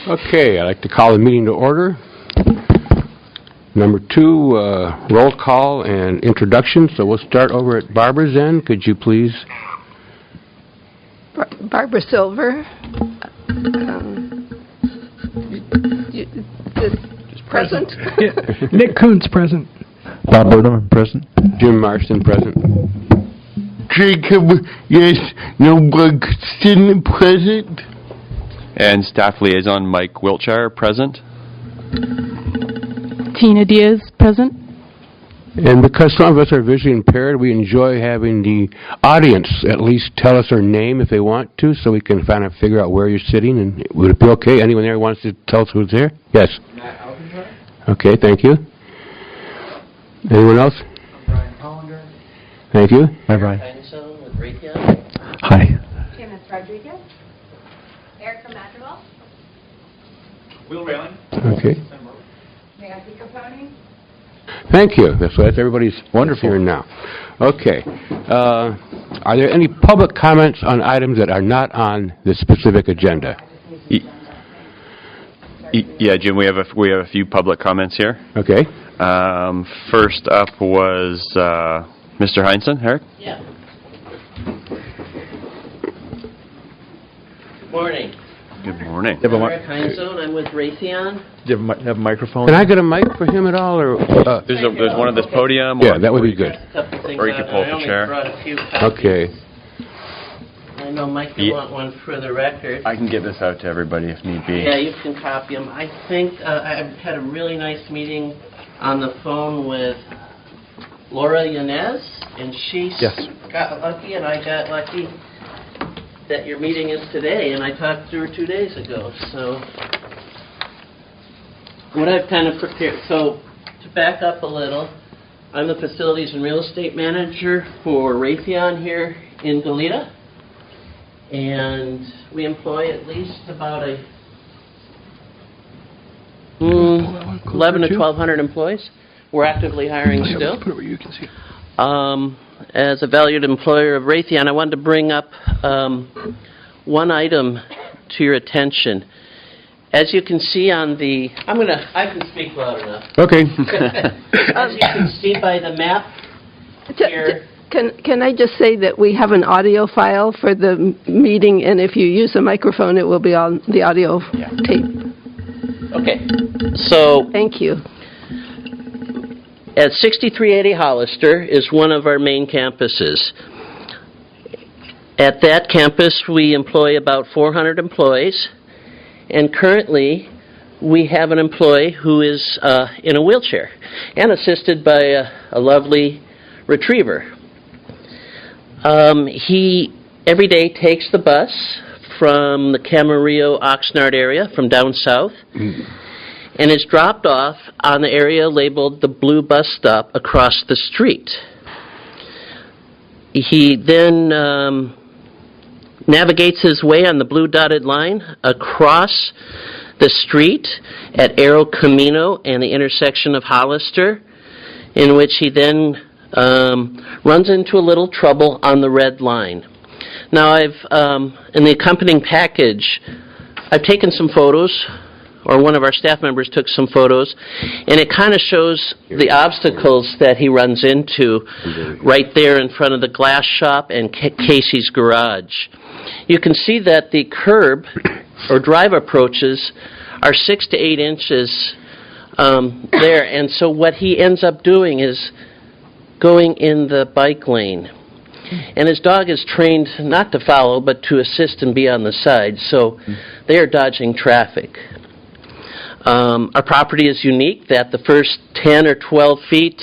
Okay, I'd like to call the meeting to order. Number 2, roll call and introduction. So we'll start over at Barbara's end. Could you please? Barbara Silver. Present. Nick Kuntz, present. Bob Burnham, present. Jim Marston, present. Jacob, yes, no Buxton, present. And staff liaison Mike Wiltshire, present. Tina Diaz, present. And because some of us are visually impaired, we enjoy having the audience at least tell us their name if they want to, so we can kind of figure out where you're sitting. And would it be okay? Anyone there who wants to tell us who's there? Yes. Matt Alcantara. Okay, thank you. Anyone else? I'm Brian Hollander. Thank you. Hi, Brian. With Raytheon. Hi. Janice Rodriguez. Erica Madrigal. Will Railing. Okay. Nancy Capone. Thank you. That's everybody's Wonderful. here now. Okay. Are there any public comments on items that are not on the specific agenda? Yeah, Jim, we have a few public comments here. Okay. First up was Mr. Heinsohn. Eric? Yeah. Morning. Good morning. You have a, Eric Heinsohn. I'm with Raytheon. do you have a microphone? Can I get a mic for him at all? Or There's one at this podium. yeah, that would be good. Or you could pull up the chair. I brought a few copies. Okay. I know Mike will want one for the record. I can get this out to everybody if need be. Yeah, you can copy them. I think I had a really nice meeting on the phone with Laura Yanez, and she got lucky, and I got lucky that your meeting is today, and I talked to her 2 days ago. So what I've kind of prepared, so to back up a little, I'm the facilities and real estate manager for Raytheon here in Goleta, and we employ at least about 11 to 1,200 employees. We're actively hiring still. Put it where you can see. As a valued employer of Raytheon, I wanted to bring up one item to your attention. As you can see on the, I can speak loud enough. Okay. As you can see by the map here. Can I just say that we have an audio file for the meeting, and if you use a microphone, it will be on the audio tape. Okay. So Thank you. at 6380 Hollister is one of our main campuses. At that campus, we employ about 400 employees, and currently we have an employee who is in a wheelchair and assisted by a lovely retriever. He every day takes the bus from the Camarillo Oxnard area from down south and is dropped off on the area labeled the Blue Bus Stop across the street. He then navigates his way on the blue dotted line across the street at Arrow Camino and the intersection of Hollister, in which he then runs into a little trouble on the red line. Now, in the accompanying package, I've taken some photos, or one of our staff members took some photos, and it kind of shows the obstacles that he runs into right there in front of the glass shop and Casey's garage. You can see that the curb or drive approaches are 6 to 8 inches there, and so what he ends up doing is going in the bike lane. And his dog is trained not to follow, but to assist and be on the side, so they are dodging traffic. Our property is unique that the first 10 or 12 feet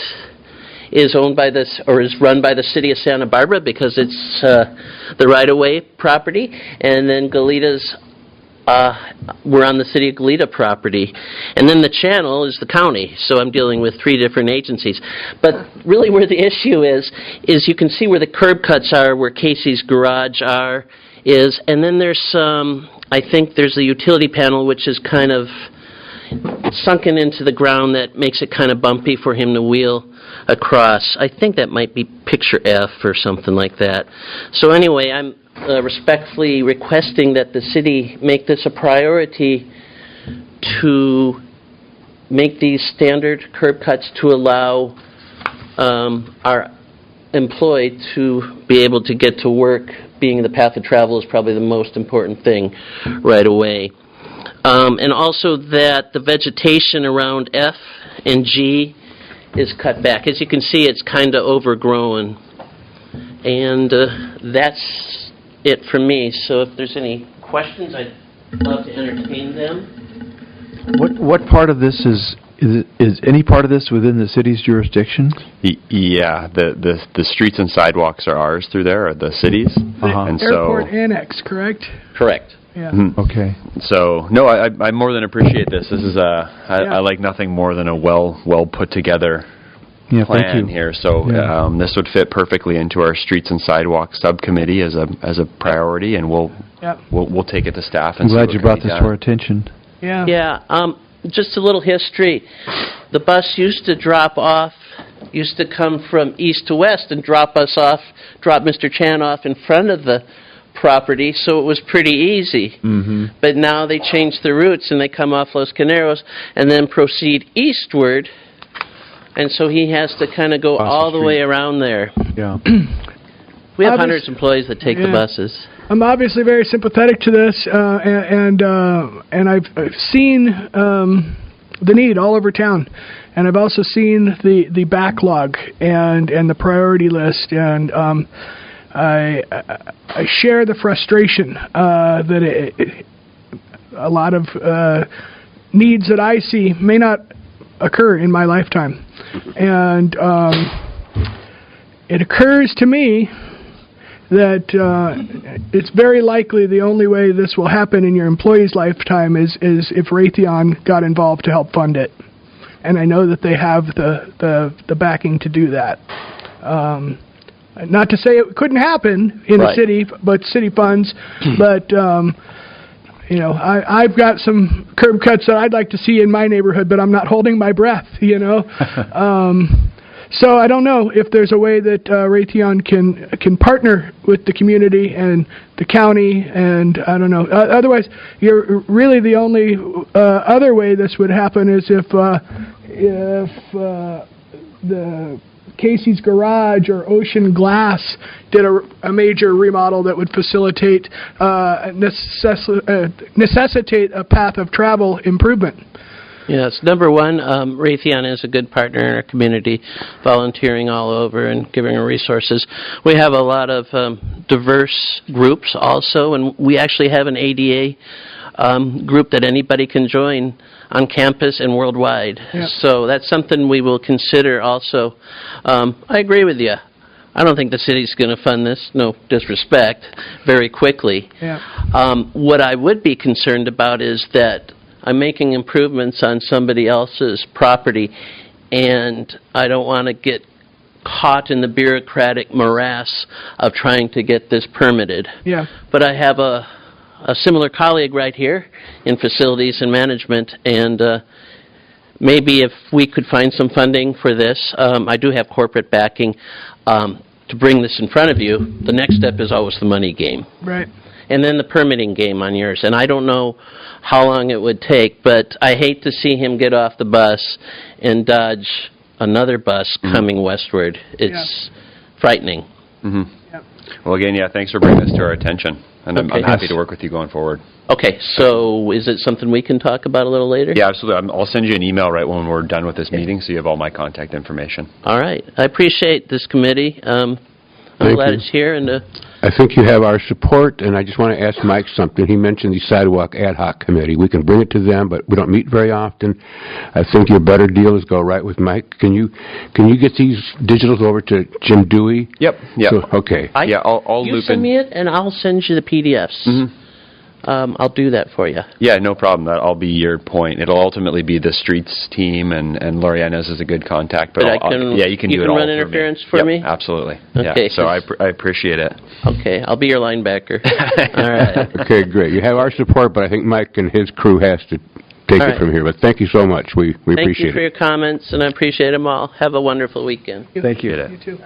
is owned by this, or is run by the city of Santa Barbara because it's the right-of-way property, and then Goleta's, we're on the city of Goleta property. And then the channel is the county, so I'm dealing with 3 different agencies. But really where the issue is you can see where the curb cuts are, where Casey's garage is, and then there's some, I think there's a utility panel which is kind of sunken into the ground that makes it kind of bumpy for him to wheel across. I think that might be picture F or something like that. So anyway, respectfully requesting that the city make this a priority to make these standard curb cuts to allow our employed to be able to get to work. Being the path of travel is probably the most important thing right away. And also that the vegetation around F and G is cut back. As you can see, it's kind of overgrown. And that's it for me. So if there's any questions, I'd love to entertain them. What part of this is any part of this within the city's jurisdiction? Yeah, the streets and sidewalks are ours through there, are the cities. And Airport Annex, correct? Correct. Yeah. Okay. So, no, I more than appreciate this. This is I like nothing more than a well put together Yeah, plan thank you. here. So Yeah. this would fit perfectly into our streets and sidewalk subcommittee as a priority, and we'll take it to staff. I'm And see glad what you can brought be this done. to our attention. Yeah. Yeah, just a little history. The bus used to come from east to west and drop Mr. Chan off in front of the property, so it was pretty easy. Mm-hmm. But now they changed the routes and they come off Los Caneros and then proceed eastward, and so he has to kind of go Across the all the street. way around there. Yeah. We have Obvious- hundreds of employees that take the Yeah. buses. I'm obviously very sympathetic to this, and I've seen the need all over town, and I've also seen the backlog and the priority list, and I share the frustration that a lot of needs that I see may not occur in my lifetime, and it occurs to me that it's very likely the only way this will happen in your employee's lifetime is if Raytheon got involved to help fund it. And I know that they have the backing to do that. Not to say it couldn't happen in the Right. city, but city funds. But, I've got some curb cuts that I'd like to see in my neighborhood, but I'm not holding my breath, So I don't know if there's a way that Raytheon can partner with the community and the county, and I don't know. Otherwise, you're really the only other way this would happen is if the Casey's Garage or Ocean Glass did a major remodel that would facilitate necessitate a path of travel improvement. Yes, number one, Raytheon is a good partner in our community, volunteering all over and giving her resources. We have a lot of diverse groups also, and we actually have an ADA group that anybody can join on campus and worldwide. Yeah. So that's something we will consider also. I agree with you. I don't think the city's going to fund this, no disrespect, very quickly. Yeah. What I would be concerned about is that I'm making improvements on somebody else's property, and I don't want to get caught in the bureaucratic morass of trying to get this permitted. Yeah. But I have a similar colleague right here in facilities and management, and maybe if we could find some funding for this, I do have corporate backing to bring this in front of you. The next step is always the money game. Right. And then the permitting game on yours. And I don't know how long it would take, but I hate to see him get off the bus and dodge another bus coming westward. It's frightening. Mm-hmm. Yep. Well, again, thanks for bringing this to our attention, and I'm Okay. happy to work with you going forward. Okay, so is it something we can talk about a little later? Yeah, absolutely. I'll send you an email right when we're done with this meeting, so you have all my contact information. All right. I appreciate this committee. I'm Thank glad you. it's here. And I think you have our support, and I just want to ask Mike something. He mentioned the Sidewalk Ad Hoc Committee. We can bring it to them, but we don't meet very often. I think your better deal is go right with Mike. Can you get these digitals over to Jim Dewey? Yep. So, okay. I'll you loop send in. me it, and I'll send you the PDFs. Mhm. I'll do that for you. Yeah, no problem. That'll be your point. It'll ultimately be the streets team, and Loriana's is a good contact. But But you can do it all run for interference me. for Yep, me? Absolutely. Okay. Yeah, so I appreciate it. Okay, I'll be your linebacker. All right. Okay, great. You have our support, but I think Mike and his crew has to take All it right. from here. But thank you so much. We Thank you appreciate for your it. comments, and I appreciate them all. Have a wonderful weekend. Thank you. You too.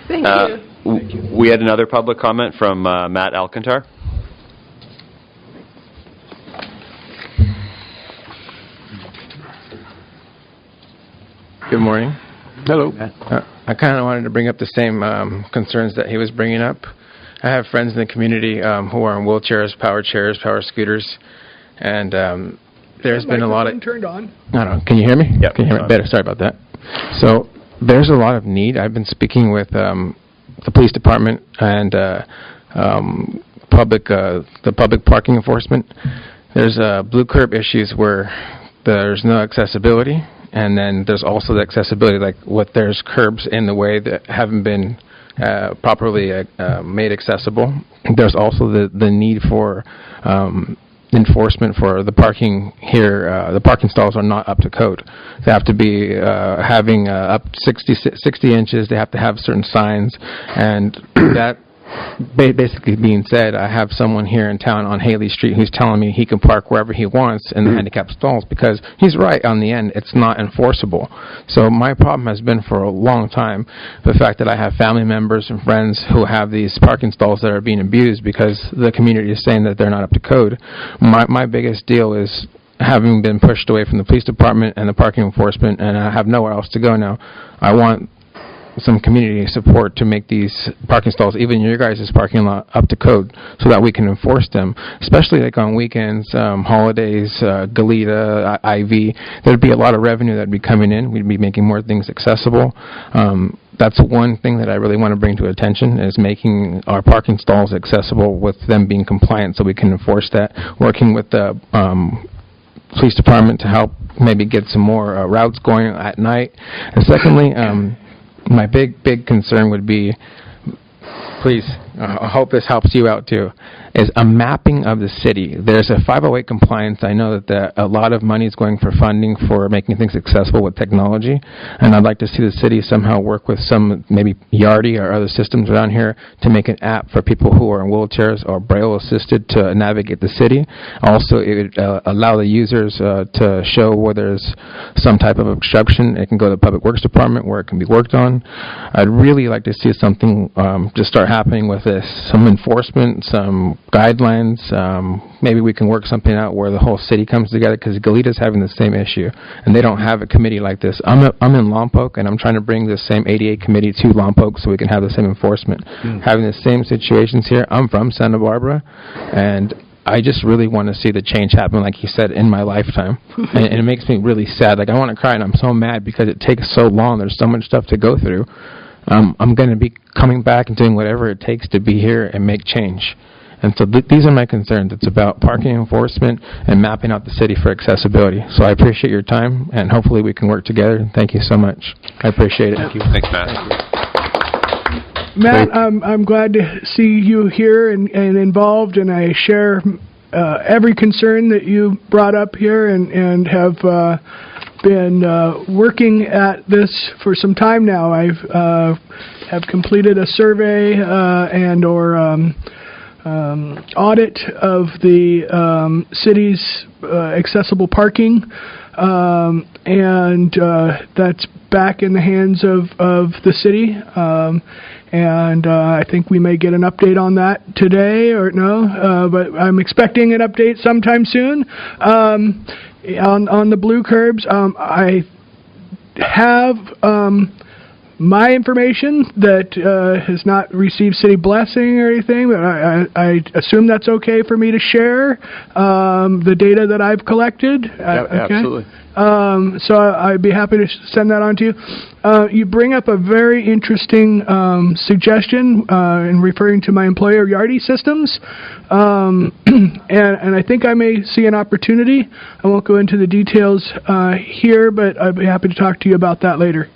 Thank you. We had another public comment from Matt Alcantar. Good morning. Hello. I kind of wanted to bring up the same concerns that he was bringing up. I have friends in the community who are in wheelchairs, power chairs, power scooters, and there's been a lot of... Turned on. I don't know. Can you hear me? Yep. Can you hear me better? Sorry about that. So there's a lot of need. I've been speaking with the police department and the public parking enforcement. There's blue curb issues where there's no accessibility, and then there's also the accessibility, like there's curbs in the way that haven't been properly made accessible. There's also the need for enforcement for the parking here. The parking stalls are not up to code. They have to be having up 60 inches. They have to have certain signs, and that basically being said, I have someone here in town on Haley Street who's telling me he can park wherever he wants in the handicap stalls because he's right on the end. It's not enforceable. So my problem has been for a long time the fact that I have family members and friends who have these parking stalls that are being abused because the community is saying that they're not up to code. My biggest deal is having been pushed away from the police department and the parking enforcement, and I have nowhere else to go now. I want some community support to make these parking stalls, even your guys' parking lot, up to code so that we can enforce them, especially like on weekends, holidays, Goleta, IV. There'd be a lot of revenue that'd be coming in. We'd be making more things accessible. That's one thing that I really want to bring to attention is making our parking stalls accessible with them being compliant so we can enforce that, working with the police department to help maybe get some more routes going at night. And secondly, my big concern would be, please, I hope this helps you out too, is a mapping of the city. There's a 508 compliance. I know that a lot of money is going for funding for making things accessible with technology, and I'd like to see the city somehow work with some, maybe Yardi or other systems around here to make an app for people who are in wheelchairs or Braille assisted to navigate the city. Also, it would allow the users to show where there's some type of obstruction. It can go to the Public Works Department where it can be worked on. I'd really like to see something just start happening with this, some enforcement, some guidelines. Maybe we can work something out where the whole city comes together, because Goleta's having the same issue, and they don't have a committee like this. I'm in Lompoc, and I'm trying to bring the same ADA committee to Lompoc so we can have the same enforcement. Having the same situations here. I'm from Santa Barbara, and I just really want to see the change happen, like you said, in my lifetime. and it makes me really sad. Like, I want to cry, and I'm so mad because it takes so long. There's so much stuff to go through. I'm going to be coming back and doing whatever it takes to be here and make change. And so these are my concerns. It's about parking enforcement and mapping out the city for accessibility. So I appreciate your time, and hopefully we can work together. Thank you so much. I appreciate it. Thank you. Thanks, Matt. Matt, I'm glad to see you here and involved, and I share every concern that you brought up here, and have been working at this for some time now. I've have completed a survey and/or audit of the city's accessible parking, and that's back in the hands of the city. And I think we may get an update on that today, or no, but I'm expecting an update sometime soon. On the blue curbs, I have my information that has not received city blessing or anything, but I assume that's okay for me to share the data that I've collected. Okay? Absolutely. So I'd be happy to send that on to you. You bring up a very interesting suggestion in referring to my employer, Yardi Systems, and I think I may see an opportunity. I won't go into the details here, but I'd be happy to talk to you about that later.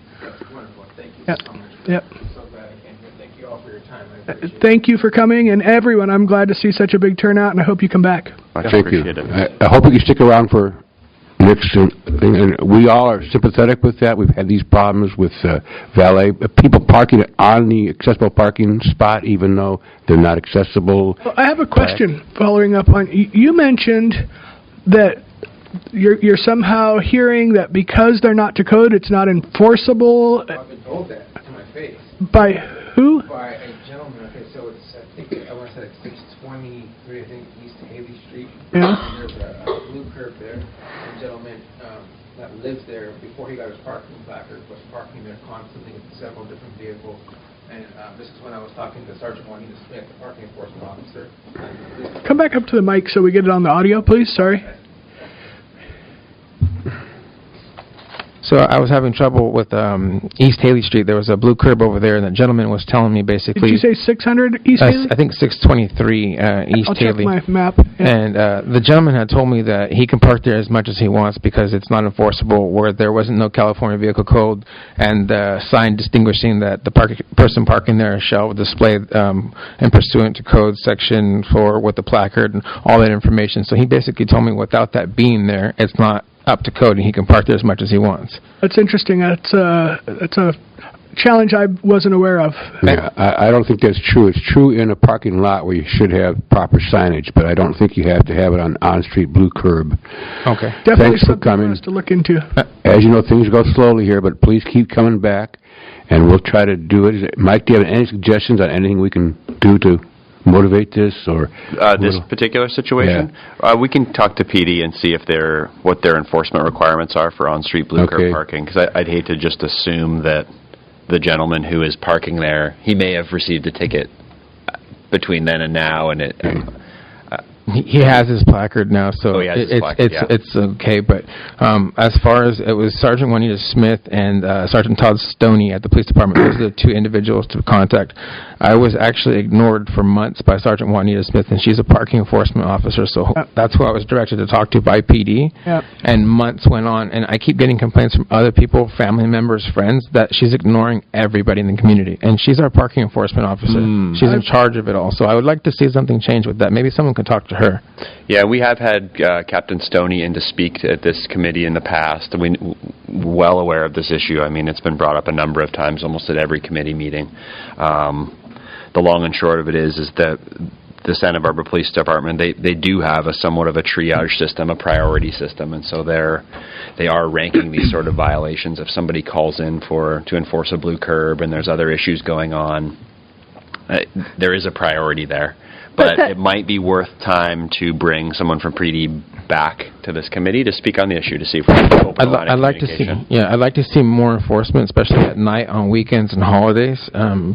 Wonderful. Thank you Yep. so much. Yep. I'm so glad I came here. Thank you all for your time. I appreciate it. Thank you for coming, and everyone. I'm glad to see such a big turnout, and I hope you come back. I Thank you. appreciate it. I hope you can stick around for next thing. And we all are sympathetic with that. We've had these problems with valet people parking on the accessible parking spot, even though they're not accessible. Well, I have a question following up on you mentioned that you're somehow hearing that because they're not to code, it's not enforceable. I've been told that to my face. By Who? By a gentleman, okay, so it's, I think, I want to say like 623, I think, East Haley Street. Yeah. There's a blue curb there. A gentleman that lives there, before he got his parking placard, was parking there constantly with several different vehicles. And this is when I was talking to Sergeant Juanita Smith, the parking enforcement officer. Come back up to the mic so we get it on the audio, please. Sorry. So I was having trouble with East Haley Street. There was a blue curb over there, and the gentleman was telling me basically... Did you say 600 East Haley? I think 623 East I'll Haley. check my map. Yeah. And the gentleman had told me that he can park there as much as he wants because it's not enforceable, where there wasn't no California Vehicle Code and sign distinguishing that the person parking there shall display in pursuant to code section 4 with the placard and all that information. So he basically told me without that being there, it's not up to code and he can park there as much as he wants. That's interesting. That's a challenge I wasn't aware of. Yeah, I don't think that's true. It's true in a parking lot where you should have proper signage, but I don't think you have to have it on on-street blue curb. Okay. Definitely Thanks for something coming. for us to look into. As you know, things go slowly here, but please keep coming back, and we'll try to do it. Mike, do you have any suggestions on anything we can do to motivate this, or this particular situation? We can talk to PD and see if what their enforcement requirements are for on-street blue curb parking, because I'd hate to just assume that the gentleman who is parking there, he may have received a ticket between then and now, and he has his placard now, so it's okay. But as far as it was Sergeant Juanita Smith and Sergeant Todd Stoney at the police department, those are the two individuals to contact. I was actually ignored for months by Sergeant Juanita Smith, and she's a parking enforcement officer, so that's who I was directed to talk to by PD. And months went on, and I keep getting complaints from other people, family members, friends, that she's ignoring everybody in the community. And she's our parking enforcement officer. She's in charge of it all. So I would like to see something change with that. Maybe someone could talk to her. Yeah, we have had Captain Stoney in to speak at this committee in the past. We're well aware of this issue. I mean, it's been brought up a number of times, almost at every committee meeting. The long and short of it is that the Santa Barbara Police Department, they do have somewhat of a triage system, a priority system, and so they are ranking these sort of violations. If somebody calls in to enforce a blue curb and there's other issues going on, there is a priority there. But it might be worth time to bring someone from PD back to this committee to speak on the issue to see if we can open a line of communication. I'd like to see more enforcement, especially at night, on weekends and holidays,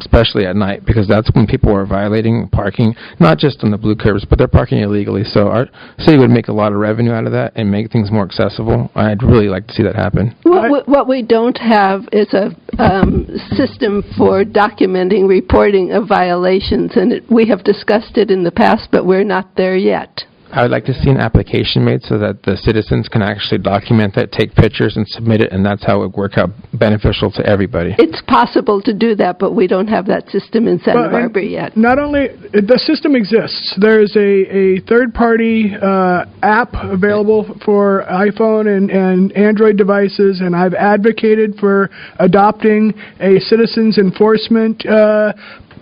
especially at night, because that's when people are violating parking, not just on the blue curbs, but they're parking illegally. So our city would make a lot of revenue out of that and make things more accessible. I'd really like to see that happen. What we don't have is a system for documenting, reporting of violations, and we have discussed it in the past, but we're not there yet. I would like to see an application made so that the citizens can actually document that, take pictures, and submit it, and that's how it would work out beneficial to everybody. It's possible to do that, but we don't have that system in Santa Barbara yet. Not only, the system exists. There's a third-party app available for iPhone and Android devices, and I've advocated for adopting a citizens enforcement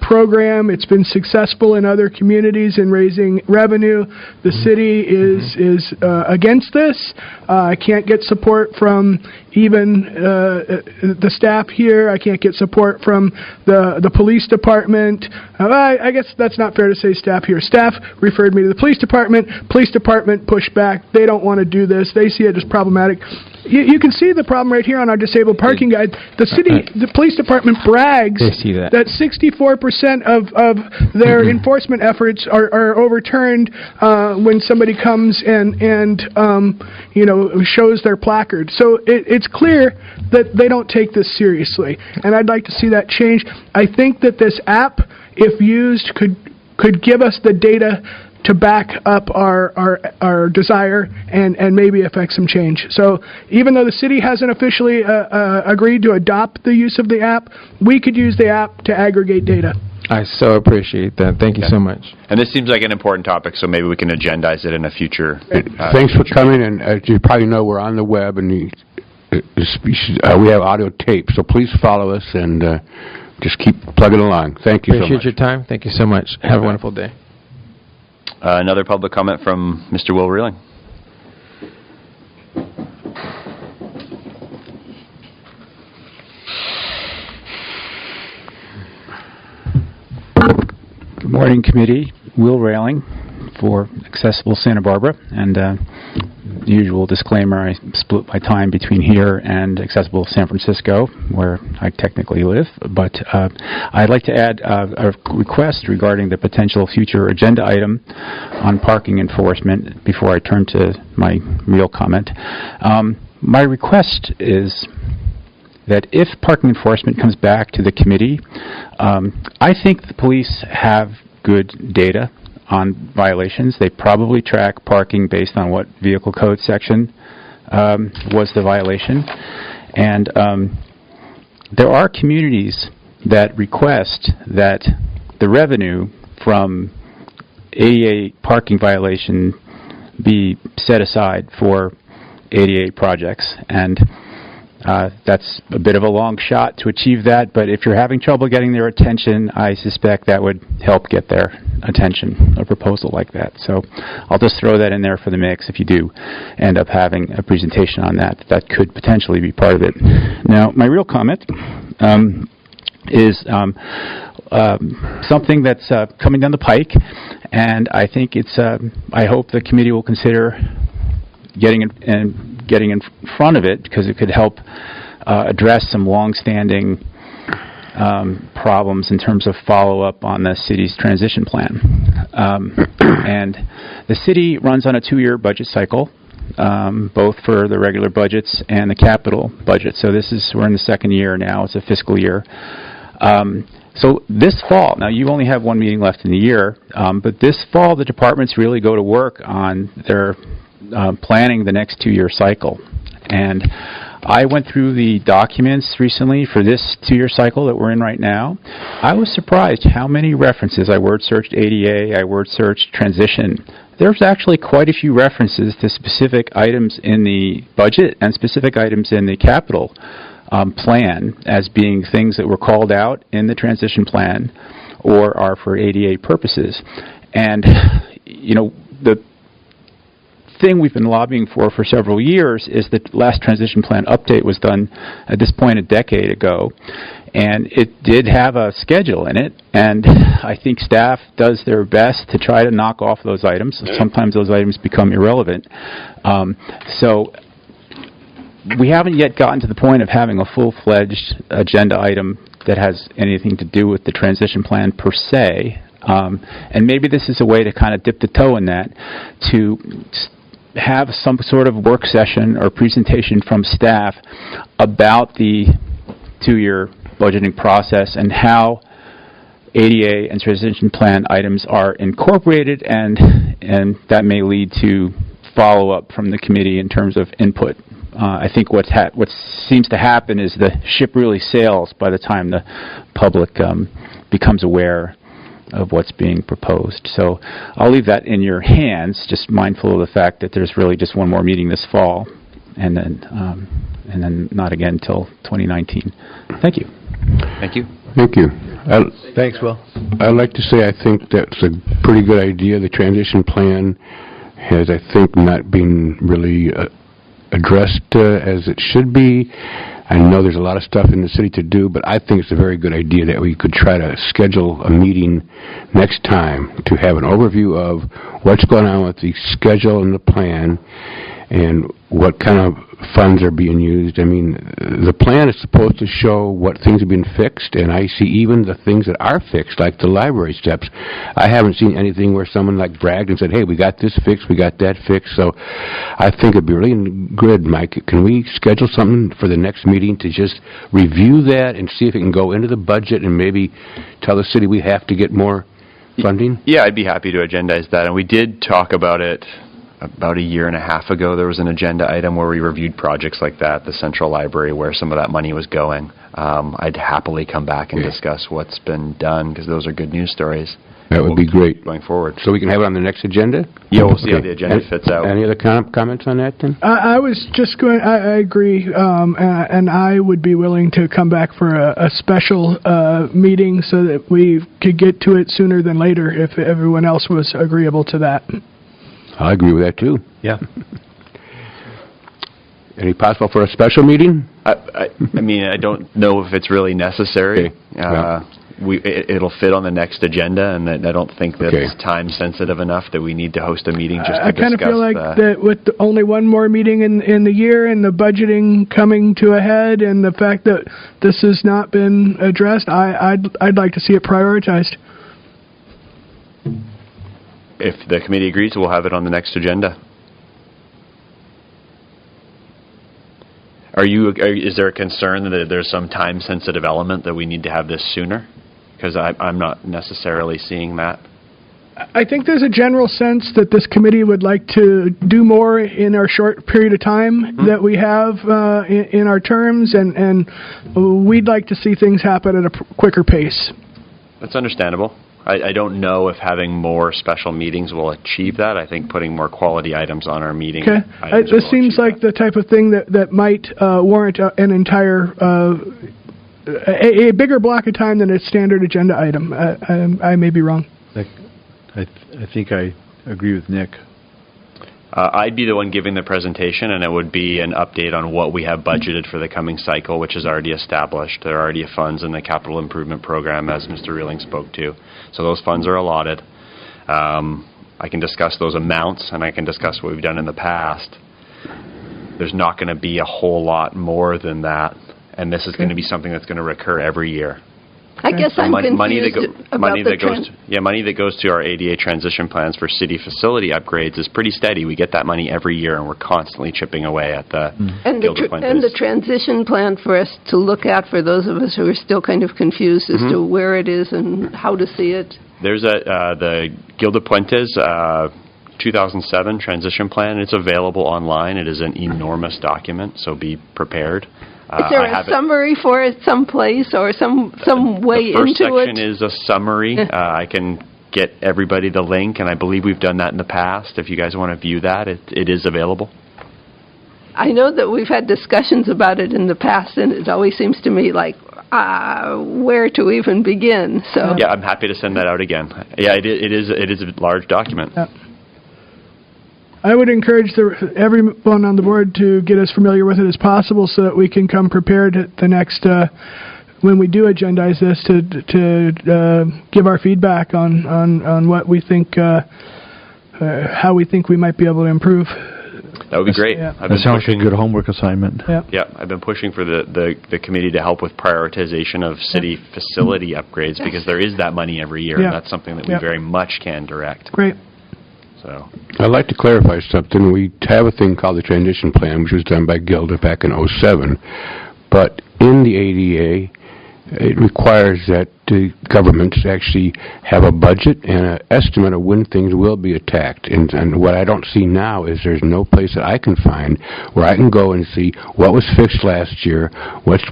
program. It's been successful in other communities in raising revenue. The city is against this. I can't get support from even the staff here. I can't get support from the police department. I guess that's not fair to say staff here. Staff referred me to the police department. Police department pushed back. They don't want to do this. They see it as problematic. You can see the problem right here on our disabled parking guide. The police department brags that 64% of their enforcement efforts are overturned when somebody comes and shows their placard. So it's clear that they don't take this seriously, and I'd like to see that change. I think that this app, if used, could give us the data to back up our desire and maybe affect some change. So even though the city hasn't officially agreed to adopt the use of the app, we could use the app to aggregate data. I so appreciate that. Thank you so much. And this seems like an important topic, so maybe we can agendize it in a future. Thanks for coming, and as you probably know, we're on the web, and we have audio tape, so please follow us and just keep plugging along. Thank you so much. Appreciate your time. Thank you so much. Have a wonderful day. Another public comment from Mr. Will Reeling. Morning committee, Will Railing for Accessible Santa Barbara, and the usual disclaimer, I split my time between here and Accessible San Francisco, where I technically live, but I'd like to add a request regarding the potential future agenda item on parking enforcement before I turn to my real comment. My request is that if parking enforcement comes back to the committee, I think the police have good data on violations. They probably track parking based on what vehicle code section was the violation. And there are communities that request that the revenue from ADA parking violation be set aside for ADA projects. And that's a bit of a long shot to achieve that, but if you're having trouble getting their attention, I suspect that would help get their attention, a proposal like that. So I'll just throw that in there for the mix if you do end up having a presentation on that. That could potentially be part of it. Now, my real comment is something that's coming down the pike, and I think it's, I hope the committee will consider getting in front of it, because it could help address some long-standing problems in terms of follow-up on the city's transition plan. And the city runs on a 2-year budget cycle, both for the regular budgets and the capital budget. So we're in the second year now. It's a fiscal year. So this fall, now you only have one meeting left in the year, but this fall the departments really go to work on their planning the next 2-year cycle. And I went through the documents recently for this 2-year cycle that we're in right now. I was surprised how many references. I word searched ADA, I word searched transition. There's actually quite a few references to specific items in the budget and specific items in the capital plan as being things that were called out in the transition plan or are for ADA purposes. And, you know, the thing we've been lobbying for several years is the last transition plan update was done at this point a decade ago, and it did have a schedule in it, and I think staff does their best to try to knock off those items. Sometimes those items become irrelevant. So we haven't yet gotten to the point of having a full-fledged agenda item that has anything to do with the transition plan per se, and maybe this is a way to kind of dip the toe in that, to have some sort of work session or presentation from staff about the 2-year budgeting process and how ADA and transition plan items are incorporated, and that may lead to follow-up from the committee in terms of input. I think what seems to happen is the ship really sails by the time the public becomes aware of what's being proposed. So I'll leave that in your hands, just mindful of the fact that there's really just one more meeting this fall, and then not again until 2019. Thank you. Thank you. Thank you. Thanks, Will. I'd like to say I think that's a pretty good idea. The transition plan has, I think, not been really addressed as it should be. I know there's a lot of stuff in the city to do, but I think it's a very good idea that we could try to schedule a meeting next time to have an overview of what's going on with the schedule and the plan and what kind of funds are being used. I mean, the plan is supposed to show what things have been fixed, and I see even the things that are fixed, like the library steps. I haven't seen anything where someone like bragged and said, hey, we got this fixed, we got that fixed. So I think it'd be really good, Mike. Can we schedule something for the next meeting to just review that and see if it can go into the budget and maybe tell the city we have to get more funding? Yeah, I'd be happy to agendize that. And we did talk about it about 1.5 years ago. There was an agenda item where we reviewed projects like that, the Central Library, where some of that money was going. I'd happily come back and discuss what's been done, because those are good news stories. That would be great. Going forward. So we can have it on the next agenda? Yeah, we'll see how the agenda fits out. Any other comments on that, then? I was just going, I agree, and I would be willing to come back for a special meeting so that we could get to it sooner than later if everyone else was agreeable to that. I agree with that, too. Yeah. Any possible for a special meeting? I mean, I don't know if it's really necessary. Okay. it'll fit on the next agenda, and I don't think that Okay. it's time sensitive enough that we need to host a meeting just to I kind of discuss feel like the- that with only one more meeting in the year and the budgeting coming to a head and the fact that this has not been addressed, I'd like to see it prioritized. If the committee agrees, we'll have it on the next agenda. Is there a concern that there's some time-sensitive element that we need to have this sooner? Because I'm not necessarily seeing that. I think there's a general sense that this committee would like to do more in our short period of time that we have in our terms, and we'd like to see things happen at a quicker pace. That's understandable. I don't know if having more special meetings will achieve that. I think putting more quality items on our meeting Okay, items this will seems achieve like the type of thing that might warrant an entire a bigger block of time than a standard agenda item. I may be wrong. I think I agree with Nick. I'd be the one giving the presentation, and it would be an update on what we have budgeted for the coming cycle, which is already established. There are already funds in the capital improvement program, as Mr. Reeling spoke to. So those funds are allotted. I can discuss those amounts, and I can discuss what we've done in the past. There's not going to be a whole lot more than that, and this is going to be something that's going to recur every year. I guess I'm confused money that goes to our ADA transition plans for city facility upgrades is pretty steady. We get that money every year, and we're constantly chipping away at the and the transition plan for us to look at for those of us who are still kind of confused as to where it is and how to see it. There's the Gilda Puentes 2007 transition plan. It's available online. It is an enormous document, so be prepared. Is there a summary for it someplace or some way into it? The first section is a summary. I can get everybody the link, and I believe we've done that in the past. If you guys want to view that, it is available. I know that we've had discussions about it in the past, and it always seems to me like where to even begin. So yeah, I'm happy to send that out again. Yeah, it is a large document. Yeah. I would encourage everyone on the board to get as familiar with it as possible so that we can come prepared at the next, when we do agendize this, to give our feedback on what we think, how we think we might be able to improve. That would be great. Yeah. That sounds like a good homework assignment. Yeah, I've been pushing for the committee to help with prioritization of city facility upgrades because there is that money every year, and that's something that we very much can direct. Great. So I'd like to clarify something. We have a thing called the transition plan, which was done by Gilda back in '07. But in the ADA, it requires that the governments actually have a budget and an estimate of when things will be attacked. And what I don't see now is there's no place that I can find where I can go and see what was fixed last year, what's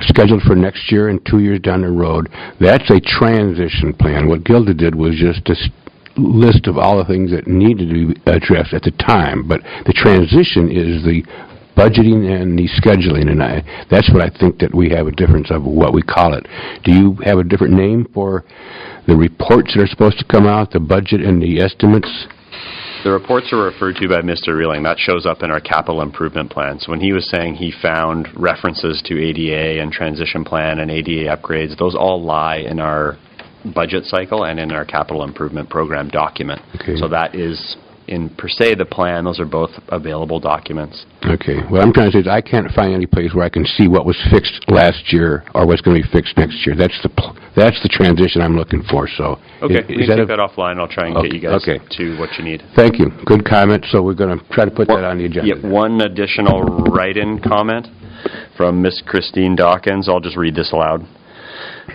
scheduled for next year and 2 years down the road. That's a transition plan. What Gilda did was just list of all the things that needed to be addressed at the time, but the transition is the budgeting and the scheduling, and that's what I think that we have a difference of what we call it. Do you have a different name for the reports that are supposed to come out, the budget and the estimates? the reports are referred to by Mr. Reeling. That shows up in our capital improvement plan. So when he was saying he found references to ADA and transition plan and ADA upgrades, those all lie in our budget cycle and in our capital improvement program document. Okay. So that is, in per se, the plan. Those are both available documents. Okay. What I'm trying to say is I can't find any place where I can see what was fixed last year or what's going to be fixed next year. That's the transition I'm looking for. So okay, we can take that offline. I'll try and get you guys to what you need. Thank you. Good comment. So we're going to try to put that on the agenda. Yeah, one additional write-in comment from Miss Christine Dawkins. I'll just read this aloud.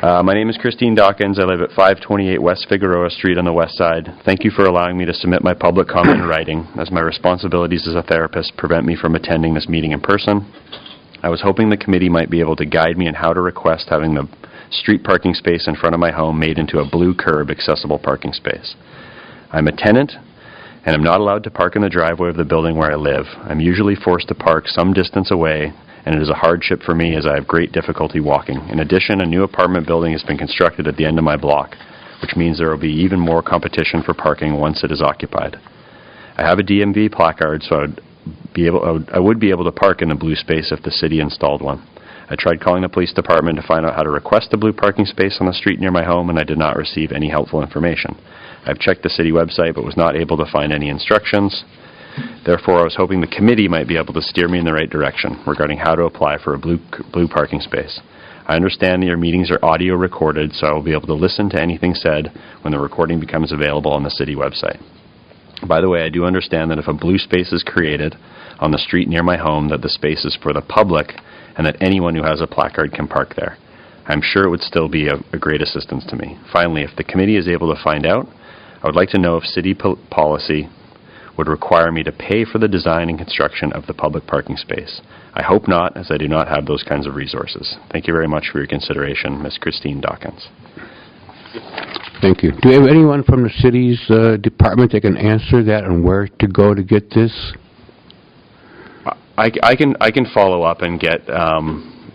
My name is Christine Dawkins. I live at 528 West Figueroa Street on the west side. Thank you for allowing me to submit my public comment in writing, as my responsibilities as a therapist prevent me from attending this meeting in person. I was hoping the committee might be able to guide me in how to request having the street parking space in front of my home made into a blue curb accessible parking space. I'm a tenant, and I'm not allowed to park in the driveway of the building where I live. I'm usually forced to park some distance away, and it is a hardship for me as I have great difficulty walking. In addition, a new apartment building has been constructed at the end of my block, which means there will be even more competition for parking once it is occupied. I have a DMV placard, so I would be able to park in the blue space if the city installed one. I tried calling the police department to find out how to request a blue parking space on the street near my home, and I did not receive any helpful information. I've checked the city website, but was not able to find any instructions. Therefore, I was hoping the committee might be able to steer me in the right direction regarding how to apply for a blue parking space. I understand that your meetings are audio recorded, so I will be able to listen to anything said when the recording becomes available on the city website. By the way, I do understand that if a blue space is created on the street near my home, that the space is for the public and that anyone who has a placard can park there. I'm sure it would still be a great assistance to me. Finally, if the committee is able to find out, I would like to know if city policy would require me to pay for the design and construction of the public parking space. I hope not, as I do not have those kinds of resources. Thank you very much for your consideration, Ms. Christine Dawkins. Thank you. Do we have anyone from the city's department that can answer that and where to go to get this? I can follow up and get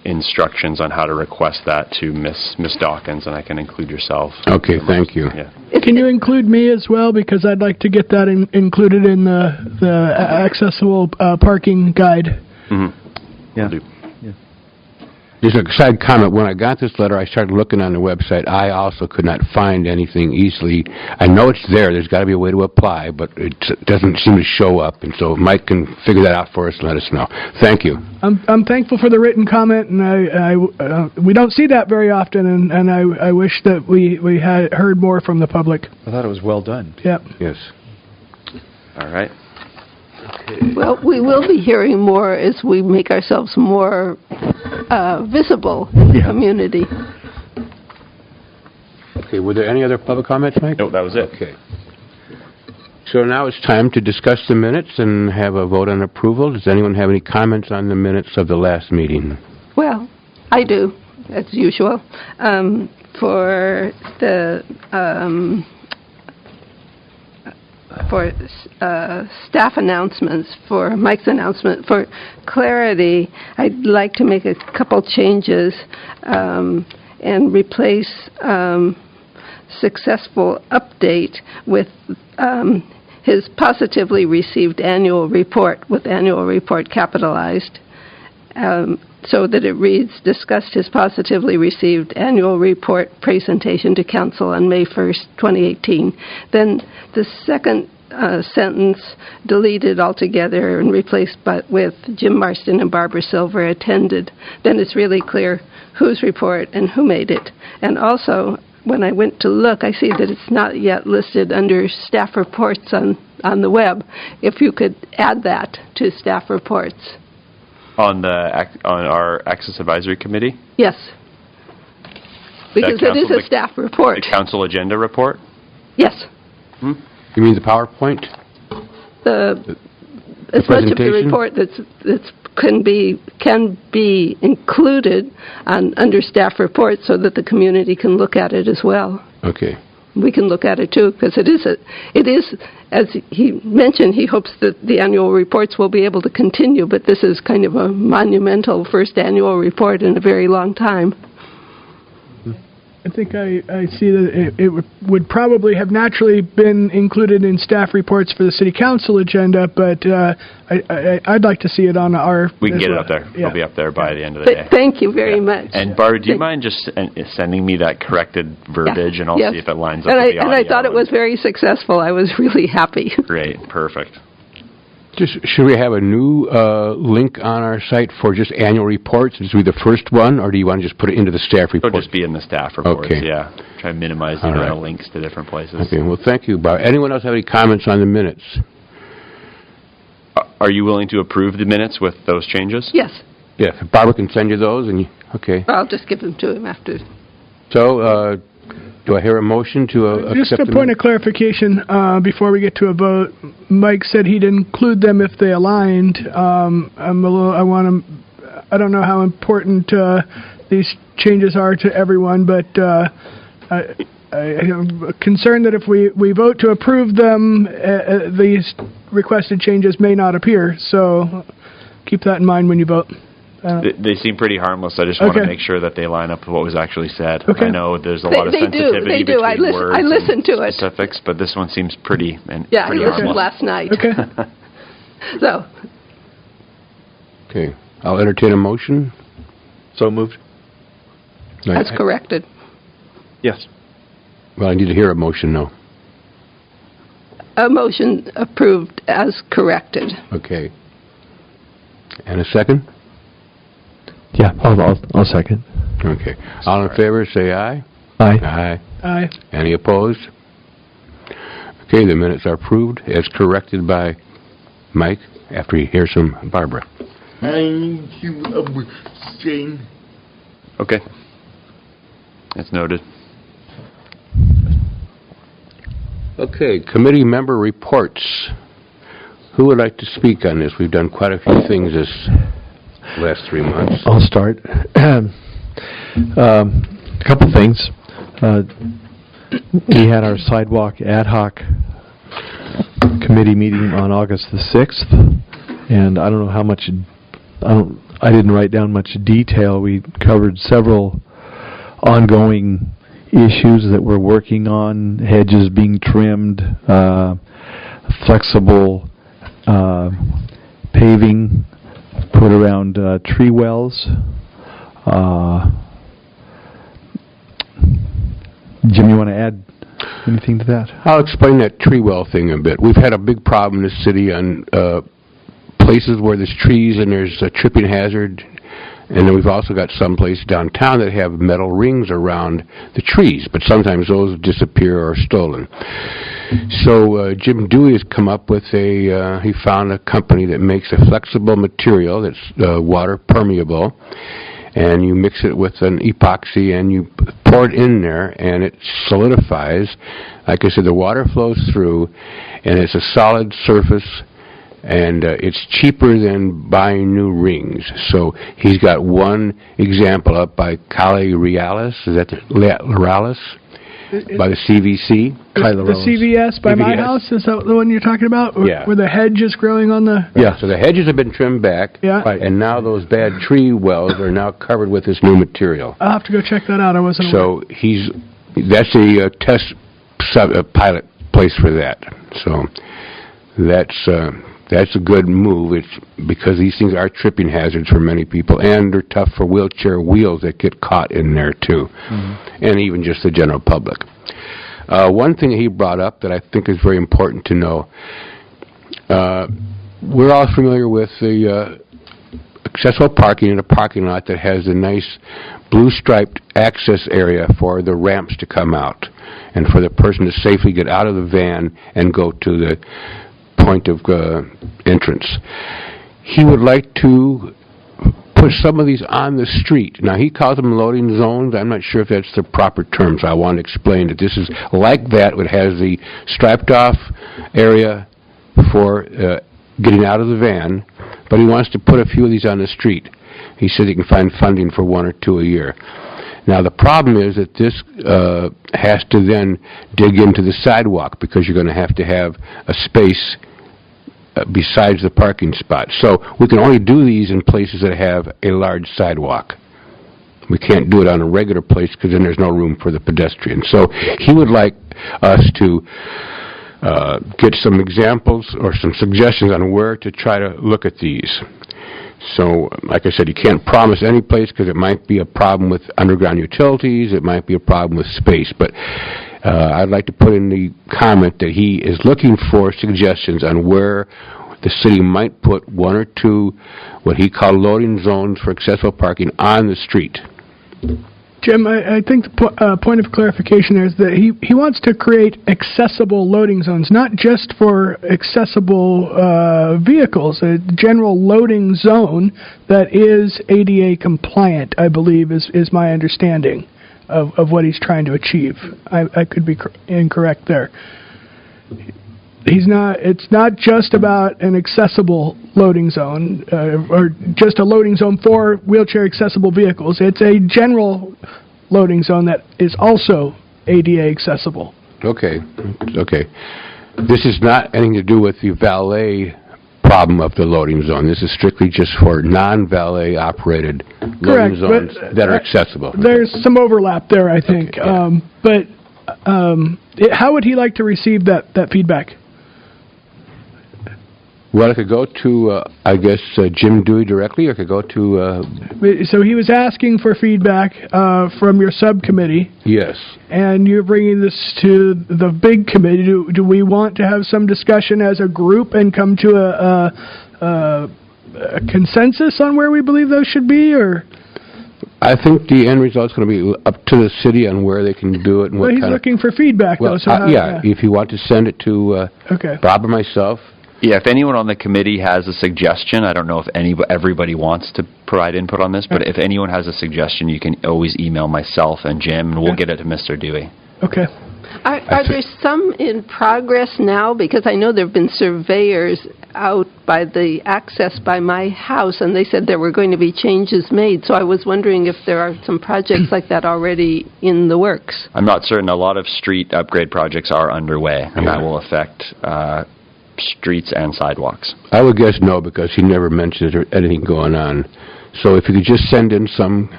instructions on how to request that to Miss Dawkins, and I can include yourself. Okay, thank you. Yeah. Can you include me as well, because I'd like to get that included in the accessible parking guide. Mm-hmm. Yeah. Just a side comment, when I got this letter, I started looking on the website. I also could not find anything easily. I know it's there. There's got to be a way to apply, but it doesn't seem to show up. And so Mike can figure that out for us and let us know. Thank you. I'm thankful for the written comment, and we don't see that very often, and I wish that we had heard more from the public. I thought it was well done. Yep. Yes. All right. Well, we will be hearing more as we make ourselves more visible in the community. Okay, were there any other public comments, Mike? No, that was it. Okay. So now it's time to discuss the minutes and have a vote on approval. Does anyone have any comments on the minutes of the last meeting? Well, I do, as usual. For the staff announcements, for Mike's announcement, for clarity, I'd like to make a couple changes and replace successful update with his positively received annual report, with annual report capitalized, so that it reads, discussed his positively received annual report presentation to council on May 1st, 2018. Then the second sentence deleted altogether and replaced with Jim Marston and Barbara Silver attended. Then it's really clear whose report and who made it. And also, when I went to look, I see that it's not yet listed under staff reports on the web. If you could add that to staff reports. On our Access Advisory Committee? Yes. Because it is a staff report. The council agenda report? Yes. You mean the PowerPoint? As much of the report that's can be included under staff reports so that the community can look at it as well. Okay. We can look at it too, because it is, as he mentioned, he hopes that the annual reports will be able to continue, but this is kind of a monumental first annual report in a very long time. I think I see that it would probably have naturally been included in staff reports for the city council agenda, but I'd like to see it on our... We can get it up there. Yeah. It'll be up there by the end of the day. Thank you very much. And Barbara, do you mind just sending me that corrected verbiage, and I'll see if it lines up with the audio? And I thought it was very successful. I was really happy. Great. Perfect. Should we have a new link on our site for just annual reports? This will be the first one, or do you want to just put it into the staff report? It'll just be in the staff reports, okay. Yeah. Try to minimize the amount of links to different places. Okay, well, thank you, Bob. Anyone else have any comments on the minutes? Are you willing to approve the minutes with those changes? Yes. Yeah, Barbara can send you those, and okay. I'll just give them to him after. So, do I hear a motion to accept Just a point of clarification before we get to a vote. Mike said he'd include them if they aligned. I don't know how important these changes are to everyone, but I'm concerned that if we vote to approve them, these requested changes may not appear. So keep that in mind when you vote. They seem pretty harmless. I just want to make sure that they line up with what was actually said. Okay. I know there's a lot of sensitivity between words I listened to it. Specifics, but this one seems pretty harmless. Yeah, I listened last night. Okay. So. Okay. I'll entertain a motion. So moved. As corrected. Yes. Well, I need to hear a motion now. A motion approved as corrected. Okay. And a second? Yeah, I'll second. Okay. All in favor, say aye. Aye. Aye. Aye. Any opposed? Okay, the minutes are approved as corrected by Mike after he hears from Barbara. I need to abstain. Okay. That's noted. Okay, committee member reports. Who would like to speak on this? We've done quite a few things this last 3 months. I'll start. A couple things. We had our sidewalk ad hoc committee meeting on August the 6th, and I don't know how much, I didn't write down much detail. We covered several ongoing issues that we're working on, hedges being trimmed, flexible paving put around tree wells. Jim, you want to add anything to that? I'll explain that tree well thing a bit. We've had a big problem in the city on places where there's trees and there's a tripping hazard. And then we've also got some places downtown that have metal rings around the trees, but sometimes those disappear or are stolen. So Jim Dewey has come up with he found a company that makes a flexible material that's water permeable, and you mix it with an epoxy and you pour it in there and it solidifies. Like I said, the water flows through and it's a solid surface. And it's cheaper than buying new rings. So he's got one example up by Cali Realis. Is that Realis? By the CVC? The CVS by my house, is that the one you're talking about? Yeah. Where the hedge is growing on the... Yeah, so the hedges have been trimmed back. Yeah. Right. And now those bad tree wells are now covered with this new material. I'll have to go check that out. I wasn't aware. So that's a test pilot place for that. So that's a good move. It's because these things are tripping hazards for many people, and they're tough for wheelchair wheels that get caught in there too, and even just the general public. One thing he brought up that I think is very important to know, we're all familiar with the accessible parking in a parking lot that has a nice blue striped access area for the ramps to come out and for the person to safely get out of the van and go to the point of entrance. He would like to put some of these on the street. Now, he calls them loading zones. I'm not sure if that's the proper term, so I want to explain that this is like that. It has the striped off area for getting out of the van, but he wants to put a few of these on the street. He said he can find funding for 1 or 2 a year. Now, the problem is that this has to then dig into the sidewalk because you're going to have a space besides the parking spot. So we can only do these in places that have a large sidewalk. We can't do it on a regular place because then there's no room for the pedestrian. So he would like us to get some examples or some suggestions on where to try to look at these. So, like I said, you can't promise any place because it might be a problem with underground utilities, it might be a problem with space, but I'd like to put in the comment that he is looking for suggestions on where the city might put 1 or 2 what he called loading zones for accessible parking on the street. Jim, I think the point of clarification there is that he wants to create accessible loading zones, not just for accessible vehicles, a general loading zone that is ADA compliant, I believe, is my understanding of what he's trying to achieve. I could be incorrect there. It's not just about an accessible loading zone or just a loading zone for wheelchair accessible vehicles. It's a general loading zone that is also ADA accessible. Okay. This is not anything to do with the valet problem of the loading zone. This is strictly just for non-valet operated loading zones that are accessible. There's some overlap there, I think. Okay, yeah. How would he like to receive that feedback? Well, it could go to, I guess, Jim Dewey directly, or it could go to, So he was asking for feedback from your subcommittee, yes. and you're bringing this to the big committee. Do we want to have some discussion as a group and come to a consensus on where we believe those should be, or? I think the end result's going to be up to the city on where they can do it and what Well, he's kind looking for feedback, Well, though. So if you want to send it to Okay. Bob or myself. Yeah, if anyone on the committee has a suggestion, I don't know if everybody wants to provide input on this, but if anyone has a suggestion, you can always email myself and Jim, and we'll get it to Mr. Dewey. Okay. Are there some in progress now? Because I know there have been surveyors out by the access by my house, and they said there were going to be changes made. So I was wondering if there are some projects like that already in the works. I'm not certain. A lot of street upgrade projects are underway, and that will affect streets and sidewalks. I would guess no, because he never mentioned anything going on. So if you could just send in some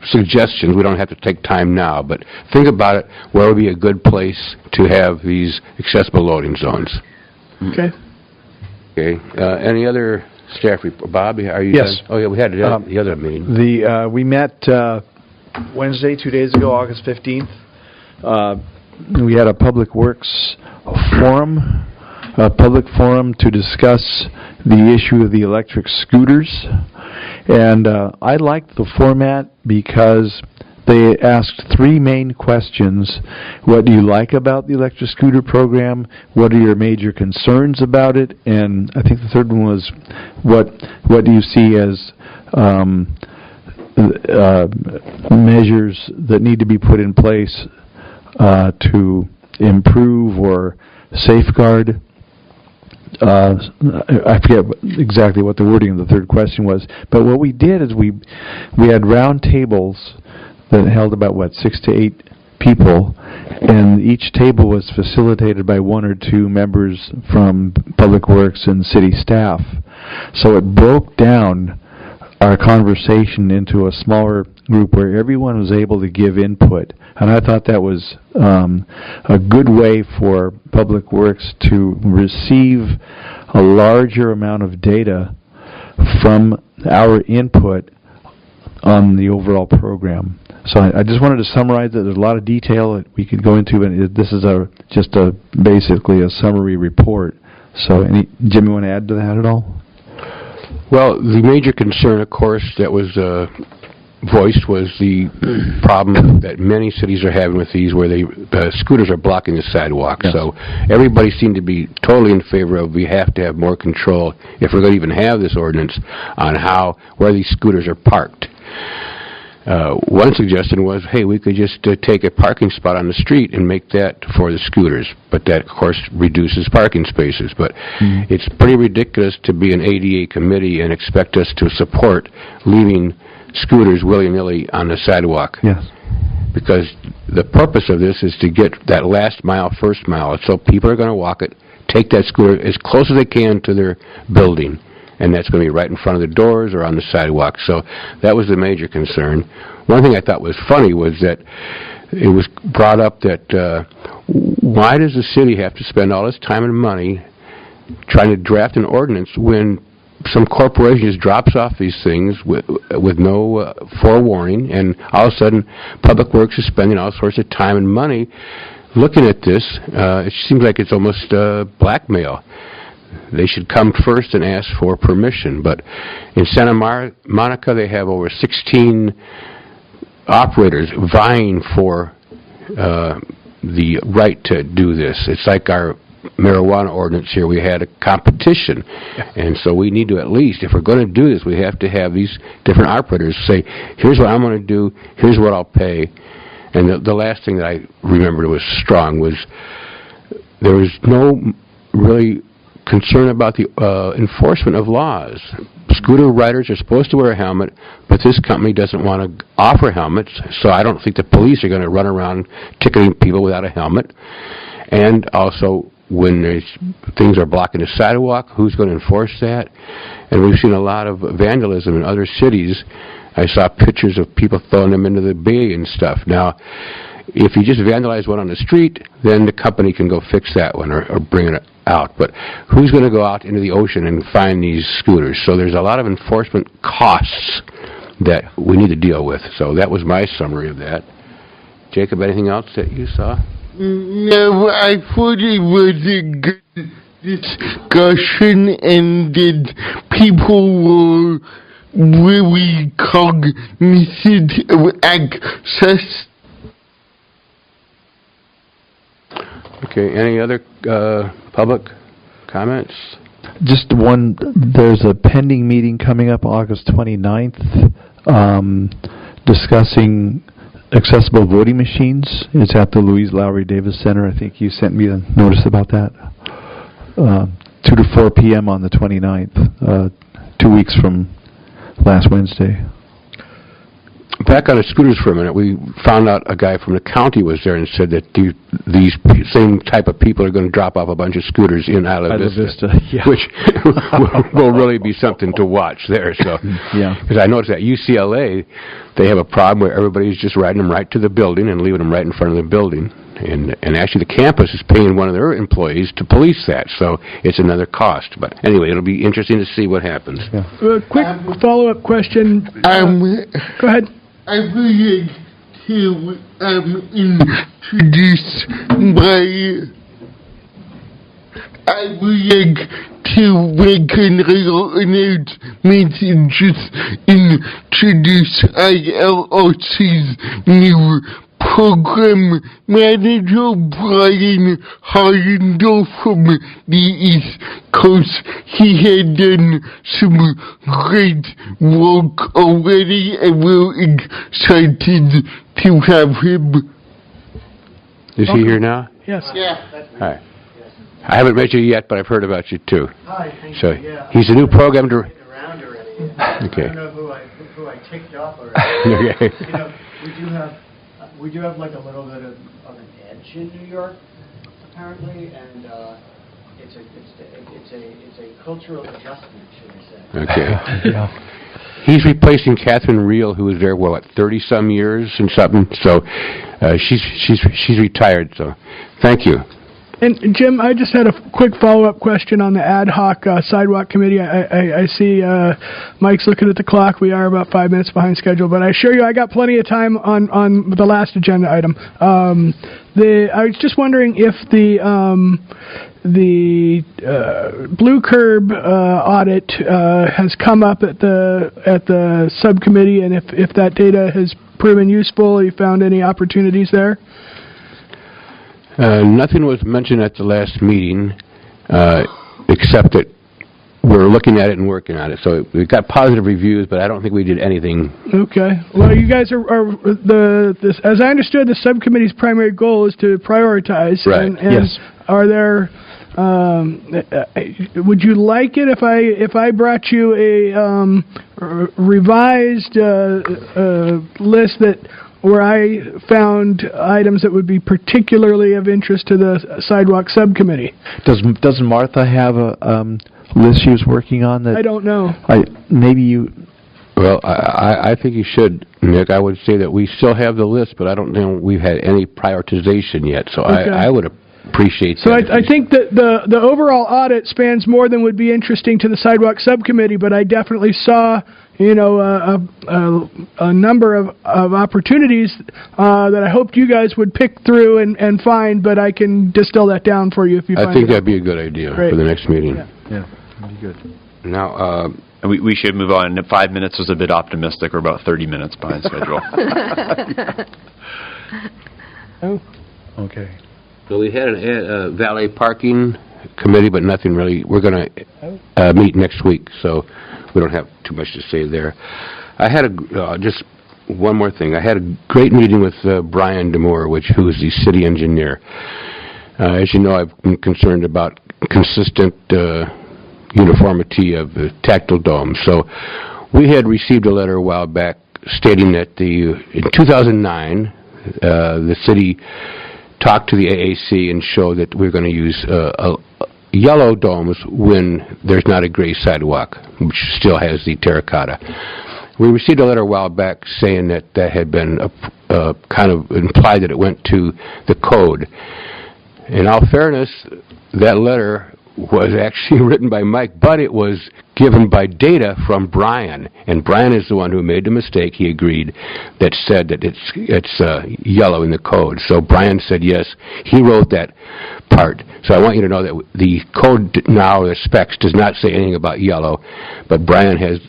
suggestions, we don't have to take time now, but think about it, where would be a good place to have these accessible loading zones? Okay. Okay. Any other staff report? Bob, are you Yes. done? Oh, yeah, we had the other meeting. We met Wednesday, 2 days ago, August 15th. We had a public works forum, to discuss the issue of the electric scooters. And I liked the format because they asked three main questions. What do you like about the electric scooter program? What are your major concerns about it? And I think the third one was, what do you see as measures that need to be put in place to improve or safeguard? I forget exactly what the wording of the third question was, but what we did is we had round tables that held about 6 to 8 people, and each table was facilitated by 1 or 2 members from Public Works and city staff. So it broke down our conversation into a smaller group where everyone was able to give input. And I thought that was a good way for Public Works to receive a larger amount of data from our input on the overall program. So I just wanted to summarize that. There's a lot of detail that we could go into, and this is basically a summary report. So, Jim, you want to add to that at all? Well, the major concern, of course, that was voiced was the problem that many cities are having with these, where scooters are blocking the sidewalk. Yes. So everybody seemed to be totally in favor of, we have to have more control, if we're going to even have this ordinance, on where these scooters are parked. One suggestion was, hey, we could just take a parking spot on the street and make that for the scooters, but that, of course, reduces parking spaces. But it's pretty ridiculous to be an ADA committee and expect us to support leaving scooters willy-nilly on the sidewalk. Yes. Because the purpose of this is to get that last mile, first mile, so people are going to walk it, take that scooter as close as they can to their building. And that's going to be right in front of the doors or on the sidewalk. So that was the major concern. One thing I thought was funny was that it was brought up that why does the city have to spend all this time and money trying to draft an ordinance when some corporation just drops off these things with no forewarning, and all of a sudden Public Works is spending all sorts of time and money looking at this. It seems like it's almost blackmail. They should come first and ask for permission. But in Santa Monica, they have over 16 operators vying for the right to do this. It's like our marijuana ordinance here. We had a competition. And so we need to, at least, if we're going to do this, we have to have these different operators say, here's what I'm going to do, here's what I'll pay. And the last thing that I remembered was strong was there was no really concern about the enforcement of laws. Scooter riders are supposed to wear a helmet, but this company doesn't want to offer helmets, so I don't think the police are going to run around ticketing people without a helmet. And also, when things are blocking the sidewalk, who's going to enforce that? And we've seen a lot of vandalism in other cities. I saw pictures of people throwing them into the bay and stuff. Now, If you just vandalize one on the street, then the company can go fix that one or bring it out. But who's going to go out into the ocean and find these scooters? So there's a lot of enforcement costs that we need to deal with. So that was my summary of that. Jacob, anything else that you saw? No, I thought it was a good discussion and that people were really cognizant of access. Okay, any other public comments? Just one, there's a pending meeting coming up August 29th discussing accessible voting machines. It's at the Louise Lowry Davis Center. I think you sent me a notice about that. 2 to 4 p.m. on the 29th, 2 weeks from last Wednesday. Back on the scooters for a minute, we found out a guy from the county was there and said that these same type of people are going to drop off a bunch of scooters in Isla Vista, yeah. which will really be something to watch there. So, yeah, because I noticed at UCLA, they have a problem where everybody's just riding them right to the building and leaving them right in front of the building. And actually the campus is paying one of their employees to police that, so it's another cost. But anyway, it'll be interesting to see what happens. Yeah. Quick follow-up question. Go ahead. I would like to introduce I would like to make an announcement and just introduce ILRC's new program manager, Brian Hollendorf from the East Coast. He had done some great work already, and we're excited to have him. Is he here now? Yes. Yeah. Hi. I haven't met you yet, but I've heard about you too. Hi, thank So you. Yeah. he's a new program director. Around already. Okay. I don't know who I ticked off already. Okay. You know, we do have like a little bit of an edge in New York, apparently, and it's a cultural adjustment, should I say? Okay. Yeah. He's replacing Catherine Reel, who was there, 30-some years and something. So she's retired. So thank you. And Jim, I just had a quick follow-up question on the ad hoc sidewalk committee. I see Mike's looking at the clock. We are about 5 minutes behind schedule, but I assure you I got plenty of time on the last agenda item. I was just wondering if the Blue Curb audit has come up at the subcommittee, and if that data has proven useful, you found any opportunities there? Nothing was mentioned at the last meeting, except that we're looking at it and working on it. So we've got positive reviews, but I don't think we did anything. Okay. Well, you guys are as I understood, the subcommittee's primary goal is to prioritize. Right. And Yes. Are there? Would you like it if I brought you a revised list where I found items that would be particularly of interest to the sidewalk subcommittee? Doesn't Martha have a list she was working on that? I don't know. Maybe you. Well, I think you should, Nick. I would say that we still have the list, but I don't know we've had any prioritization yet. So Okay. I would appreciate So that. I think that the overall audit spans more than would be interesting to the sidewalk subcommittee, but I definitely saw a number of opportunities that I hoped you guys would pick through and find, but I can distill that down for you if you find I think it. that'd be a good idea Great. for the next meeting. Yeah, that'd be good. Now, We should move on. 5 minutes was a bit optimistic. We're about 30 minutes behind schedule. Oh. Okay. so we had a valet parking committee, but nothing really. We're going to meet next week, so we don't have too much to say there. I had just one more thing. I had a great meeting with Brian Demore, who is the city engineer. As you know, I've been concerned about consistent uniformity of the tactile domes. So we had received a letter a while back stating that in 2009, the city talked to the AAC and showed that we're going to use yellow domes when there's not a gray sidewalk, which still has the terracotta. We received a letter a while back saying that that had been kind of implied that it went to the code. In all fairness, that letter was actually written by Mike, but it was given by data from Brian, and Brian is the one who made the mistake, he agreed, that said that it's yellow in the code. So Brian said yes, he wrote that part. So I want you to know that the code now, the specs, does not say anything about yellow, but Brian has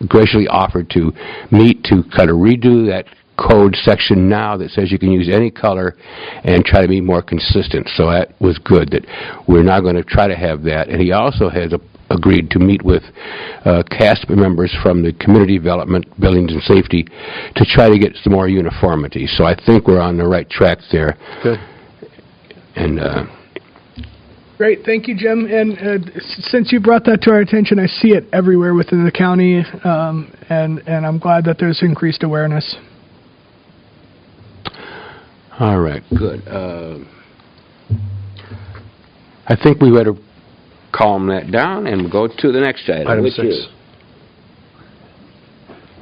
graciously offered to meet to kind of redo that code section now that says you can use any color and try to be more consistent. So that was good that we're now going to try to have that. And he also has agreed to meet with cast members from the Community Development, Buildings and Safety to try to get some more uniformity. So I think we're on the right track there. Good. And Great, thank you, Jim. And since you brought that to our attention, I see it everywhere within the county, and I'm glad that there's increased awareness. all right, good. I think we better calm that down and go to the next item. Item which 6. is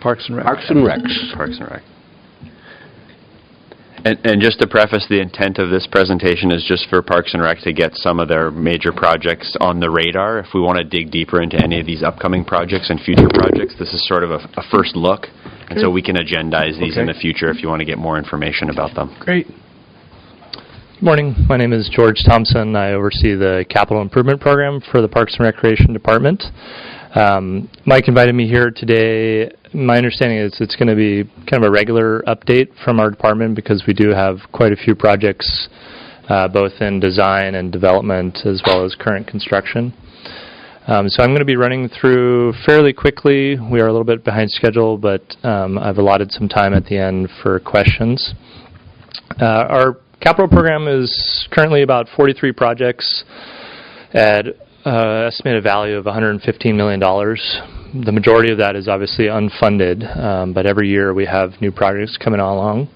Parks and Rec. Parks and Recs. Parks and Rec. And just to preface, the intent of this presentation is just for Parks and Rec to get some of their major projects on the radar. If we want to dig deeper into any of these upcoming projects and future projects, this is sort of a first look, and so we can agendize these in the future if you want to get more information about them. Great. Good morning. My name is George Thompson. I oversee the capital improvement program for the Parks and Recreation Department. Mike invited me here today. My understanding is it's going to be kind of a regular update from our department because we do have quite a few projects, both in design and development as well as current construction. So I'm going to be running through fairly quickly. We are a little bit behind schedule, but I've allotted some time at the end for questions. Our capital program is currently about 43 projects at estimated value of $115 million. The majority of that is obviously unfunded, but every year we have new projects coming along.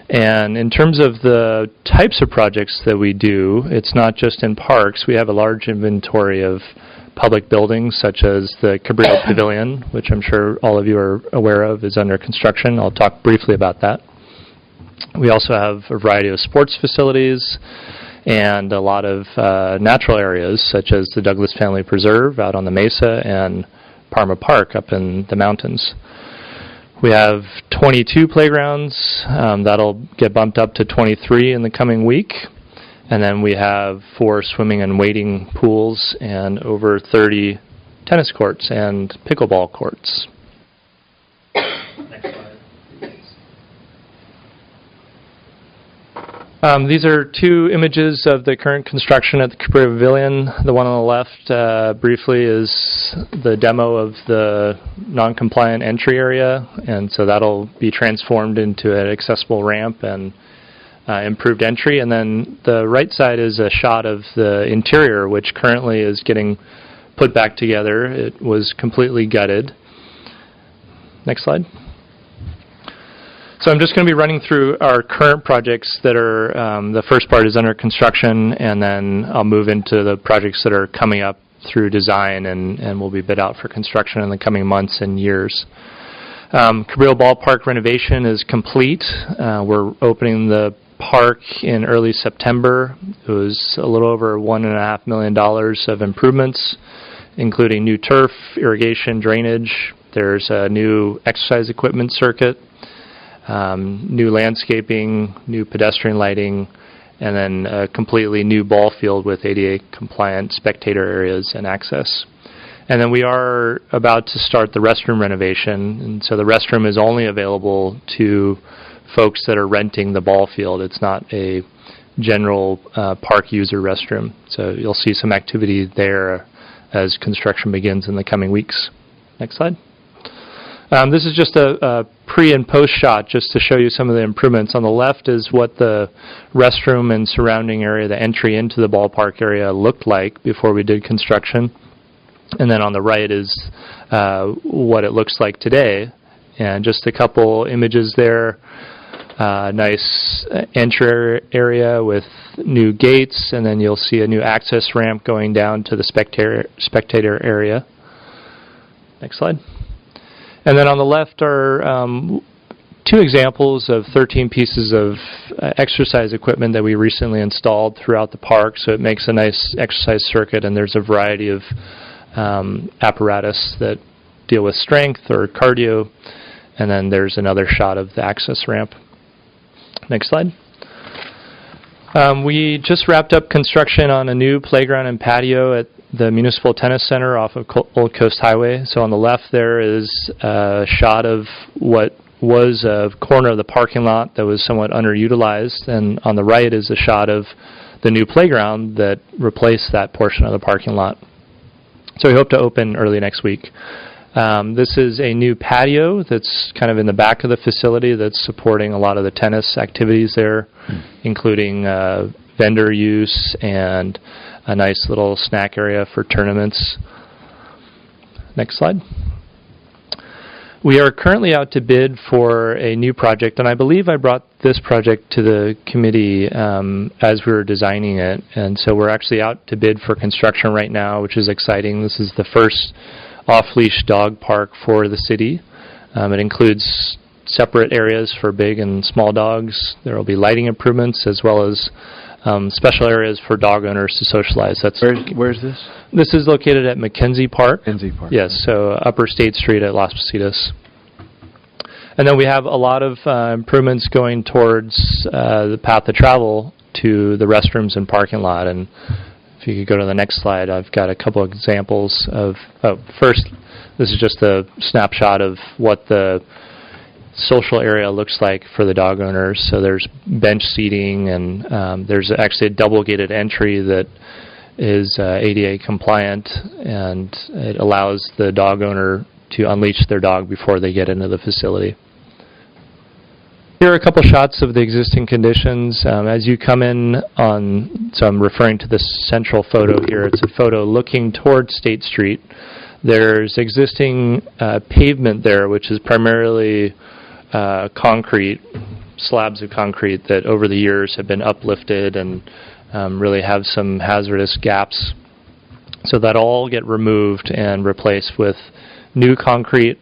And in terms of the types of projects that we do, it's not just in parks. We have a large inventory of public buildings, such as the Cabrillo Pavilion, which I'm sure all of you are aware of, is under construction. I'll talk briefly about that. We also have a variety of sports facilities and a lot of natural areas, such as the Douglas Family Preserve out on the Mesa and Parma Park up in the mountains. We have 22 playgrounds. That'll get bumped up to 23 in the coming week. And then we have 4 swimming and wading pools and over 30 tennis courts and pickleball courts. These are 2 images of the current construction at the Cabrillo Pavilion. The one on the left, briefly, is the demo of the non-compliant entry area, and so that'll be transformed into an accessible ramp and improved entry. And then the right side is a shot of the interior, which currently is getting put back together. It was completely gutted. Next slide. So I'm just going to be running through our current projects that are, the first part is under construction, and then I'll move into the projects that are coming up through design and will be bid out for construction in the coming months and years. Cabrillo Ballpark renovation is complete. We're opening the park in early September. It was a little over $1.5 million of improvements, including new turf, irrigation, drainage. There's a new exercise equipment circuit, new landscaping, new pedestrian lighting, and then a completely new ball field with ADA compliant spectator areas and access. And then we are about to start the restroom renovation, and so the restroom is only available to folks that are renting the ball field. It's not a general park user restroom. So you'll see some activity there as construction begins in the coming weeks. Next slide. This is just a pre and post shot just to show you some of the improvements. On the left is what the restroom and surrounding area, the entry into the ballpark area, looked like before we did construction. And then on the right is what it looks like today. And just a couple images there. Nice entry area with new gates, and then you'll see a new access ramp going down to the spectator area. Next slide. And then on the left are two examples of 13 pieces of exercise equipment that we recently installed throughout the park. So it makes a nice exercise circuit, and there's a variety of apparatus that deal with strength or cardio. And then there's another shot of the access ramp. Next slide. We just wrapped up construction on a new playground and patio at the Municipal Tennis Center off of Old Coast Highway. So on the left there is a shot of what was a corner of the parking lot that was somewhat underutilized, and on the right is a shot of the new playground that replaced that portion of the parking lot. So we hope to open early next week. This is a new patio that's kind of in the back of the facility that's supporting a lot of the tennis activities there, including vendor use and a nice little snack area for tournaments. Next slide. We are currently out to bid for a new project, and I believe I brought this project to the committee as we were designing it. And so we're actually out to bid for construction right now, which is exciting. This is the first off-leash dog park for the city. It includes separate areas for big and small dogs. There will be lighting improvements as well as special areas for dog owners to socialize. Where's this? This is located at Mackenzie Park. Mackenzie Park. Yes, so Upper State Street at Las Positas. And then we have a lot of improvements going towards the path of travel to the restrooms and parking lot. And if you could go to the next slide, I've got a couple of examples of, first, this is just a snapshot of what the social area looks like for the dog owners. So there's bench seating, and there's actually a double gated entry that is ADA compliant, and it allows the dog owner to unleash their dog before they get into the facility. Here are a couple shots of the existing conditions. As you come in on, so I'm referring to this central photo here. It's a photo looking towards State Street. There's existing pavement there, which is primarily concrete, slabs of concrete that over the years have been uplifted and really have some hazardous gaps. So that all get removed and replaced with new concrete.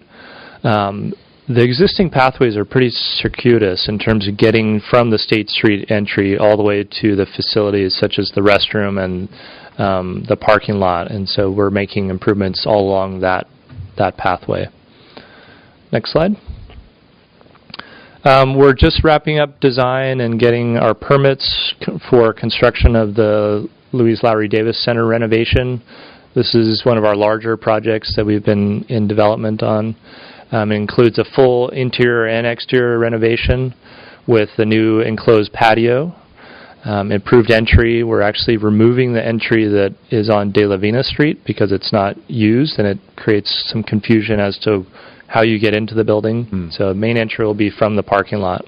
The existing pathways are pretty circuitous in terms of getting from the State Street entry all the way to the facilities such as the restroom and the parking lot, and so we're making improvements all along that pathway. Next slide. We're just wrapping up design and getting our permits for construction of the Louise Lowry Davis Center renovation. This is one of our larger projects that we've been in development on. It includes a full interior and exterior renovation with the new enclosed patio, improved entry. We're actually removing the entry that is on De La Vina Street because it's not used, and it creates some confusion as to how you get into the building. So the main entry will be from the parking lot,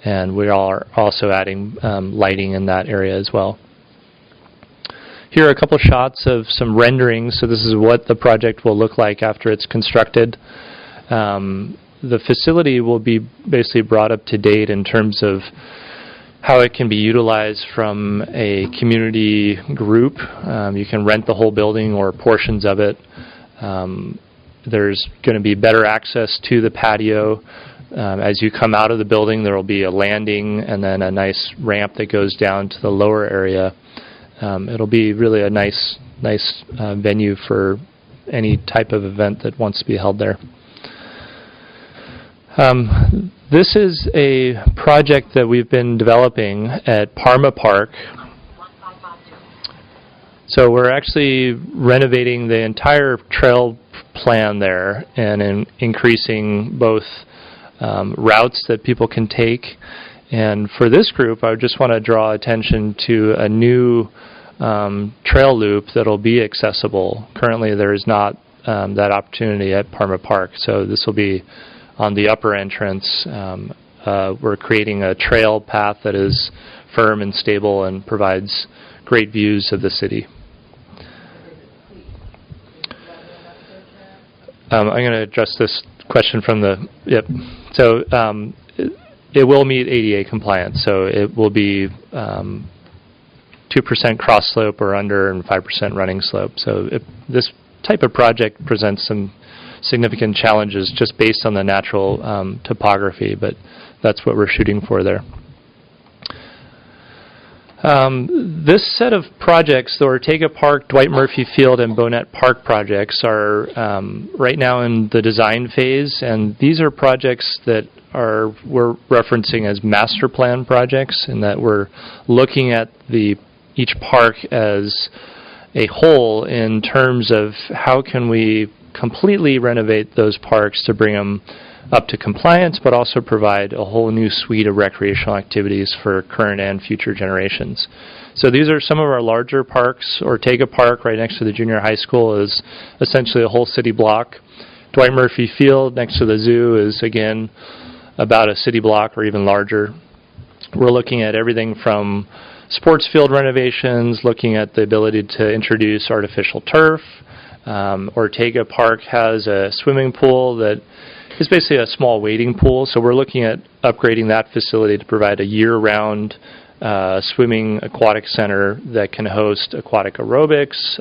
and we are also adding lighting in that area as well. Here are a couple shots of some renderings. So this is what the project will look like after it's constructed. The facility will be basically brought up to date in terms of how it can be utilized from a community group. You can rent the whole building or portions of it. There's going to be better access to the patio. As you come out of the building, there will be a landing and then a nice ramp that goes down to the lower area. It'll be really a nice venue for any type of event that wants to be held there. This is a project that we've been developing at Parma Park. So we're actually renovating the entire trail plan there and increasing both routes that people can take. And for this group, I just want to draw attention to a new trail loop that will be accessible. Currently, there is not that opportunity at Parma Park, so this will be on the upper entrance. We're creating a trail path that is firm and stable and provides great views of the city. I'm going to address this question from the, So it will meet ADA compliance, so it will be 2% cross slope or under and 5% running slope. So this type of project presents some significant challenges just based on the natural topography, but that's what we're shooting for there. This set of projects, the Ortega Park, Dwight Murphy Field, and Bonnet Park projects, are right now in the design phase, and these are projects that we're referencing as master plan projects, in that we're looking at each park as a whole in terms of how can we completely renovate those parks to bring them up to compliance, but also provide a whole new suite of recreational activities for current and future generations. So these are some of our larger parks. Ortega Park, right next to the junior high school, is essentially a whole city block. Dwight Murphy Field, next to the zoo, is again about a city block or even larger. We're looking at everything from sports field renovations, looking at the ability to introduce artificial turf. Ortega Park has a swimming pool that is basically a small wading pool, so we're looking at upgrading that facility to provide a year-round swimming aquatic center that can host aquatic aerobics,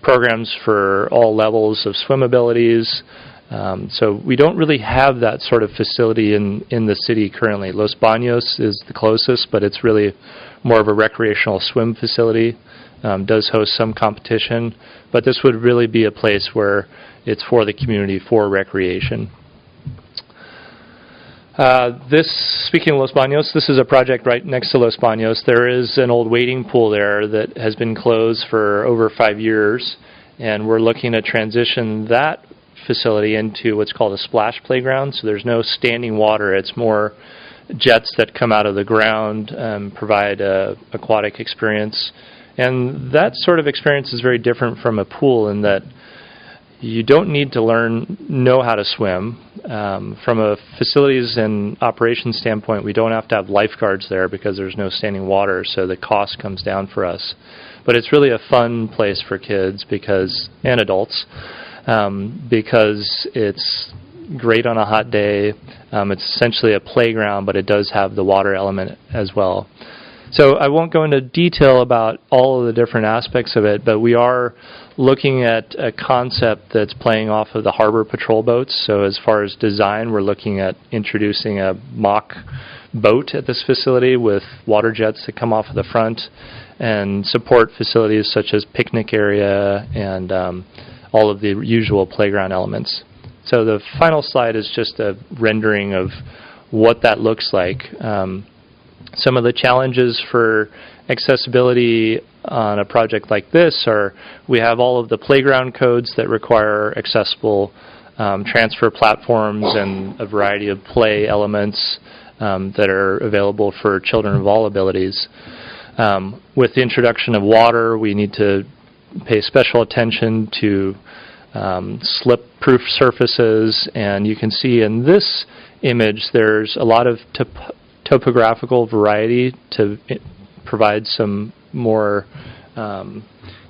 programs for all levels of swim abilities. So we don't really have that sort of facility in the city currently. Los Baños is the closest, but it's really more of a recreational swim facility. Does host some competition, but this would really be a place where it's for the community, for recreation. Speaking of Los Baños, this is a project right next to Los Baños. There is an old wading pool there that has been closed for over 5 years, and we're looking to transition that facility into what's called a splash playground. So there's no standing water. It's more jets that come out of the ground, provide an aquatic experience. And that sort of experience is very different from a pool in that you don't need to know how to swim. From a facilities and operations standpoint, we don't have to have lifeguards there because there's no standing water, so the cost comes down for us. But it's really a fun place for kids and adults because it's great on a hot day. It's essentially a playground, but it does have the water element as well. So I won't go into detail about all of the different aspects of it, but we are looking at a concept that's playing off of the harbor patrol boats. So as far as design, we're looking at introducing a mock boat at this facility with water jets that come off of the front and support facilities such as picnic area and all of the usual playground elements. So the final slide is just a rendering of what that looks like. Some of the challenges for accessibility on a project like this are we have all of the playground codes that require accessible transfer platforms and a variety of play elements that are available for children of all abilities. With the introduction of water, we need to pay special attention to slip-proof surfaces, and you can see in this image there's a lot of topographical variety to provide some more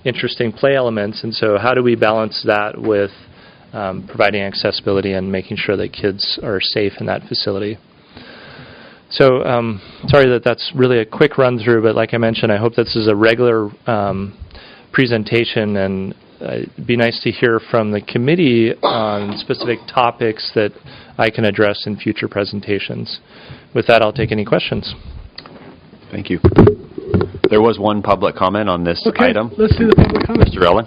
interesting play elements. And so how do we balance that with providing accessibility and making sure that kids are safe in that facility? So sorry that's really a quick run through, but like I mentioned, I hope this is a regular presentation, and it'd be nice to hear from the committee on specific topics that I can address in future presentations. With that, I'll take any questions. Thank you. There was one public comment on this item. Let's do the public comment. Mr. Ellen.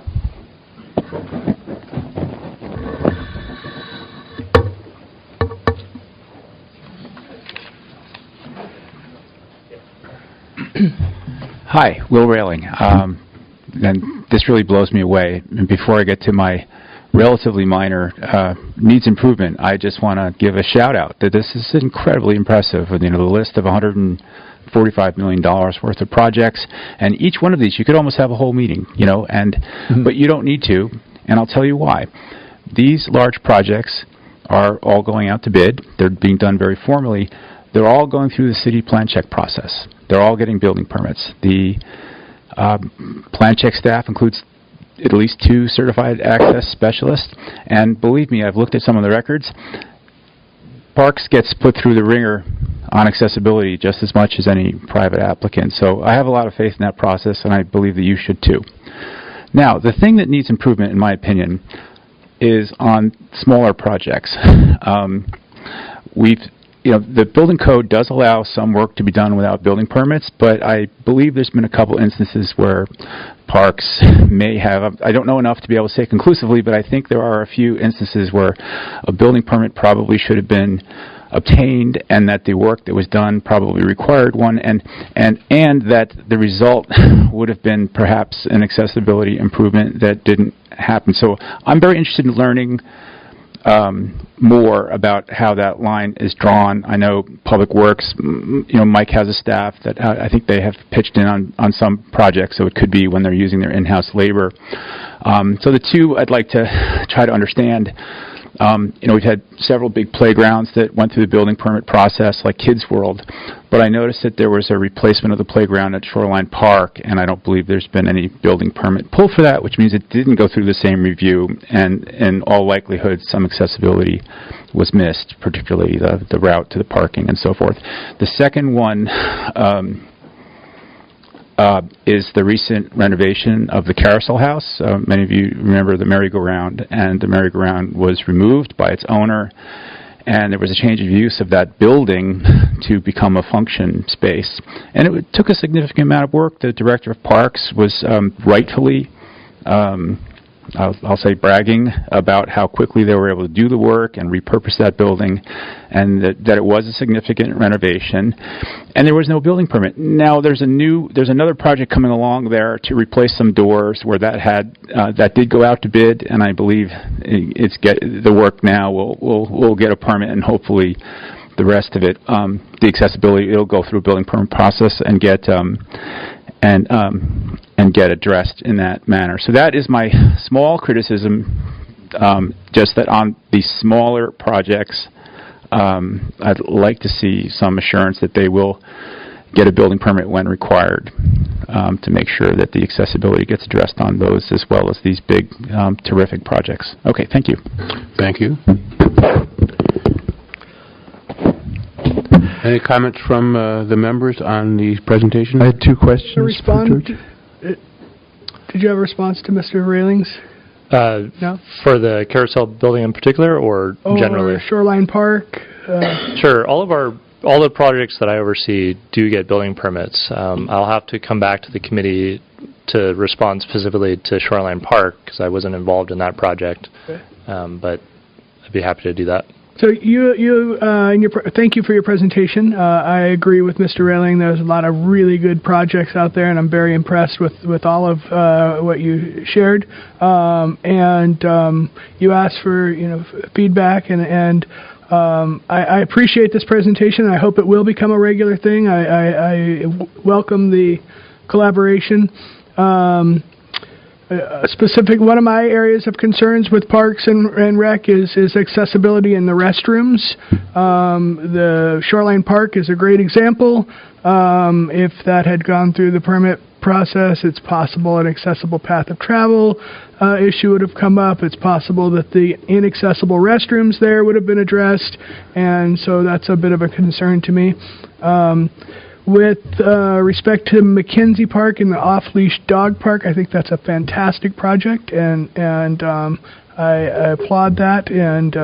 Hi, Will Railing. And this really blows me away. And before I get to my relatively minor needs improvement, I just want to give a shout out that this is incredibly impressive. The list of $145 million worth of projects, and each one of these you could almost have a whole meeting, but you don't need to, and I'll tell you why. These large projects are all going out to bid. They're being done very formally. They're all going through the city plan check process. They're all getting building permits. The plan check staff includes at least 2 certified access specialists, and believe me, I've looked at some of the records. Parks gets put through the ringer on accessibility just as much as any private applicant. So I have a lot of faith in that process, and I believe that you should too. Now, the thing that needs improvement, in my opinion, is on smaller projects. The building code does allow some work to be done without building permits, but I believe there's been a couple instances where parks may have, I don't know enough to be able to say conclusively, but I think there are a few instances where a building permit probably should have been obtained, and that the work that was done probably required one, and that the result would have been perhaps an accessibility improvement that didn't happen. So I'm very interested in learning more about how that line is drawn. I know Public Works, Mike has a staff that I think they have pitched in on some projects, so it could be when they're using their in-house labor. So the two I'd like to try to understand. We've had several big playgrounds that went through the building permit process, like Kids World, but I noticed that there was a replacement of the playground at Shoreline Park, and I don't believe there's been any building permit pulled for that, which means it didn't go through the same review, and in all likelihood, some accessibility was missed, particularly the route to the parking and so forth. The second one is the recent renovation of the Carousel House. Many of you remember the merry-go-round, and the merry-go-round was removed by its owner, and there was a change of use of that building to become a function space. And it took a significant amount of work. The director of parks was rightfully I'll say bragging about how quickly they were able to do the work and repurpose that building, and that it was a significant renovation, and there was no building permit. Now there's another project coming along there to replace some doors where that did go out to bid, and I believe the work now will get a permit, and hopefully the rest of it, the accessibility, it'll go through a building permit process and get addressed in that manner. So that is my small criticism, just that on the smaller projects, I'd like to see some assurance that they will get a building permit when required, to make sure that the accessibility gets addressed on those as well as these big, terrific projects. Okay, thank you. Thank you. Any comments from the members on the presentation? I had two questions. Did you have a response to Mr. Railings? No? For the Carousel building in particular, or generally? Or Shoreline Park? Sure. All the projects that I oversee do get building permits. I'll have to come back to the committee to respond specifically to Shoreline Park, because I wasn't involved in that project. Okay. But I'd be happy to do that. So thank you for your presentation. I agree with Mr. Railing. There's a lot of really good projects out there, and I'm very impressed with all of what you shared. You asked for feedback, and I appreciate this presentation. I hope it will become a regular thing. I welcome the collaboration. One of my areas of concerns with Parks and Rec is accessibility in the restrooms. The Shoreline Park is a great example. If that had gone through the permit process, it's possible an accessible path of travel issue would have come up. It's possible that the inaccessible restrooms there would have been addressed, and so that's a bit of a concern to me. With respect to McKenzie Park and the off-leash dog park, I think that's a fantastic project, and I applaud that, and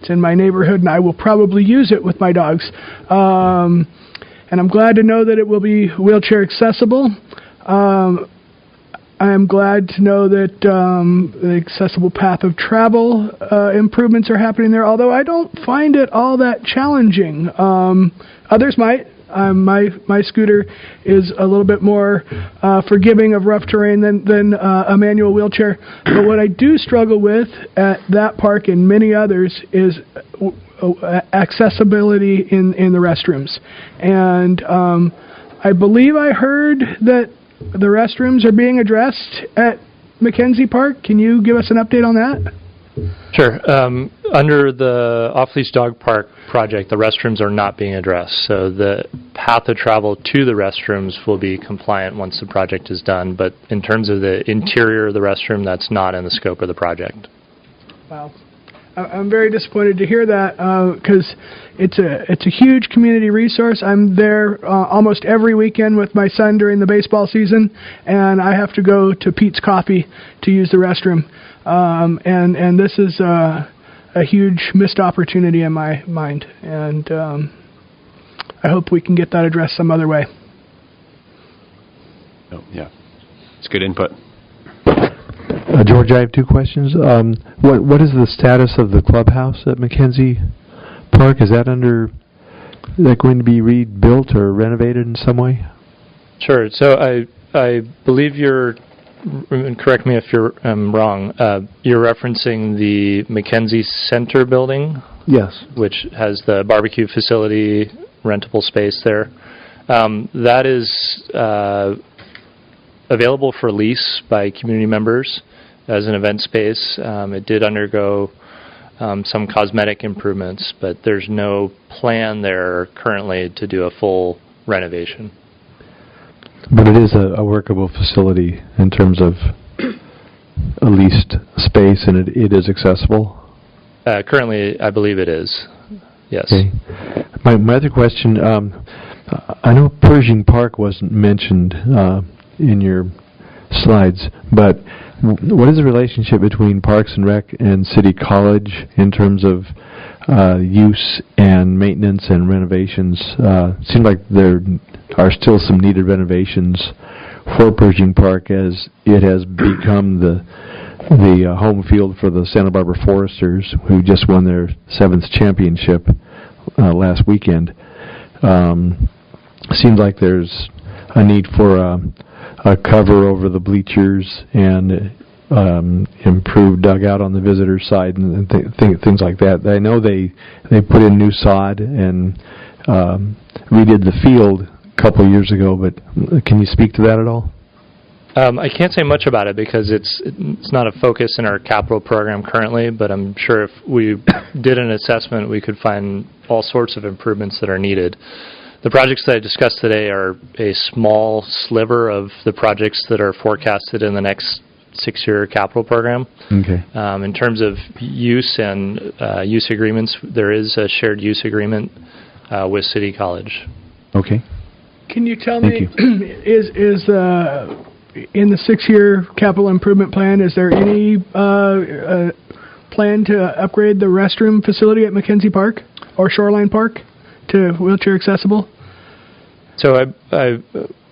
it's in my neighborhood, and I will probably use it with my dogs. And I'm glad to know that it will be wheelchair accessible. I am glad to know that the accessible path of travel improvements are happening there, although I don't find it all that challenging. Others might. My scooter is a little bit more forgiving of rough terrain than a manual wheelchair. But what I do struggle with at that park and many others is accessibility in the restrooms. And I believe I heard that the restrooms are being addressed at McKenzie Park. Can you give us an update on that? Sure. Under the off-leash dog park project, the restrooms are not being addressed. So the path of travel to the restrooms will be compliant once the project is done. But in terms of the interior of the restroom, that's not in the scope of the project. Wow. I'm very disappointed to hear that because it's a huge community resource. I'm there almost every weekend with my son during the baseball season, and I have to go to Pete's Coffee to use the restroom. And this is a huge missed opportunity in my mind, and I hope we can get that addressed some other way. Oh, yeah, it's good input. George, I have two questions. What is the status of the clubhouse at Mackenzie Park? Is that going to be rebuilt or renovated in some way? Sure. So I believe you're, and correct me if I'm wrong, you're referencing the Mackenzie Center building? Yes. Which has the barbecue facility, rentable space there. That is available for lease by community members as an event space. It did undergo some cosmetic improvements, but there's no plan there currently to do a full renovation. But it is a workable facility in terms of a leased space, and it is accessible? Currently, I believe it is, yes. Okay. My other question, I know Pershing Park wasn't mentioned in your slides, but what is the relationship between Parks and Rec and City College in terms of use and maintenance and renovations? It seems like there are still some needed renovations for Pershing Park as it has become the home field for the Santa Barbara Foresters, who just won their 7th championship last weekend. Seems like there's a need for a cover over the bleachers and improved dugout on the visitor side and things like that. I know they put in new sod and redid the field a couple of years ago, but can you speak to that at all? I can't say much about it because it's not a focus in our capital program currently, but I'm sure if we did an assessment, we could find all sorts of improvements that are needed. The projects that I discussed today are a small sliver of the projects that are forecasted in the next 6-year capital program. Okay. In terms of use and use agreements, there is a shared use agreement with City College. Okay. Can you tell Thank me, you. is in the 6-year capital improvement plan, is there any plan to upgrade the restroom facility at Mackenzie Park or Shoreline Park to wheelchair accessible? So I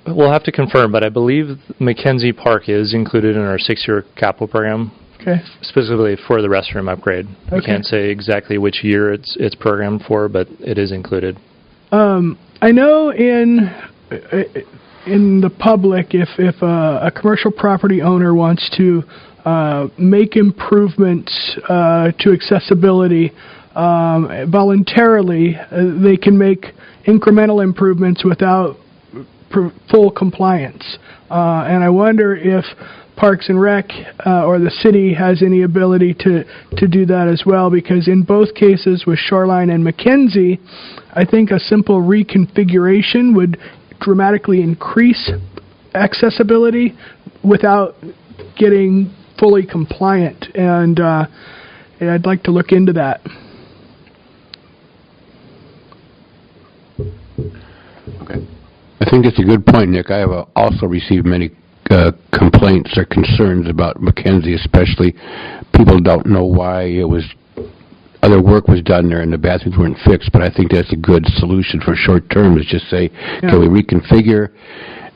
will have to confirm, but I believe Mackenzie Park is included in our 6-year capital program. Okay. Specifically for the restroom upgrade. Okay. I can't say exactly which year it's programmed for, but it is included. I know in the public, if a commercial property owner wants to make improvements to accessibility voluntarily, they can make incremental improvements without full compliance. And I wonder if Parks and Rec or the city has any ability to do that as well, because in both cases with Shoreline and Mackenzie, I think a simple reconfiguration would dramatically increase accessibility without getting fully compliant, and I'd like to look into that. Okay. I think it's a good point, Nick. I have also received many complaints or concerns about Mackenzie, especially. People don't know why other work was done there and the bathrooms weren't fixed, but I think that's a good solution for short term, is just say, can we reconfigure,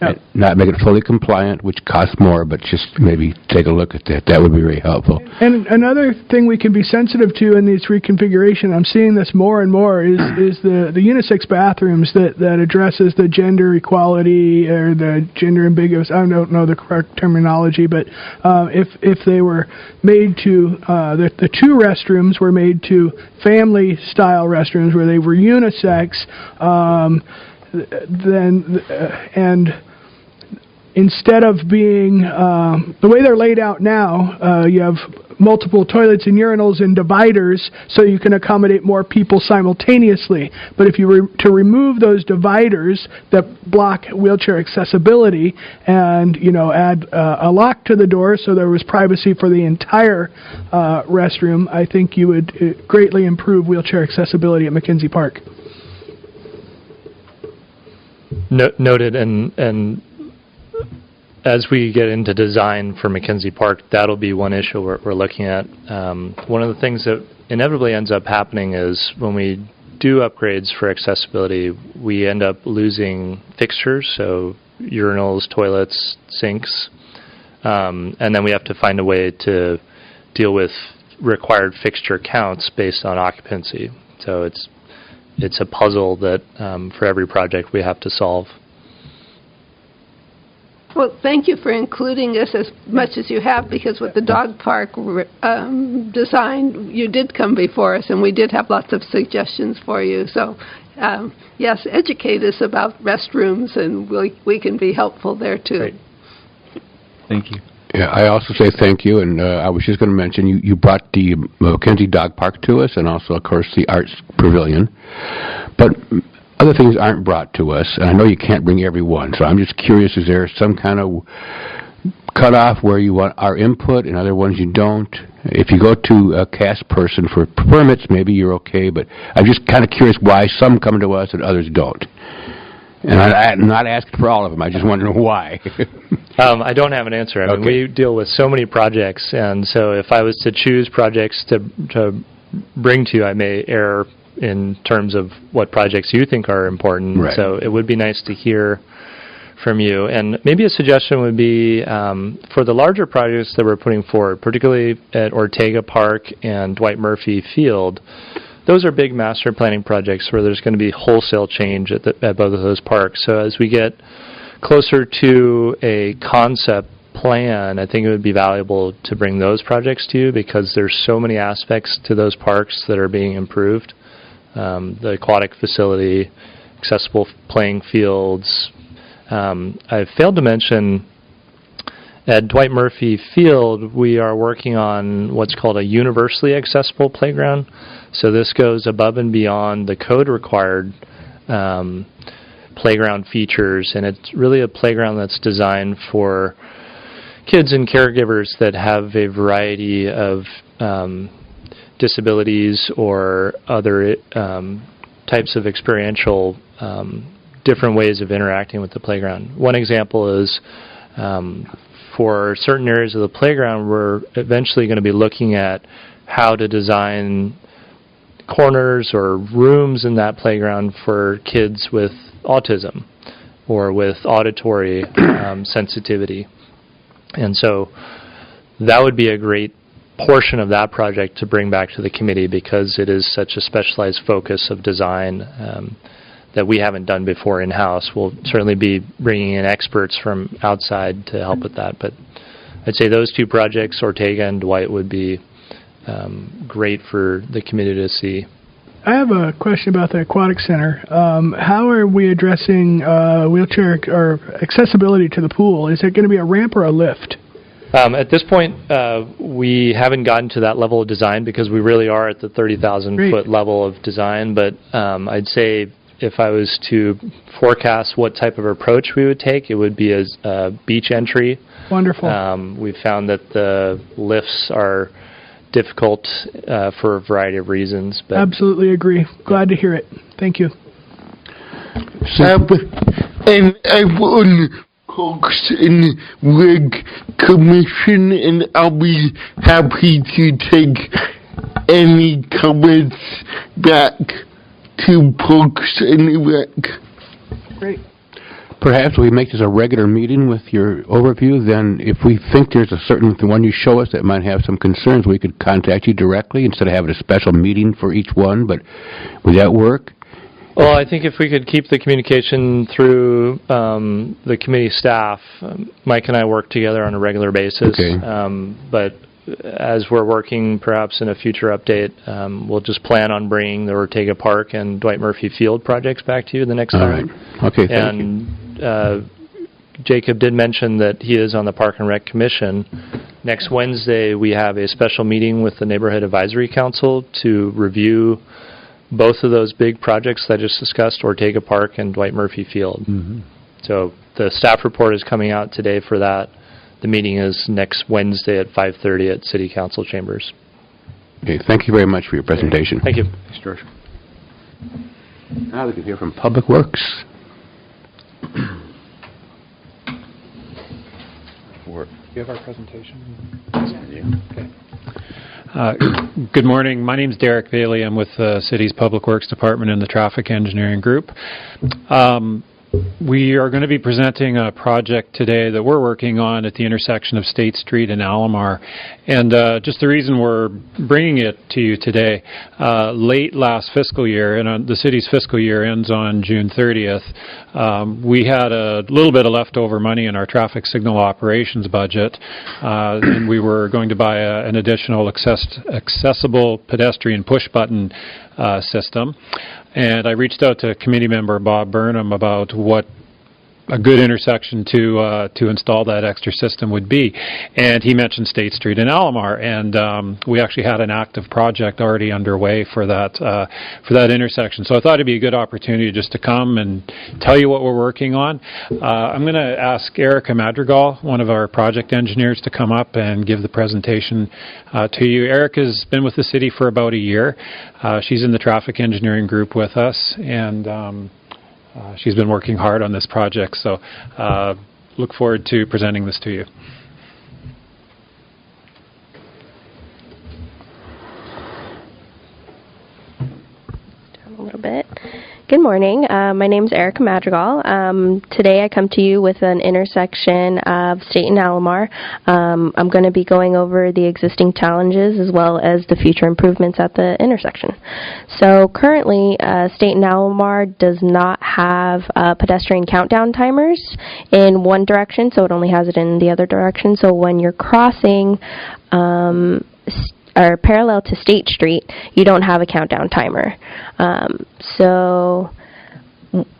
and not make it fully compliant, which costs more, but just maybe take a look at that. That would be very helpful. And another thing we can be sensitive to in these reconfiguration, I'm seeing this more and more, is the unisex bathrooms that addresses the gender equality or the gender ambiguous, I don't know the correct terminology, but if they were made to, the two restrooms were made to family style restrooms where they were unisex, and instead of being the way they're laid out now, you have multiple toilets and urinals and dividers so you can accommodate more people simultaneously. But if you to remove those dividers that block wheelchair accessibility and, add a lock to the door so there was privacy for the entire restroom, I think you would greatly improve wheelchair accessibility at McKenzie Park. Noted, and as we get into design for McKenzie Park, that'll be one issue we're looking at. One of the things that inevitably ends up happening is when we do upgrades for accessibility, we end up losing fixtures, so urinals, toilets, sinks, and then we have to find a way to deal with required fixture counts based on occupancy. So it's a puzzle that for every project we have to solve. Well, thank you for including this as much as you have, because with the dog park design, you did come before us, and we did have lots of suggestions for you. So, yes, educate us about restrooms, and we can be helpful there, too. Great. Thank you. Yeah, I also say thank you, and I was just going to mention, you brought the McKenzie Dog Park to us, and also, of course, the Arts Pavilion. But other things aren't brought to us, and I know you can't bring everyone, so I'm just curious, is there some kind of cutoff where you want our input and other ones you don't? If you go to a cast person for permits, maybe you're okay, but I'm just kind of curious why some come to us and others don't. And I'm not asking for all of them, I just want to know why. I don't have an answer. I mean, we deal with so many projects, and so if I was to choose projects to bring to you, I may err in terms of what projects you think are important. Right. So it would be nice to hear from you. And maybe a suggestion would be for the larger projects that we're putting forward, particularly at Ortega Park and Dwight Murphy Field, those are big master planning projects where there's going to be wholesale change at both of those parks. So as we get closer to a concept plan, I think it would be valuable to bring those projects to you, because there's so many aspects to those parks that are being improved. The aquatic facility, accessible playing fields. I failed to mention at Dwight Murphy Field, we are working on what's called a universally accessible playground. So this goes above and beyond the code-required playground features, and it's really a playground that's designed for kids and caregivers that have a variety of disabilities or other types of experiential different ways of interacting with the playground. One example is for certain areas of the playground, we're eventually going to be looking at how to design corners or rooms in that playground for kids with autism or with auditory sensitivity. And so that would be a great portion of that project to bring back to the committee, because it is such a specialized focus of design that we haven't done before in-house. We'll certainly be bringing in experts from outside to help with that. But I'd say those two projects, Ortega and Dwight, would be great for the committee to see. I have a question about the aquatic center. How are we addressing wheelchair or accessibility to the pool? Is it going to be a ramp or a lift? At this point, we haven't gotten to that level of design, because we really are at the 30,000-foot level of design. But I'd say if I was to forecast what type of approach we would take, it would be a beach entry. Wonderful. We've found that the lifts are difficult for a variety of reasons. But absolutely agree. Glad to hear it. Thank you. And I'm on Parks and Rec Commission, and I'll be happy to take any comments back to Parks and Rec. Great. Perhaps we make this a regular meeting with your overview. Then if we think there's a certain one you show us that might have some concerns, we could contact you directly instead of having a special meeting for each one. But would that work? Well, I think if we could keep the communication through the committee staff, Mike and I work together on a regular basis. Okay. But as we're working perhaps in a future update, we'll just plan on bringing the Ortega Park and Dwight Murphy Field projects back to you the next time. All right. Okay, thank you. Jacob did mention that he is on the Park and Rec Commission. Next Wednesday, we have a special meeting with the Neighborhood Advisory Council to review both of those big projects that I just discussed, Ortega Park and Dwight Murphy Field. So the staff report is coming out today for that. The meeting is next Wednesday at 5:30 at City Council Chambers. Okay, thank you very much for your presentation. Thank you. Thanks, George. Now we can hear from Public Works. Do you have our presentation? Good morning. My name is Derek Bailey. I'm with the City's Public Works Department in the Traffic Engineering Group. We are going to be presenting a project today that we're working on at the intersection of State Street and Alomar. And just the reason we're bringing it to you today, late last fiscal year, and the city's fiscal year ends on June 30th, we had a little bit of leftover money in our traffic signal operations budget, and we were going to buy an additional accessible pedestrian push-button system. And I reached out to committee member Bob Burnham about what a good intersection to install that extra system would be. And he mentioned State Street and Alomar, and we actually had an active project already underway for that intersection. So I thought it'd be a good opportunity just to come and tell you what we're working on. I'm going to ask Erica Madrigal, one of our project engineers, to come up and give the presentation to you. Erica's been with the city for about a year. She's in the traffic engineering group with us, and she's been working hard on this project, so look forward to presenting this to you. A little bit. Good morning. My name is Erica Madrigal. Today I come to you with an intersection of State and Alomar. I'm going to be going over the existing challenges as well as the future improvements at the intersection. So currently, State and Alomar does not have pedestrian countdown timers in one direction, so it only has it in the other direction. So when you're crossing or parallel to State Street, you don't have a countdown timer. So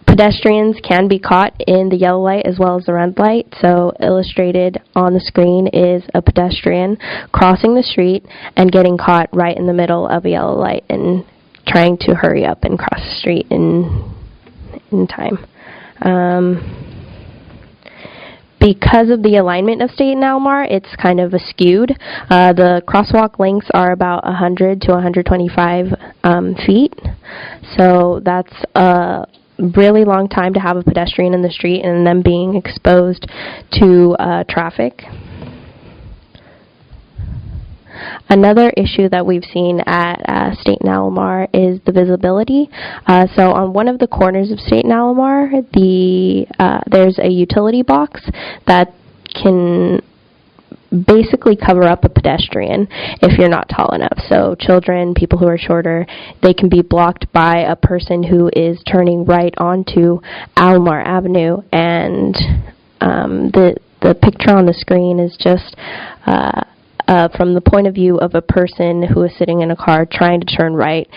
pedestrians can be caught in the yellow light as well as the red light. So illustrated on the screen is a pedestrian crossing the street and getting caught right in the middle of a yellow light and trying to hurry up and cross the street in time. Because of the alignment of State and Alomar, it's kind of skewed. The crosswalk lengths are about 100 to 125 feet. So that's a really long time to have a pedestrian in the street and them being exposed to traffic. Another issue that we've seen at State and Alomar is the visibility. So on one of the corners of State and Alomar, there's a utility box that can basically cover up a pedestrian if you're not tall enough. So children, people who are shorter, they can be blocked by a person who is turning right onto Alomar Avenue. And the picture on the screen is just from the point of view of a person who is sitting in a car trying to turn right,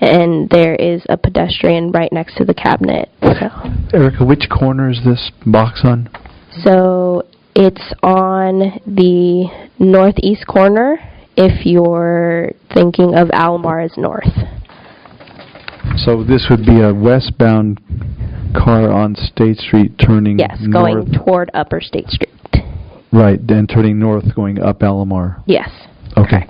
and there is a pedestrian right next to the cabinet. So. Erica, which corner is this box on? So it's on the northeast corner if you're thinking of Alomar as north. So this would be a westbound car on State Street turning north. Yes, going toward Upper State Street. Right, then turning north, going up Alomar. Yes. Okay.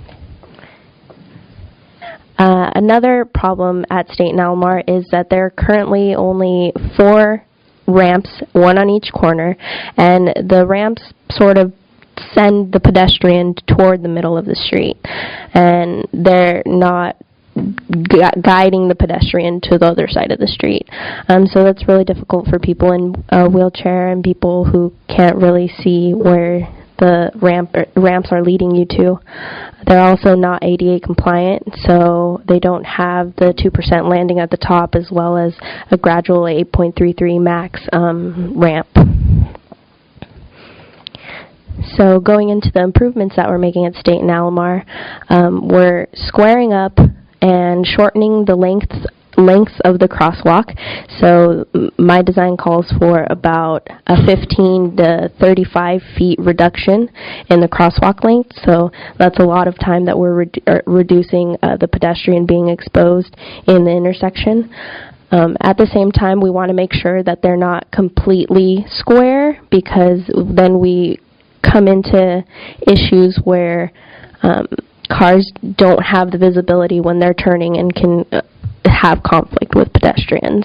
Another problem at State and Alomar is that there are currently only 4 ramps, one on each corner, and the ramps sort of send the pedestrian toward the middle of the street, and they're not guiding the pedestrian to the other side of the street. So that's really difficult for people in a wheelchair and people who can't really see where the ramps are leading you to. They're also not ADA compliant, so they don't have the 2% landing at the top as well as a gradual 8.33 max ramp. So going into the improvements that we're making at State and Alomar, we're squaring up and shortening the length lengths of the crosswalk. So my design calls for about a 15 to 35 feet reduction in the crosswalk length. So that's a lot of time that we're reducing the pedestrian being exposed in the intersection. At the same time, we want to make sure that they're not completely square, because then we come into issues where cars don't have the visibility when they're turning and can have conflict with pedestrians.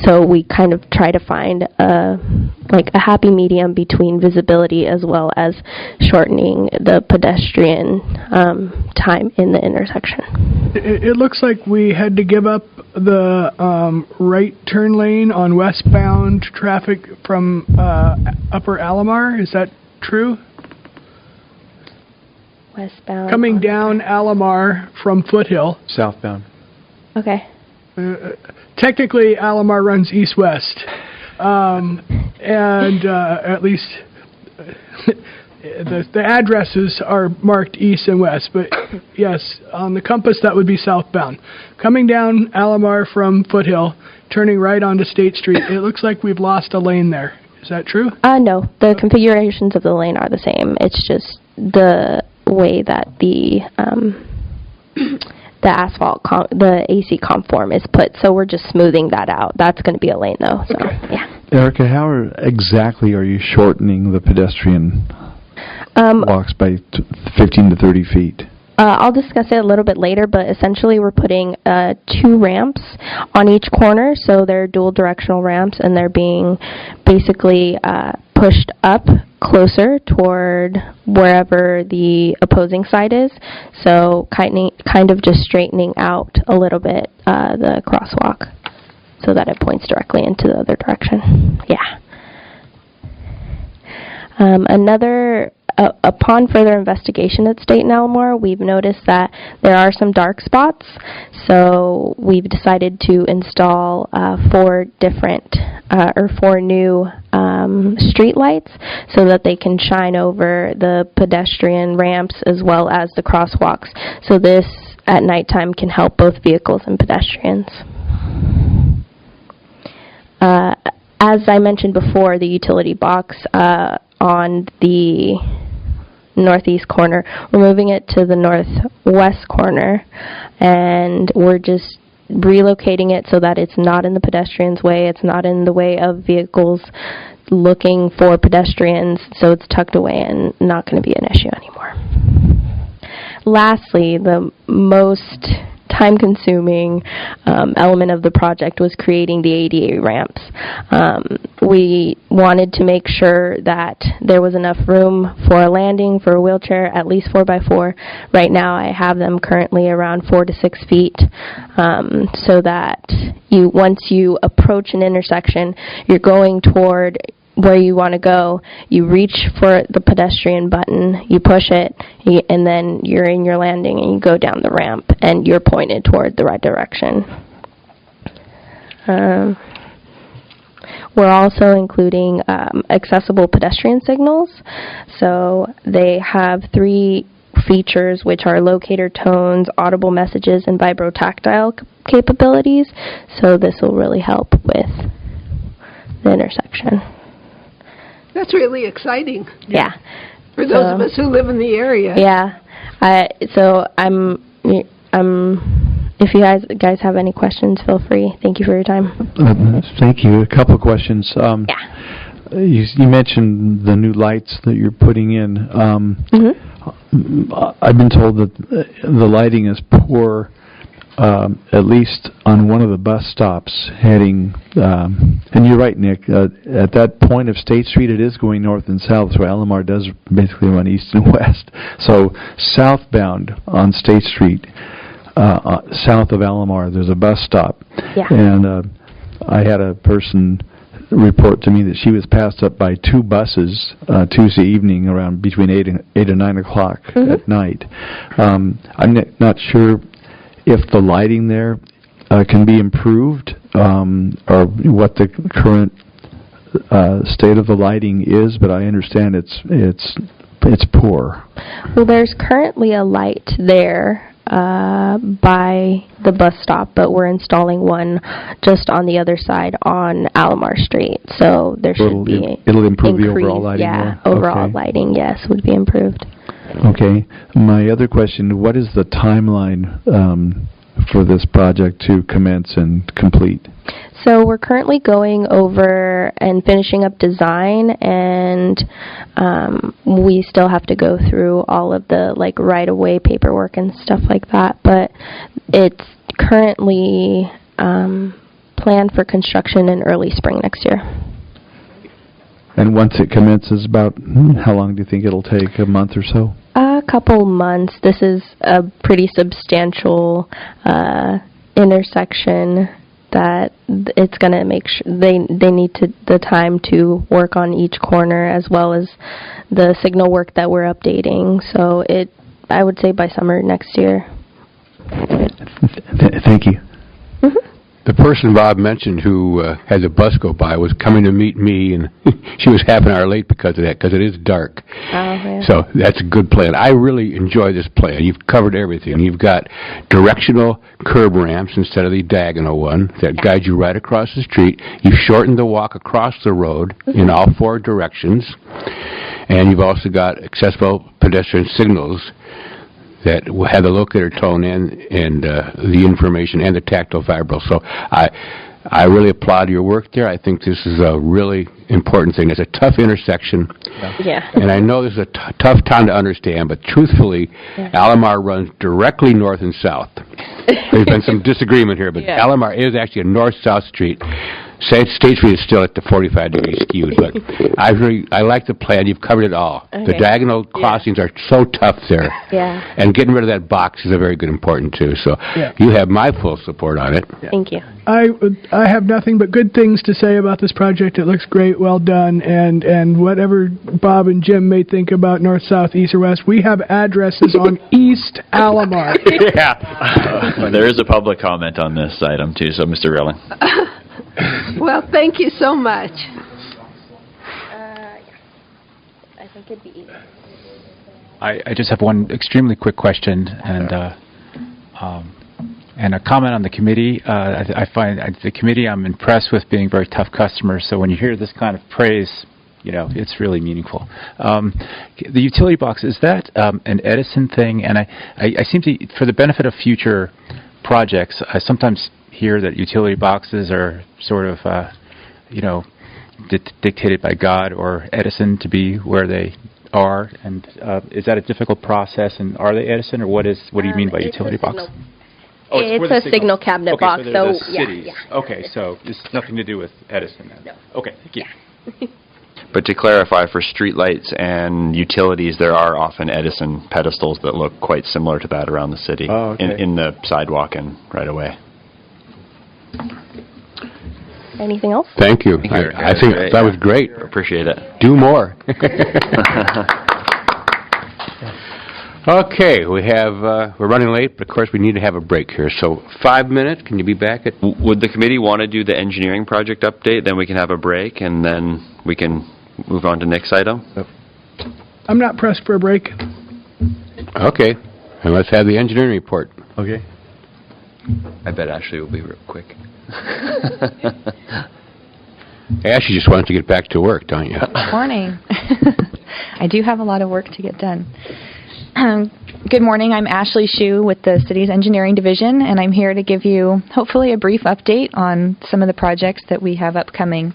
So we kind of try to find a happy medium between visibility as well as shortening the pedestrian time in the intersection. It looks like we had to give up the right turn lane on westbound traffic from Upper Alomar. Is that true? Westbound. Coming down Alomar from Foothill. Southbound. Okay. Technically, Alomar runs east-west, and at least the addresses are marked east and west. But yes, on the compass, that would be southbound. Coming down Alomar from Foothill, turning right onto State Street, it looks like we've lost a lane there. Is that true? No, the configurations of the lane are the same. It's just the way that the asphalt, the AC conform is put, so we're just smoothing that out. That's going to be a lane, though. So, yeah. Erica, how exactly are you shortening the pedestrian walks by 15 to 30 feet? I'll discuss it a little bit later, but essentially we're putting 2 ramps on each corner, so they're dual directional ramps, and they're being basically pushed up closer toward wherever the opposing side is, so kind of just straightening out a little bit the crosswalk so that it points directly into the other direction. Yeah. Upon further investigation at State and Alomar, we've noticed that there are some dark spots, so we've decided to install 4 new street lights so that they can shine over the pedestrian ramps as well as the crosswalks. So this, at nighttime, can help both vehicles and pedestrians. As I mentioned before, the utility box on the northeast corner, we're moving it to the northwest corner, and we're just relocating it so that it's not in the pedestrian's way, it's not in the way of vehicles looking for pedestrians, so it's tucked away and not going to be an issue anymore. Lastly, the most time-consuming element of the project was creating the ADA ramps. We wanted to make sure that there was enough room for a landing for a wheelchair, at least 4x4. Right now I have them currently around 4 to 6 feet, so that once you approach an intersection, you're going toward where you want to go, you reach for the pedestrian button, you push it, and then you're in your landing and you go down the ramp and you're pointed toward the right direction. We're also including accessible pedestrian signals. So they have 3 features, which are locator tones, audible messages, and vibrotactile capabilities. So this will really help with the intersection. That's really exciting. Yeah. For those of us who live in the area. Yeah. So if you guys have any questions, feel free. Thank you for your time. Thank you. A couple of questions. You mentioned the new lights that you're putting in. I've been told that the lighting is poor, at least on one of the bus stops heading, and you're right, Nick, at that point of State Street it is going north and south, so Alomar does basically run east and west. So southbound on State Street, south of Alomar, there's a bus stop. Yeah. And I had a person report to me that she was passed up by 2 buses Tuesday evening around between 8 and 9 o'clock at night. I'm not sure if the lighting there can be improved, or what the current state of the lighting is, but I understand it's poor. Well, there's currently a light there by the bus stop, but we're installing one just on the other side on Alomar Street. So there should be It'll improve the increase, overall lighting yeah, more? overall Okay. lighting, yes, would be improved. Okay. My other question, what is the timeline for this project to commence and complete? So we're currently going over and finishing up design, and we still have to go through all of the like right-of-way paperwork and stuff like that. But it's currently planned for construction in early spring next year. And once it commences, about how long do you think it'll take? A month or so? A couple months. This is a pretty substantial intersection that it's going to make sure they need the time to work on each corner, as well as the signal work that we're updating. So I would say by summer next year. Thank you. The person Bob mentioned who had the bus go by was coming to meet me, and she was half an hour late because of that, because it is dark. Oh, yeah. So that's a good plan. I really enjoy this plan. You've covered everything. You've got directional curb ramps instead of the diagonal one that guide you right across the street. You've shortened the walk across the road in all four directions. And you've also got accessible pedestrian signals that will have the locator tone in and the information and the tactile vibro. So I really applaud your work there. I think this is a really important thing. It's a tough intersection. Yeah. And I know this is a tough time to understand, but truthfully, Alomar runs directly north and south. There's been some disagreement here, but Alomar is actually a north-south street. State Street is still at the 45-degree skewed, but I like the plan. You've covered it all. Okay. The diagonal crossings are so tough there. Yeah. And getting rid of that box is a very good important, too. So you have my full support on it. Thank you. I have nothing but good things to say about this project. It looks great, well done, and whatever Bob and Jim may think about north, south, east, or west, we have addresses on East Alomar. There is a public comment on this item, too, so Mr. Relling. Well, thank you so much. I think it'd be easy. I just have one extremely quick question and a comment on the committee. I find the committee, I'm impressed with being very tough customers. So when you hear this kind of praise, you know, it's really meaningful. The utility box, is that an Edison thing? And I seem to, for the benefit of future projects, I sometimes hear that utility boxes are sort of, dictated by God or Edison to be where they are. And is that a difficult process? And are they Edison, or what do you mean by utility box? Oh, it's a signal cabinet box. So So the cities. Okay, so it's nothing to do with Edison then. No. Okay, thank you. But to clarify, for streetlights and utilities, there are often Edison pedestals that look quite similar to that around the city, in the sidewalk and right away. Anything else? Thank you. I think that was great. Appreciate it. Do more. Okay, we're running late, but of course we need to have a break here. So 5 minutes, can you be back at... Would the committee want to do the engineering project update? Then we can have a break, and then we can move on to next item? I'm not pressed for a break. Okay, and let's have the engineering report. Okay. I bet Ashley will be real quick. Ashley just wants to get back to work, don't you? Morning. I do have a lot of work to get done. Good morning. I'm Ashley Hsu with the city's engineering division, and I'm here to give you hopefully a brief update on some of the projects that we have upcoming.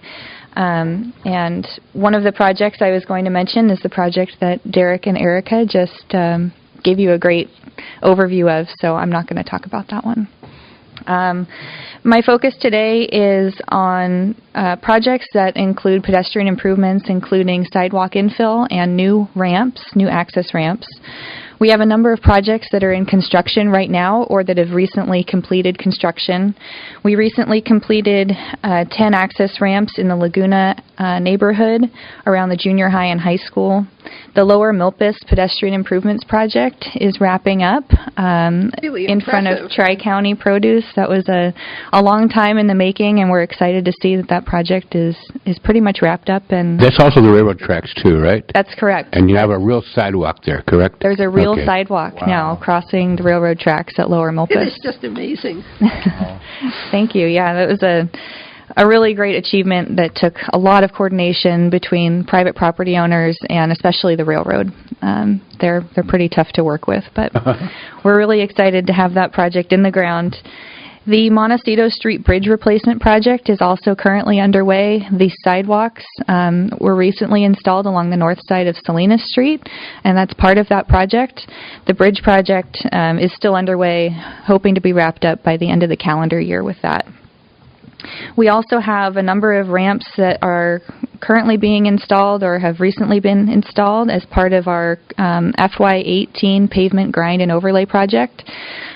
And one of the projects I was going to mention is the project that Derek and Erica just gave you a great overview of, so I'm not going to talk about that one. My focus today is on projects that include pedestrian improvements, including sidewalk infill and new ramps, new access ramps. We have a number of projects that are in construction right now or that have recently completed construction. We recently completed 10 access ramps in the Laguna neighborhood around the junior high and high school. The Lower Milpas Pedestrian Improvements Project is wrapping up in front of Tri-County Produce. That was a long time in the making, and we're excited to see that project is pretty much wrapped up. And that's also the railroad tracks too, right? That's correct. And you have a real sidewalk there, correct? There's a real real Okay. sidewalk now crossing the railroad tracks at Lower It Milpas. is just amazing. Thank you. Yeah, that was a really great achievement that took a lot of coordination between private property owners and especially the railroad. They're pretty tough to work with, but we're really excited to have that project in the ground. The Montecito Street Bridge Replacement Project is also currently underway. The sidewalks were recently installed along the north side of Salinas Street, and that's part of that project. The bridge project is still underway, hoping to be wrapped up by the end of the calendar year with that. We also have a number of ramps that are currently being installed or have recently been installed as part of our FY18 pavement grind and overlay project.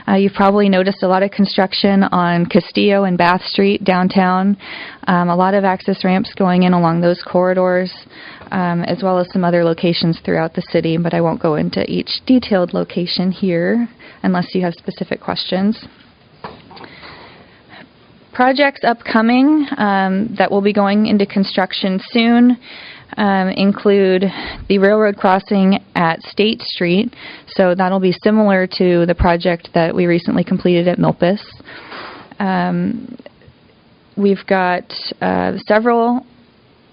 You've probably noticed a lot of construction on Castillo and Bath Street downtown, a lot of access ramps going in along those corridors, as well as some other locations throughout the city, but I won't go into each detailed location here unless you have specific questions. Projects upcoming that will be going into construction soon include the railroad crossing at State Street, so that'll be similar to the project that we recently completed at Milpas. We've got several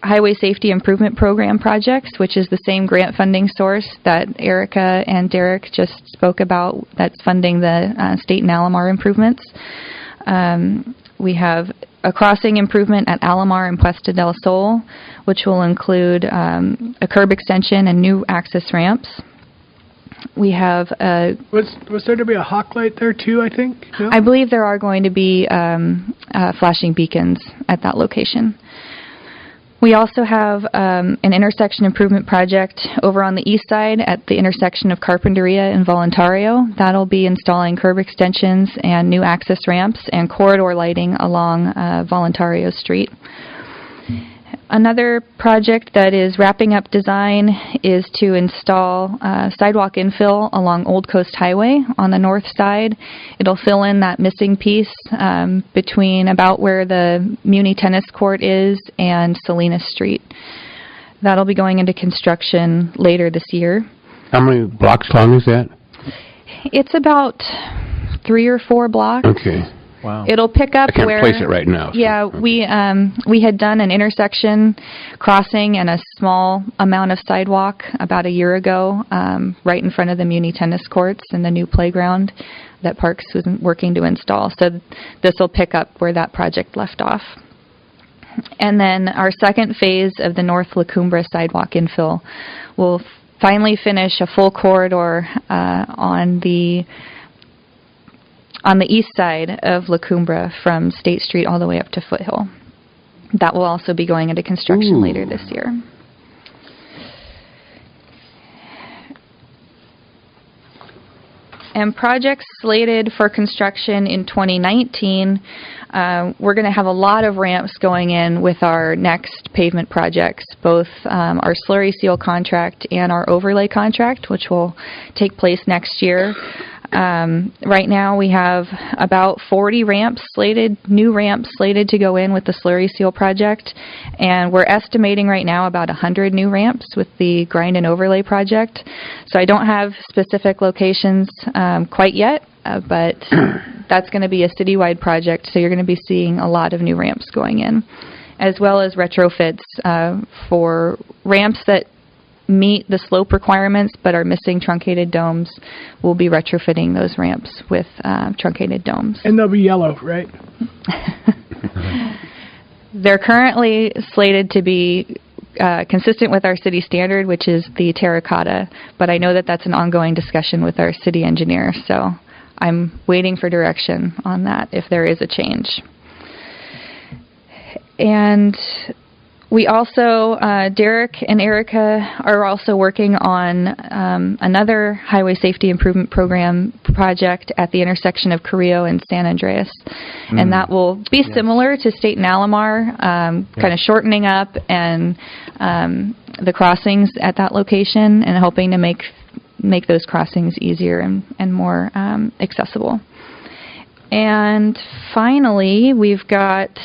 Highway Safety Improvement Program projects, which is the same grant funding source that Erica and Derek just spoke about that's funding the State and Alomar improvements. We have a crossing improvement at Alomar and Puesta del Sol, which will include a curb extension and new access ramps. We have Was there to be a hawk light there too, I think? No? I believe there are going to be flashing beacons at that location. We also have an intersection improvement project over on the east side at the intersection of Carpinteria and Voluntario. That'll be installing curb extensions and new access ramps and corridor lighting along Voluntario Street. Another project that is wrapping up design is to install sidewalk infill along Old Coast Highway on the north side. It'll fill in that missing piece between about where the Muni Tennis Court is and Salinas Street. That'll be going into construction later this year. How many blocks long is that? It's about 3 or 4 blocks. Okay. Wow. It'll pick up I can't where... place it right now. So. Yeah, we had done an intersection crossing and a small amount of sidewalk about a year ago, right in front of the Muni tennis courts and the new playground that Parks was working to install. So this will pick up where that project left off. And then our second phase of the North La Cumbre sidewalk infill will finally finish a full corridor on the east side of La Cumbre from State Street all the way up to Foothill. That will also be going into construction later this year. And projects slated for construction in 2019, we're going to have a lot of ramps going in with our next pavement projects, both our slurry seal contract and our overlay contract, which will take place next year. Right now we have about 40 new ramps slated to go in with the slurry seal project, and we're estimating right now about 100 new ramps with the grind and overlay project. So I don't have specific locations quite yet, but that's going to be a citywide project, so you're going to be seeing a lot of new ramps going in, as well as retrofits for ramps that meet the slope requirements but are missing truncated domes. We'll be retrofitting those ramps with truncated domes. And they'll be yellow, right? They're currently slated to be consistent with our city standard, which is the terracotta, but I know that that's an ongoing discussion with our city engineer, so I'm waiting for direction on that if there is a change. And we also, Derek and Erica are also working on another Highway Safety Improvement Program project at the intersection of Carrillo and San Andreas. And that will be similar to State and Alomar, kind of shortening up and the crossings at that location and hoping to make those crossings easier and more accessible. And finally, we've got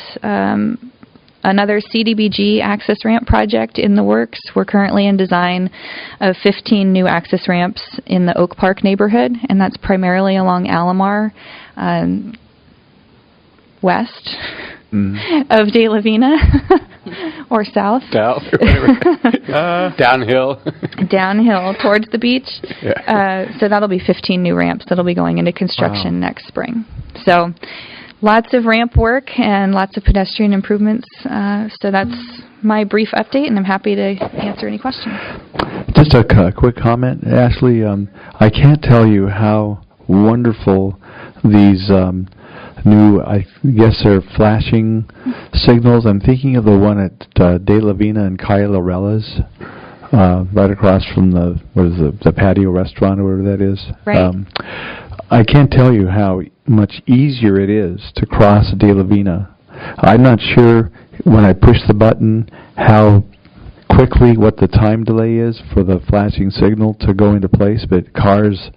another CDBG access ramp project in the works. We're currently in design of 15 new access ramps in the Oak Park neighborhood, and that's primarily along Alomar, west of De La Vina, or south. South, or whatever. Downhill. Downhill towards the beach. Yeah. So that'll be 15 new ramps that'll be going into construction next spring. So lots of ramp work and lots of pedestrian improvements. So that's my brief update, and I'm happy to answer any questions. Just a quick comment, Ashley. I can't tell you how wonderful these new, I guess they're flashing signals. I'm thinking of the one at De La Vina and Calle Laurelas, right across from the patio restaurant or whatever that is. Right. I can't tell you how much easier it is to cross De La Vina. I'm not sure when I push the button how quickly, what the time delay is for the flashing signal to go into place, but cars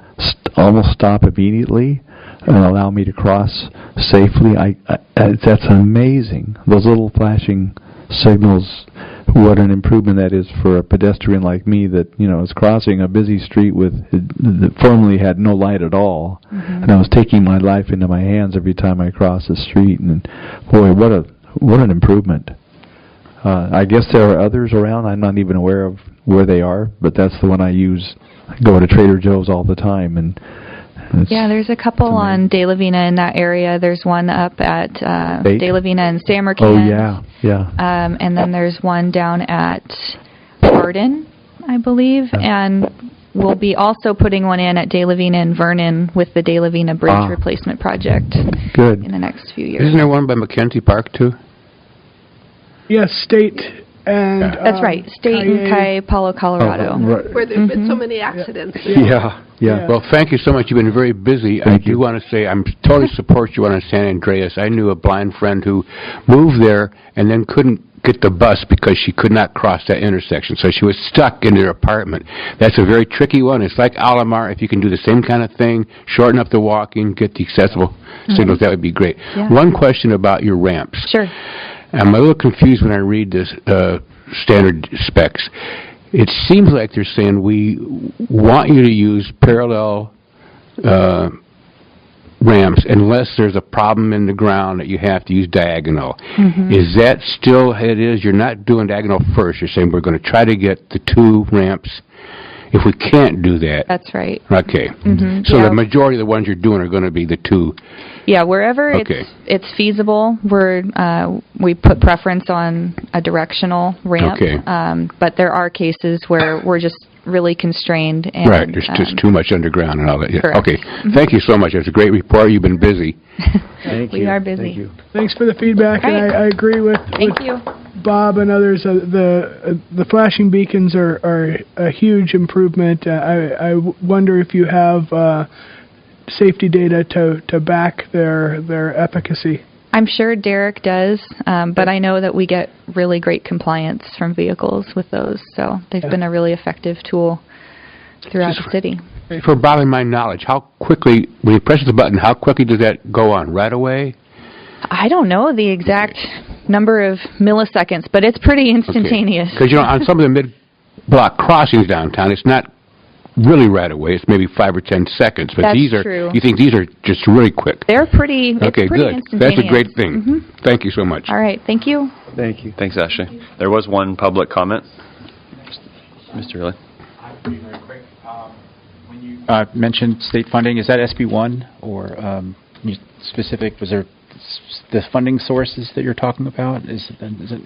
almost stop immediately and allow me to cross safely. That's amazing. Those little flashing signals, what an improvement that is for a pedestrian like me that, is crossing a busy street that formerly had no light at all. And I was taking my life into my hands every time I crossed the street. And boy, what an improvement. I guess there are others around. I'm not even aware of where they are, but that's the one I use. I go to Trader Joe's all the time, and yeah, there's a couple on De La Vina in that area. There's one up at De La Vina and Samarkand. Oh, yeah. And then there's one down at Arden, I believe. And we'll be also putting one in at De La Vina and Vernon with the De La Vina Bridge replacement project. Good. In the next few years. Isn't there one by McKenzie Park, too? Yes, State and... That's right, State and Kai Palo, Colorado. Right. Where there have been so many accidents. Yeah. Well, thank you so much. You've been very busy. I do want to say I totally support you on San Andreas. I knew a blind friend who moved there and then couldn't get the bus because she could not cross that intersection. So she was stuck in her apartment. That's a very tricky one. It's like Alomar. If you can do the same kind of thing, shorten up the walking, get the accessible signals, that would be great. Yeah. One question about your ramps. Sure. I'm a little confused when I read this standard specs. It seems like they're saying we want you to use parallel ramps unless there's a problem in the ground that you have to use diagonal. Is that still how it is? You're not doing diagonal first. You're saying we're going to try to get the two ramps. If we can't do that... That's right. Okay. So the majority of the ones you're doing are going to be the two. Yeah, wherever it's feasible, we put preference on a directional ramp. Okay. But there are cases where we're just really constrained. And, right, there's just too much underground and all that. Yeah. Correct. Okay, thank you so much. That's a great report. You've been busy. Thank you. We are busy. Thank you. Thanks for the feedback, and I agree with Bob and others. The flashing beacons are a huge improvement. I wonder if you have safety data to back their efficacy. I'm sure Derek does, but I know that we get really great compliance from vehicles with those, so they've been a really effective tool throughout the city. For Bob and my knowledge, how quickly, when he presses the button, how quickly does that go on? Right away? I don't know the exact number of milliseconds, but it's pretty instantaneous. Because, on some of the mid-block crossings downtown, it's not really right away. It's maybe 5 or 10 seconds. But That's these are, true. You think these are just really quick? They're pretty, okay, pretty good. instantaneous. That's a great thing. Thank you so much. All right, thank you. Thank you. Thanks, Ashley. There was one public comment. Mr. Riley. Very quick. When you mentioned state funding, is that SB1 or specific? Was there the funding sources that you're talking about? Is it?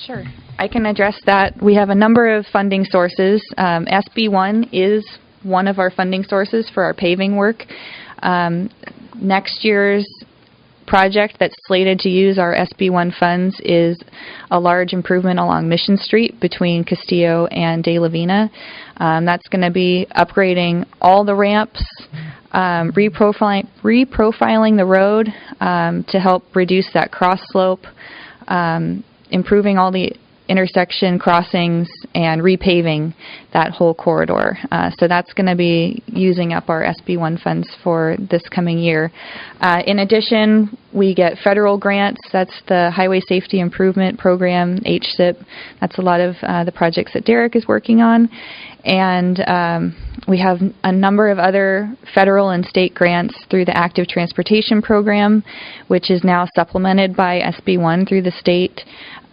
Sure. I can address that. We have a number of funding sources. SB1 is one of our funding sources for our paving work. Next year's project that's slated to use our SB1 funds is a large improvement along Mission Street between Castillo and De La Vina. That's going to be upgrading all the ramps, reprofiling the road to help reduce that cross slope, improving all the intersection crossings and repaving that whole corridor. So that's going to be using up our SB1 funds for this coming year. In addition, we get federal grants. That's the Highway Safety Improvement Program, HSIP. That's a lot of the projects that Derek is working on. And we have a number of other federal and state grants through the Active Transportation Program, which is now supplemented by SB1 through the state,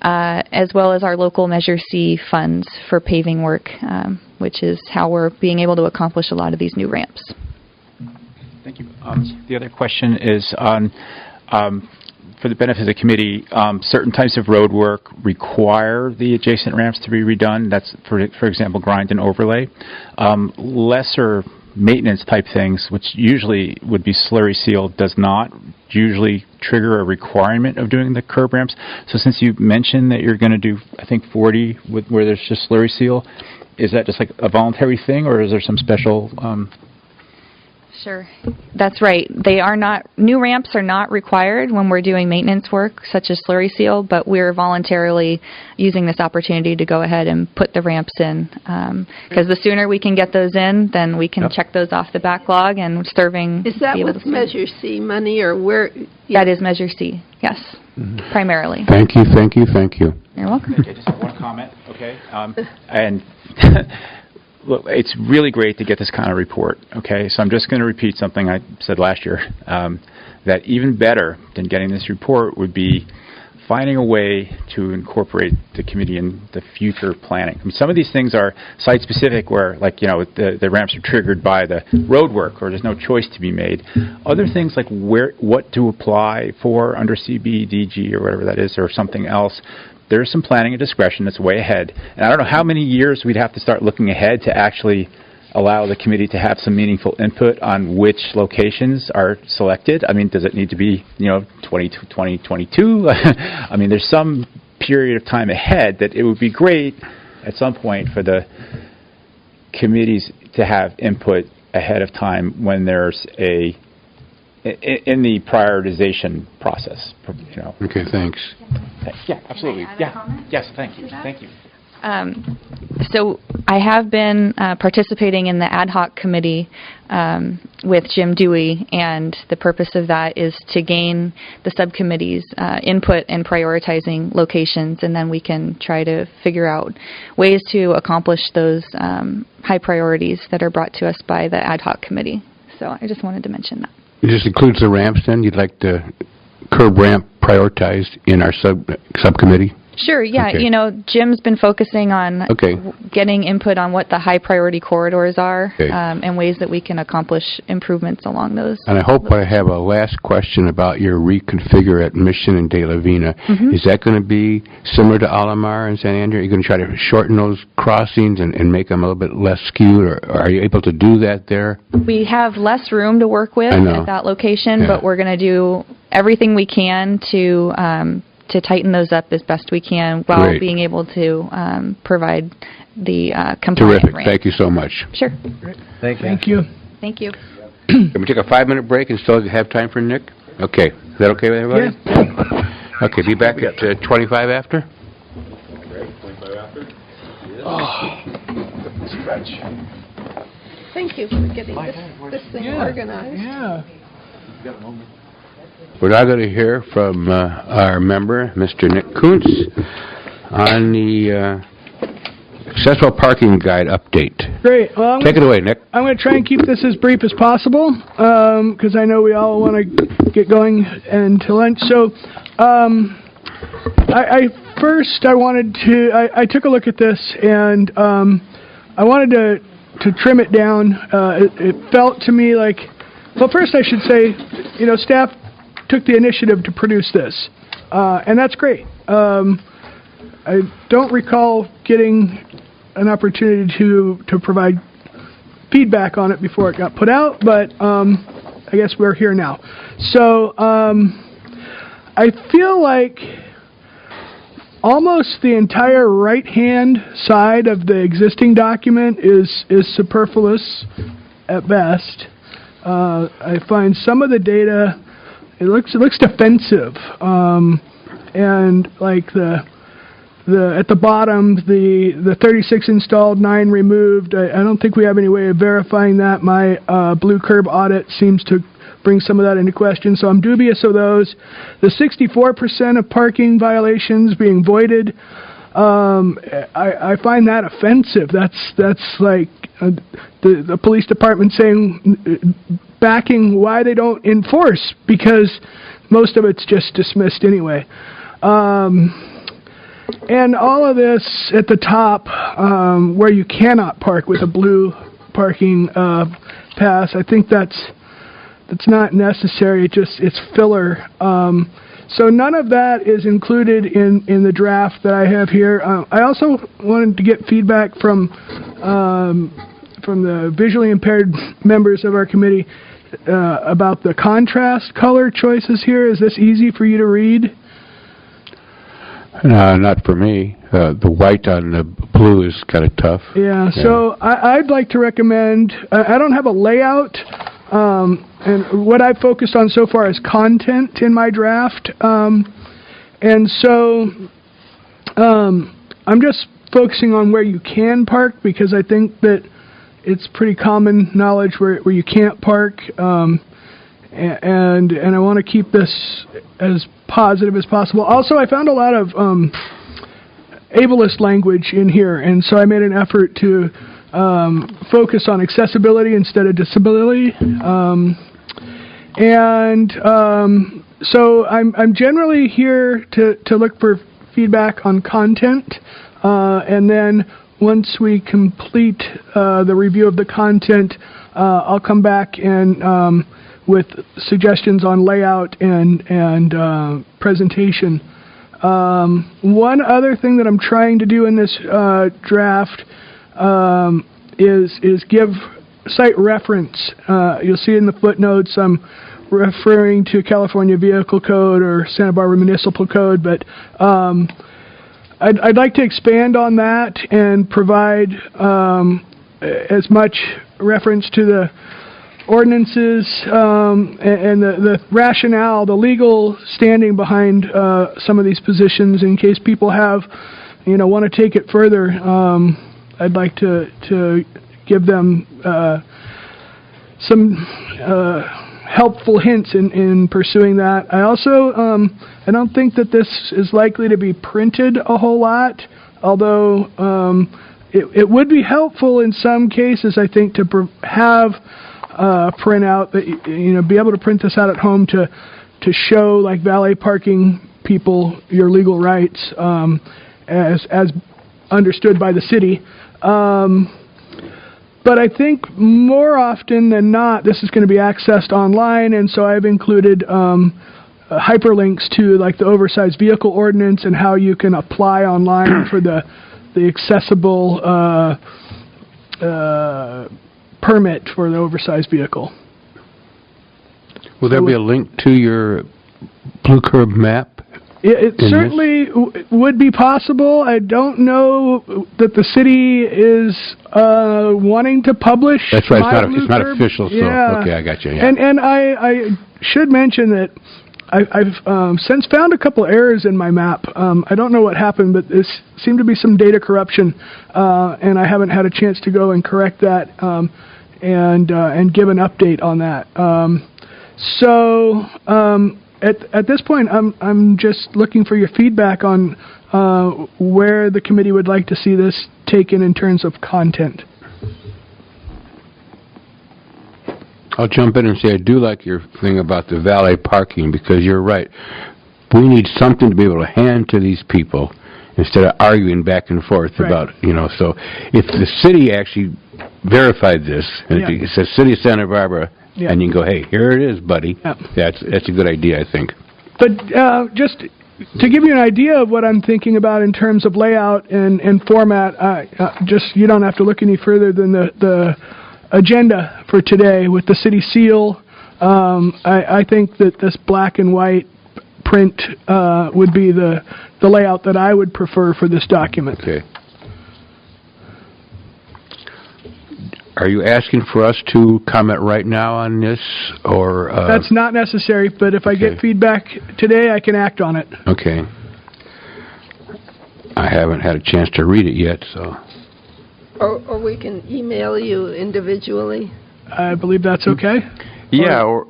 as well as our local Measure C funds for paving work, which is how we're being able to accomplish a lot of these new ramps. Thank you. The other question is on, for the benefit of the committee, certain types of road work require the adjacent ramps to be redone. That's, for example, grind and overlay. Lesser maintenance type things, which usually would be slurry sealed, does not usually trigger a requirement of doing the curb ramps. So since you mentioned that you're going to do, I think, 40 where there's just slurry seal, is that just like a voluntary thing, or is there some special... Sure. That's right. They are not, new ramps are not required when we're doing maintenance work, such as slurry seal, but we're voluntarily using this opportunity to go ahead and put the ramps in. Because the sooner we can get those in, then we can check those off the backlog and serving. Is that with Measure C money, or where? That is Measure C, yes, primarily. Thank you, thank you, thank you. You're welcome. Okay, just one comment, okay? And... Look, it's really great to get this kind of report, okay? So I'm just going to repeat something I said last year, that even better than getting this report would be finding a way to incorporate the committee in the future planning. I mean, some of these things are site-specific where, like, you know, the ramps are triggered by the road work or there's no choice to be made. Other things like what to apply for under CBDG or whatever that is, or something else, there's some planning and discretion that's way ahead. And I don't know how many years we'd have to start looking ahead to actually allow the committee to have some meaningful input on which locations are selected. I mean, does it need to be, 2022? I mean, there's some period of time ahead that it would be great at some point for the committees to have input ahead of time when there's in the prioritization process, Okay, thanks. Yeah, absolutely. Yeah. Yes, thank you. Thank you. So I have been participating in the ad hoc committee with Jim Dewey, and the purpose of that is to gain the subcommittee's input in prioritizing locations, and then we can try to figure out ways to accomplish those high priorities that are brought to us by the ad hoc committee. So I just wanted to mention that. This includes the ramps, then? You'd like the curb ramp prioritized in our subcommittee? Sure, yeah. Okay. Jim's been focusing on getting input on what the high priority corridors are and ways that we can accomplish improvements along those. And I hope I have a last question about your reconfigure at Mission and De La Vina. Mm-hmm. Is that going to be similar to Alamar and San Andrew? Are you going to try to shorten those crossings and make them a little bit less skewed, or are you able to do that there? We have less room to work with at that location, but we're going to do everything we can to tighten those up as best we can while being able to provide the compliant Terrific. ramp. Thank you so much. Sure. Thank you. Thank you. Can we take a 5-minute break and still have time for Nick? Okay. Is that okay with everybody? Yeah. Okay, be back at 25 after? Stretch. Thank you for getting this thing organized. Yeah. We're now going to hear from our member, Mr. Nick Kuntz, on the accessible parking guide update. Great. Well, Take it away, Nick. I'm going to try and keep this as brief as possible because I know we all want to get going and to lunch. So I took a look at this, and I wanted to trim it down. It felt to me like, well, first I should say, staff took the initiative to produce this, and that's great. I don't recall getting an opportunity to provide feedback on it before it got put out, but I guess we're here now. So I feel like almost the entire right-hand side of the existing document is superfluous at best. I find some of the data, it looks defensive, and like the at the bottom, the 36 installed, 9 removed. I don't think we have any way of verifying that. My blue curb audit seems to bring some of that into question, so I'm dubious of those. The 64% of parking violations being voided, I find that offensive. That's like the police department saying, backing why they don't enforce, because most of it's just dismissed anyway. And all of this at the top, where you cannot park with a blue parking pass, I think that's not necessary. It's filler. So none of that is included in the draft that I have here. I also wanted to get feedback from the visually impaired members of our committee about the contrast color choices here. Is this easy for you to read? Not for me. The white on the blue is kind of tough. Yeah, so I'd like to recommend, I don't have a layout, and what I've focused on so far is content in my draft. And so I'm just focusing on where you can park, because I think that it's pretty common knowledge where you can't park. And I want to keep this as positive as possible. Also, I found a lot of ableist language in here, and so I made an effort to focus on accessibility instead of disability. So I'm generally here to look for feedback on content, and then once we complete the review of the content, I'll come back and with suggestions on layout and presentation. One other thing that I'm trying to do in this draft is give site reference. You'll see in the footnotes I'm referring to California Vehicle Code or Santa Barbara Municipal Code, but I'd like to expand on that and provide as much reference to the ordinances and the rationale, the legal standing behind some of these positions, in case people have, want to take it further. I'd like to give them some helpful hints in pursuing that. I also I don't think that this is likely to be printed a whole lot, although it would be helpful in some cases, I think, to have printout that be able to print this out at home to show, like, valet parking people your legal rights as understood by the city. But I think more often than not, this is going to be accessed online, and so I've included hyperlinks to, like, the oversized vehicle ordinance and how you can apply online for the accessible permit for the oversized vehicle. Will there be a link to your blue curb map? It certainly would be possible. I don't know that the city is wanting to publish. That's right. It's not official. So yeah. Okay, I got you. Yeah. And I should mention that I've since found a couple errors in my map. I don't know what happened, but there seemed to be some data corruption, and I haven't had a chance to go and correct that and give an update on that. At this point, I'm just looking for your feedback on where the committee would like to see this taken in terms of content. I'll jump in and say I do like your thing about the valet parking, because you're right. We need something to be able to hand to these people instead of arguing back and forth about, so if the city actually verified this, and it says City of Santa Barbara, and you can go, hey, here it is, buddy. That's a good idea, I think. But just to give you an idea of what I'm thinking about in terms of layout and format, you don't have to look any further than the agenda for today with the city seal. I think that this black and white print would be the layout that I would prefer for this document. Okay. Are you asking for us to comment right now on this, or? That's not necessary, but if I get feedback today, I can act on it. Okay. I haven't had a chance to read it yet, so. Or we can email you individually. I believe that's okay. Yeah, or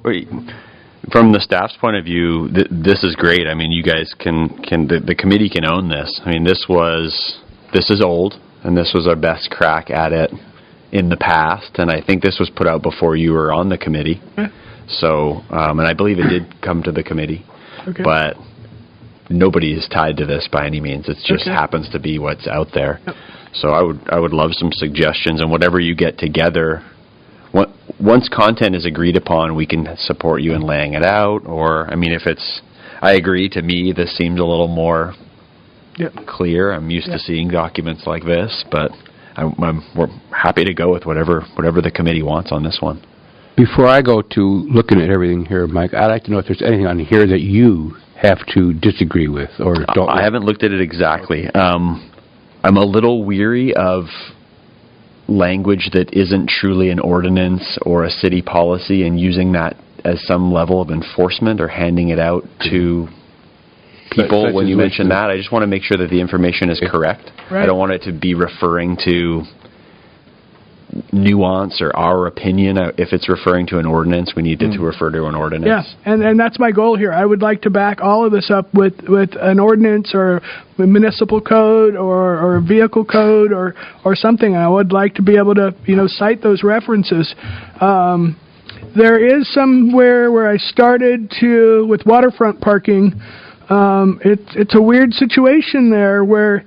from the staff's point of view, this is great. I mean, you guys the committee can own this. I mean, this is old, and this was our best crack at it in the past, and I think this was put out before you were on the committee. Okay. So, and I believe it did come to the committee, Okay. but nobody is tied to this by any means. It just happens to be what's out there. Yep. So I would love some suggestions, and whatever you get together, once content is agreed upon, we can support you in laying it out. Or, I mean, I agree, to me, this seems a little more clear. I'm used to seeing documents like this, but we're happy to go with whatever the committee wants on this one. Before I go to looking at everything here, Mike, I'd like to know if there's anything on here that you have to disagree with or don't. I haven't looked at it exactly. I'm a little weary of language that isn't truly an ordinance or a city policy and using that as some level of enforcement or handing it out to people. When you mention that, I just want to make sure that the information is correct. Right. I don't want it to be referring to nuance or our opinion. If it's referring to an ordinance, we need it to refer to an ordinance. Yeah, and that's my goal here. I would like to back all of this up with an ordinance or a municipal code or a vehicle code or something. I would like to be able to cite those references. There is somewhere where I started with waterfront parking. It's a weird situation there where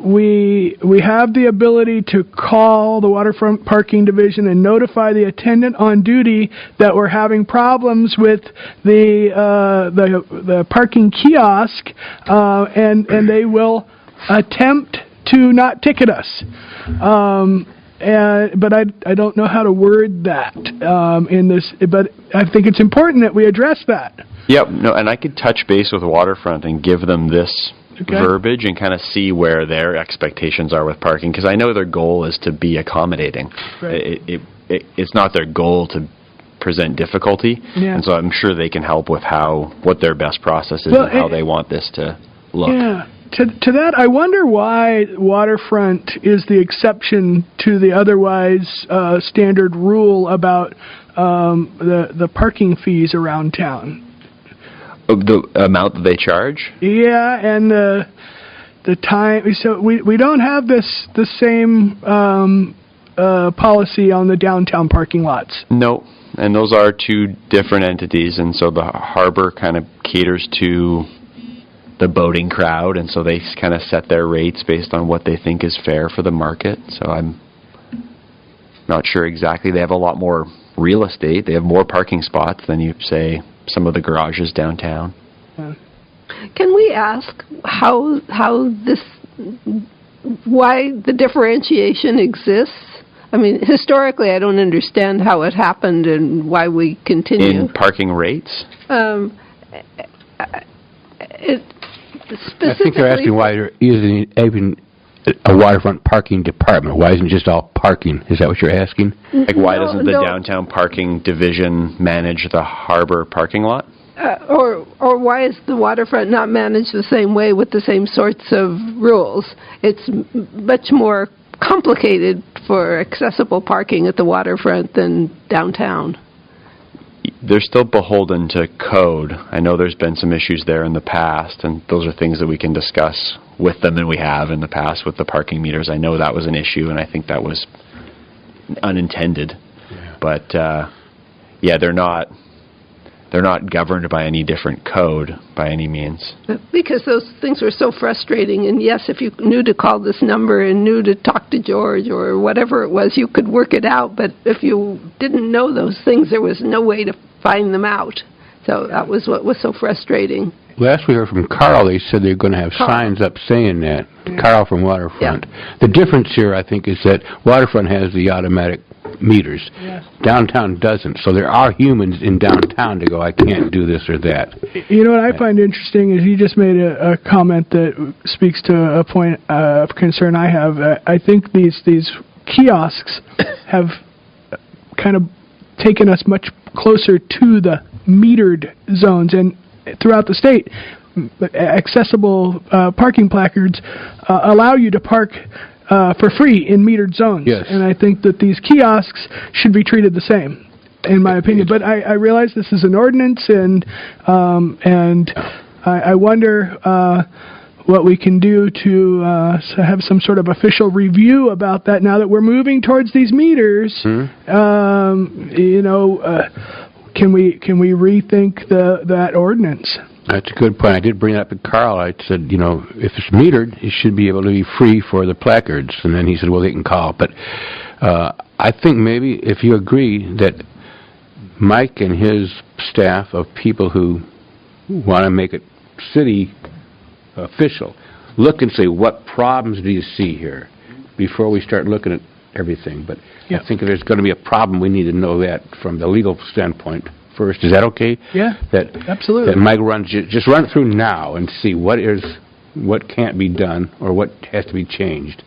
we have the ability to call the waterfront parking division and notify the attendant on duty that we're having problems with the parking kiosk, and they will attempt to not ticket us. But I don't know how to word that in this. But I think it's important that we address that. Yep. No, and I could touch base with Waterfront and give them this verbiage and kind of see where their expectations are with parking, because I know their goal is to be accommodating. Right. It's not their goal to present difficulty, and so I'm sure they can help with what their best process is and how they want this to look. Yeah. To that, I wonder why Waterfront is the exception to the otherwise standard rule about the parking fees around town. The amount that they charge? Yeah, and the time. So we don't have the same policy on the downtown parking lots. No, and those are two different entities, and so the harbor kind of caters to the boating crowd, and so they kind of set their rates based on what they think is fair for the market. So I'm not sure exactly. They have a lot more real estate. They have more parking spots than you say some of the garages downtown. Can we ask why the differentiation exists? I mean, historically, I don't understand how it happened and why we continue. In parking rates? I think they're asking why there isn't even a waterfront parking department. Why isn't it just all parking? Is that what you're asking? Like, why doesn't the downtown parking division manage the harbor parking lot? Or why is the waterfront not managed the same way with the same sorts of rules? It's much more complicated for accessible parking at the waterfront than downtown. They're still beholden to code. I know there's been some issues there in the past, and those are things that we can discuss with them, and we have in the past with the parking meters. I know that was an issue, and I think that was unintended. Yeah. But they're not governed by any different code by any means. Because those things were so frustrating, and yes, if you knew to call this number and knew to talk to George or whatever it was, you could work it out, but if you didn't know those things, there was no way to find them out. So that was what was so frustrating. Last we heard from Carl, they said they're going to have signs up saying that. Yeah. Carl from Waterfront. Yeah. The difference here, I think, is that Waterfront has the automatic meters. Yeah. Downtown doesn't. So there are humans in downtown to go, I can't do this or that. You know what I find interesting is you just made a comment that speaks to a point of concern I have. I think these kiosks have kind of taken us much closer to the metered zones, and throughout the state, accessible parking placards allow you to park for free in metered zones. Yes. And I think that these kiosks should be treated the same, in my opinion. But I realize this is an ordinance, and I wonder what we can do to have some sort of official review about that now that we're moving towards these meters. Can we rethink that ordinance? That's a good point. I did bring it up to Carl. I said, if it's metered, it should be able to be free for the placards. And then he said, well, they can call. But I think maybe if you agree that Mike and his staff of people who want to make it city official look and say, what problems do you see here before we start looking at everything. But I think if there's going to be a problem, we need to know that from the legal standpoint first. Is that okay? Yeah, absolutely. That Mike just run through now and see what can't be done or what has to be changed.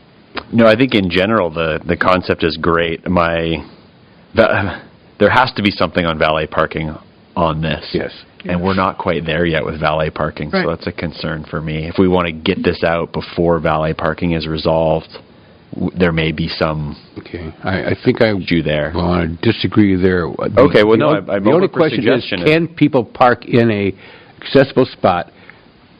No, I think in general the concept is great. There has to be something on valet parking on this. Yes. And we're not quite there yet with valet parking, so that's a concern for me. If we want to get this out before valet parking is resolved, there may be some. Okay, I think I do there. Well, I disagree there. Okay, well, no, the only question is, can people park in a accessible spot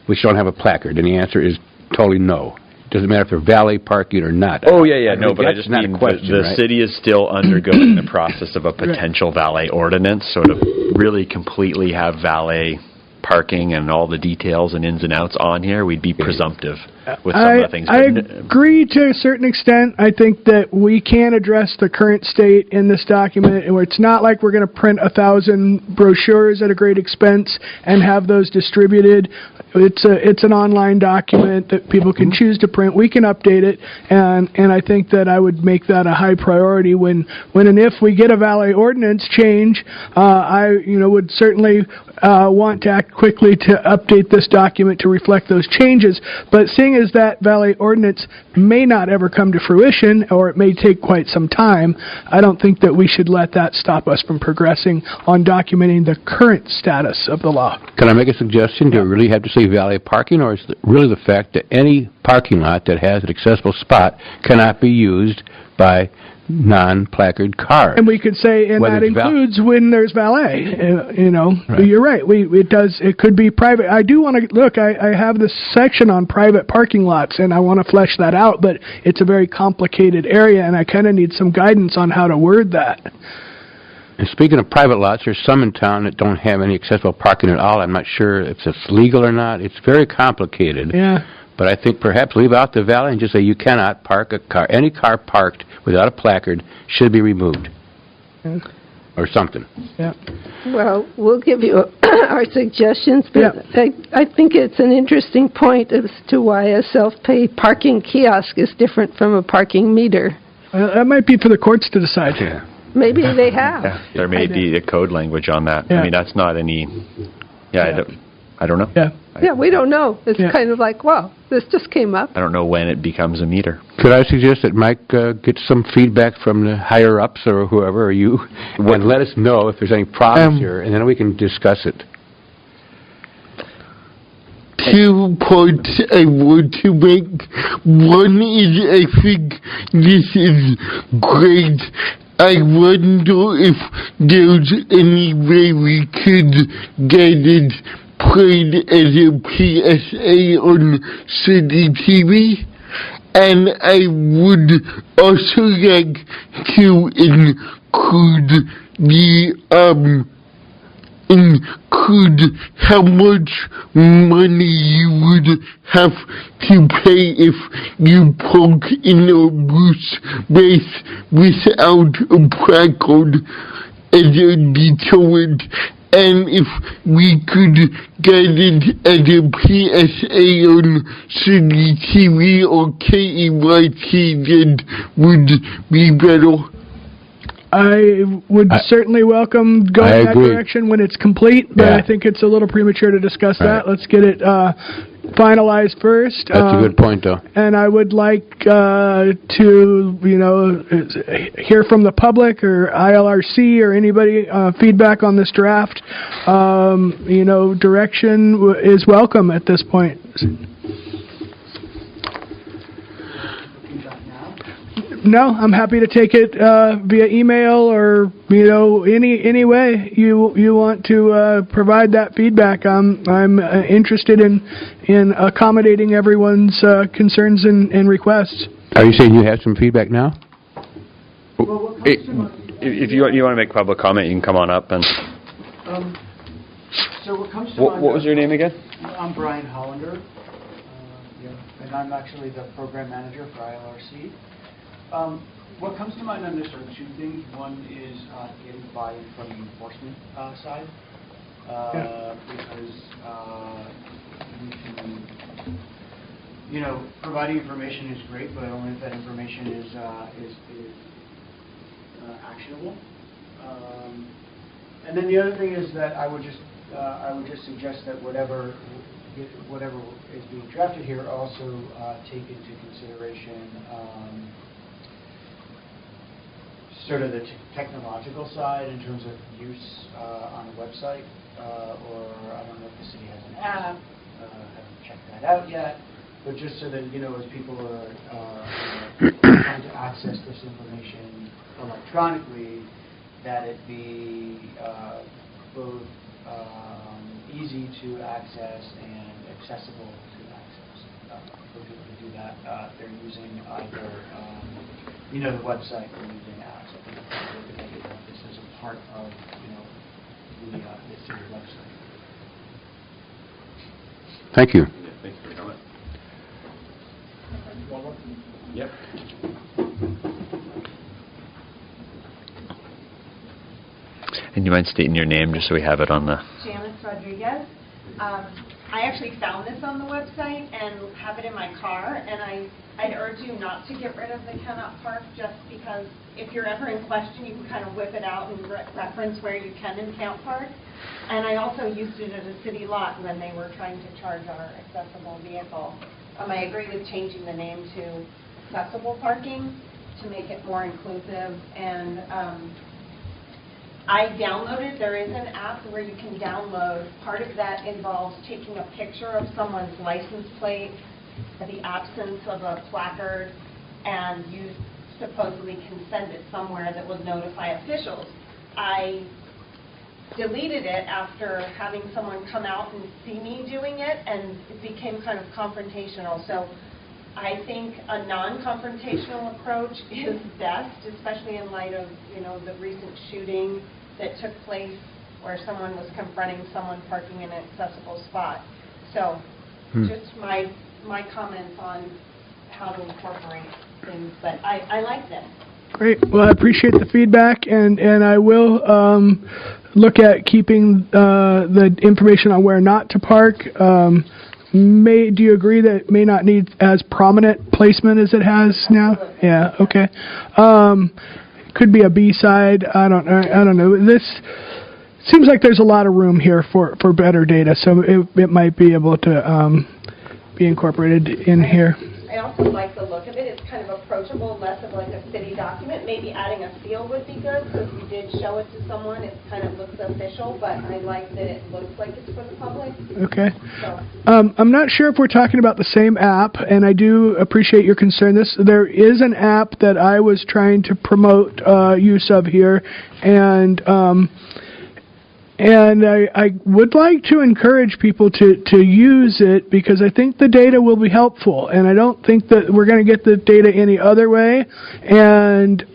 which don't have a placard? And the answer is totally no. It doesn't matter if they're valet parking or not. Oh, yeah, no, but I just mean the city is still undergoing the process of a potential valet ordinance, so to really completely have valet parking and all the details and ins and outs on here, we'd be presumptive with some of the things. I agree to a certain extent. I think that we can address the current state in this document, and it's not like we're going to print 1,000 brochures at a great expense and have those distributed. It's an online document that people can choose to print. We can update it, and I think that I would make that a high priority when and if we get a valet ordinance change. I would certainly want to act quickly to update this document to reflect those changes. But seeing as that valet ordinance may not ever come to fruition, or it may take quite some time, I don't think that we should let that stop us from progressing on documenting the current status of the law. Can I make a suggestion? Do we really have to say valet parking, or is it really the fact that any parking lot that has an accessible spot cannot be used by non-placard cars? And we could say, and that includes when there's valet. You're right. It could be private. I do want to look. I have this section on private parking lots, and I want to flesh that out. But it's a very complicated area, and I kind of need some guidance on how to word that. And speaking of private lots, there's some in town that don't have any accessible parking at all. I'm not sure if it's legal or not. It's very complicated. Yeah. But I think perhaps leave out the valet and just say you cannot park a car. Any car parked without a placard should be removed. Yeah. Or something. Yeah. Well, we'll give you our suggestions, but I think it's an interesting point as to why a self-pay parking kiosk is different from a parking meter. That might be for the courts to decide. Yeah. Maybe they have. Yeah, there may be a code language on that. Yeah. I mean, that's not any. I don't know. Yeah. Yeah, we don't know. It's kind of like, well, this just came up. I don't know when it becomes a meter. Could I suggest that Mike get some feedback from the higher-ups or whoever, or you, and let us know if there's any problems here, and then we can discuss it. 2 points I want to make. One is I think this is great. I wonder if there's any way we could get it played as a PSA on City TV. And I would also like to include how much money you would have to pay if you park in a booth space without a placard as a deterrent. And if we could get it as a PSA on City TV or KEYT, that would be better. I would certainly welcome going that direction when it's complete, but I think it's a little premature to discuss that. Let's get it finalized first. That's a good point, though. And I would like to, hear from the public or ILRC or anybody, feedback on this draft. Direction is welcome at this point. No, I'm happy to take it via email or any way you want to provide that feedback. I'm interested in accommodating everyone's concerns and requests. Are you saying you have some feedback now? If you want to make public comment, you can come on up and. So what comes to What mind? was your name again? I'm Brian Hollander, and I'm actually the program manager for ILRC. What comes to mind on this are two things. One is getting buy-in from the enforcement side, because we can, providing information is great, but only if that information is actionable. And then the other thing is that I would just suggest that whatever is being drafted here also take into consideration sort of the technological side in terms of use on a website, or I don't know if the city has an app, haven't checked that out yet, but just so that, as people are trying to access this information electronically, that it be both easy to access and accessible to access. For people to do that, they're using either the website or using apps. I think it's important to make it like this as a part of the city website. Thank you. Thanks for coming. Yep. And you mind stating your name just so we have it on the... Janice Rodriguez. I actually found this on the website and have it in my car, and I'd urge you not to get rid of the cannot park, just because if you're ever in question, you can kind of whip it out and reference where you can and can't park. And I also used it as a city lot when they were trying to charge our accessible vehicle. I agree with changing the name to accessible parking to make it more inclusive. And I downloaded, there is an app where you can download. Part of that involves taking a picture of someone's license plate, the absence of a placard, and you supposedly can send it somewhere that will notify officials. I deleted it after having someone come out and see me doing it, and it became kind of confrontational. So I think a non-confrontational approach is best, especially in light of the recent shooting that took place where someone was confronting someone parking in an accessible spot. So just my comments on how to incorporate things, but I like them. Great. Well, I appreciate the feedback, and I will look at keeping the information on where not to park. Do you agree that it may not need as prominent placement as it has now? Absolutely. Yeah. Okay. Could be a B-side. I don't know. This seems like there's a lot of room here for better data, so it might be able to be incorporated in here. I also like the look of it. It's kind of approachable, less of like a city document. Maybe adding a seal would be good, so if you did show it to someone, it kind of looks official, but I like that it looks like it's for the public. Okay. So. I'm not sure if we're talking about the same app, and I do appreciate your concern. There is an app that I was trying to promote use of here, and I would like to encourage people to use it, because I think the data will be helpful, and I don't think that we're going to get the data any other way. And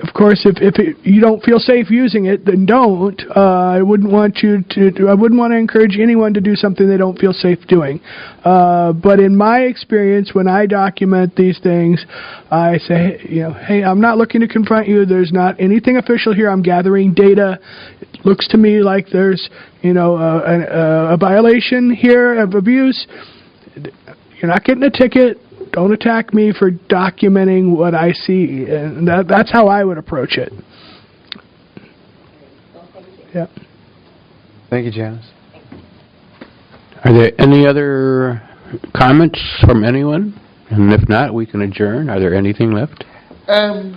of course, if you don't feel safe using it, then don't. I wouldn't want to encourage anyone to do something they don't feel safe doing. But in my experience, when I document these things, I say, hey, I'm not looking to confront you. There's not anything official here. I'm gathering data. It looks to me like there's, a violation here of abuse. You're not getting a ticket. Don't attack me for documenting what I see, and that's how I would approach it. Well, thank you. Yeah. Thank you, Janice. Are there any other comments from anyone? And if not, we can adjourn. Are there anything left? I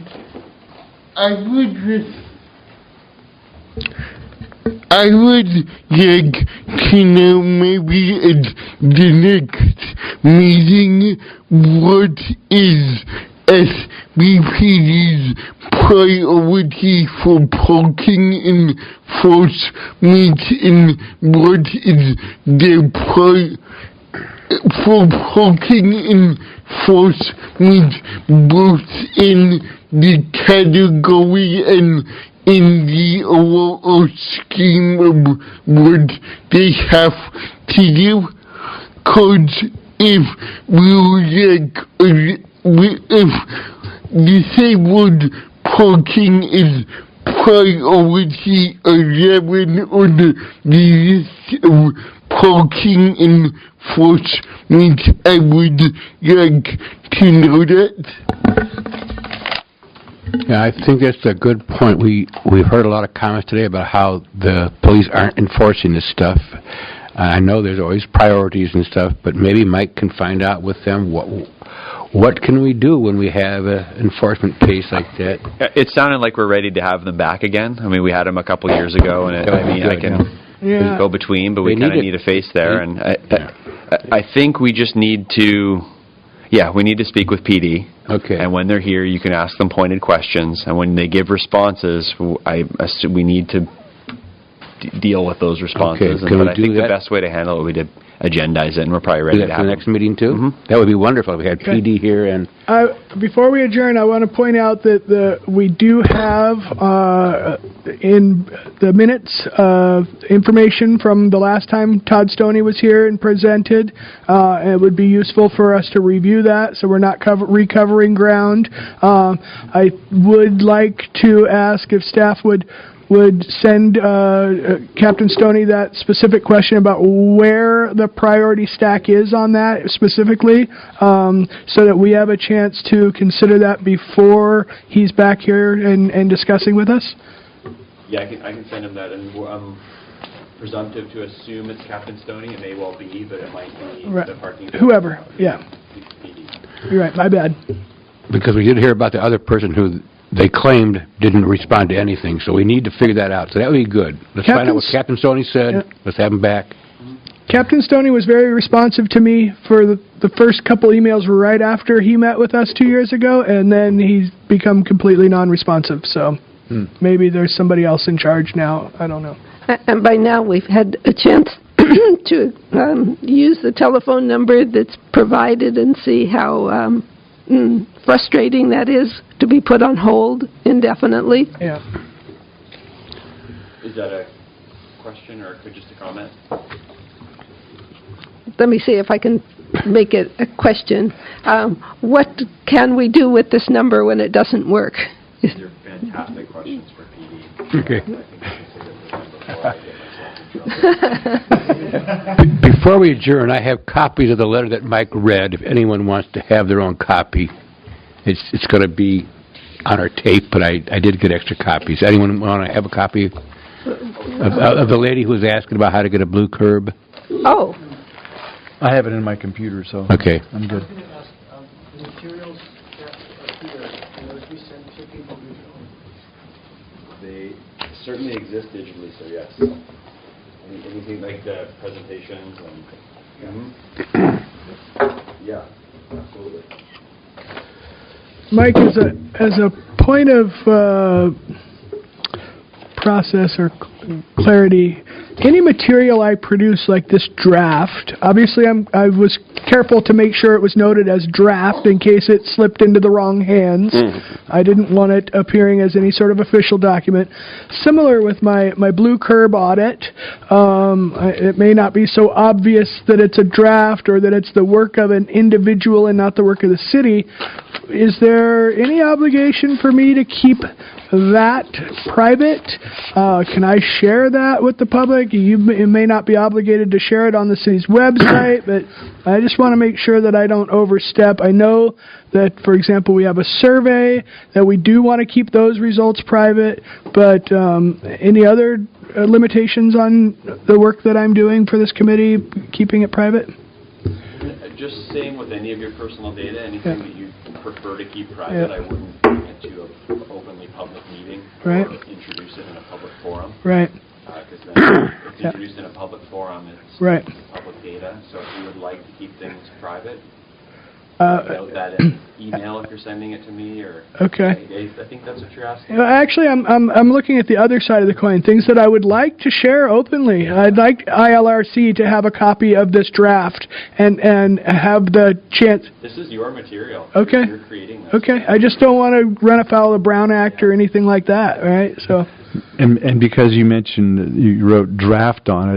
would like to know maybe at the next meeting what is SBPD's priority for parking enforcement and what is their for parking enforcement both in the category and in the overall scheme of what they have to do. Because if if disabled parking is priority 11 on the list of parking enforcement, I would like to know that. Yeah, I think that's a good point. We've heard a lot of comments today about how the police aren't enforcing this stuff. I know there's always priorities and stuff, but maybe Mike can find out with them what can we do when we have an enforcement case like that. It sounded like we're ready to have them back again. I mean, we had them a couple years ago, and I can go between, but we kind of need a face there. And I think we just need to, we need to speak with PD. Okay. And when they're here, you can ask them pointed questions. And when they give responses, I assume we need to deal with those responses. Okay. But I think the best way to handle it would be to agendize it, and we're probably ready to have the next meeting too? Mm-hmm. That would be wonderful if we had PD here. And before we adjourn, I want to point out that we do have in the minutes information from the last time Todd Stoney was here and presented. It would be useful for us to review that so we're not recovering ground. I would like to ask if staff would send Captain Stoney that specific question about where the priority stack is on that specifically, so that we have a chance to consider that before he's back here and discussing with us. Yeah, I can send him that, and I'm presumptive to assume it's Captain Stoney. It may well be, but it might be the parking. Whoever, yeah. You're right, my bad. Because we did hear about the other person who they claimed didn't respond to anything, so we need to figure that out. So that would be good. Let's find out what Captain Stoney said. Yeah. Let's have him back. Captain Stoney was very responsive to me for the first couple emails right after he met with us 2 years ago, and then he's become completely non-responsive. So maybe there's somebody else in charge now. I don't know. And by now we've had a chance to use the telephone number that's provided and see how frustrating that is to be put on hold indefinitely. Yeah. Is that a question or just a comment? Let me see if I can make it a question. What can we do with this number when it doesn't work? These are fantastic questions for PD. Okay. Before we adjourn, I have copies of the letter that Mike read. If anyone wants to have their own copy, it's going to be on our tape, but I did get extra copies. Anyone want to have a copy of the lady who was asking about how to get a blue curb? Oh. I have it in my computer, so okay. I'm good. The materials that are here, can those be sent to people digitally? They certainly exist digitally, so yes. Anything like the presentations and yeah, absolutely. Mike, as a point of process or clarity, any material I produce like this draft, obviously I was careful to make sure it was noted as draft in case it slipped into the wrong hands. I didn't want it appearing as any sort of official document. Similar with my blue curb audit, it may not be so obvious that it's a draft or that it's the work of an individual and not the work of the city. Is there any obligation for me to keep that private? Can I share that with the public? You may not be obligated to share it on the city's website, but I just want to make sure that I don't overstep. I know that, for example, we have a survey that we do want to keep those results private, but any other limitations on the work that I'm doing for this committee, keeping it private? Just same with any of your personal data, anything that you prefer to keep private, I wouldn't bring it to an openly public meeting Right. or introduce it in a public forum. Right. Because then if it's introduced in a public forum, it's Right. public data. So if you would like to keep things private, note that in email if you're sending it to me, or Okay. I think that's what you're asking. Actually, I'm looking at the other side of the coin. Things that I would like to share openly. I'd like ILRC to have a copy of this draft and have the chance. This is your material. Okay. You're creating this. Okay. I just don't want to run afoul of the Brown Act or anything like that. Right. So. And because you mentioned you wrote draft on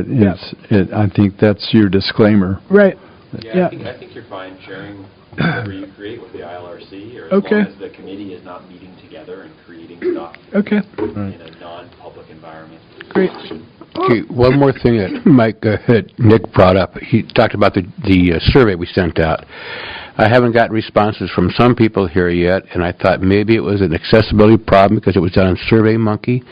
it, I think that's your disclaimer. Right. Yeah, I think you're fine sharing whatever you create with the ILRC, or as long as the committee is not meeting together and creating stuff Okay. in a non-public environment. Great. Okay, one more thing that Nick brought up. He talked about the survey we sent out. I haven't gotten responses from some people here yet, and I thought maybe it was an accessibility problem because it was done on SurveyMonkey.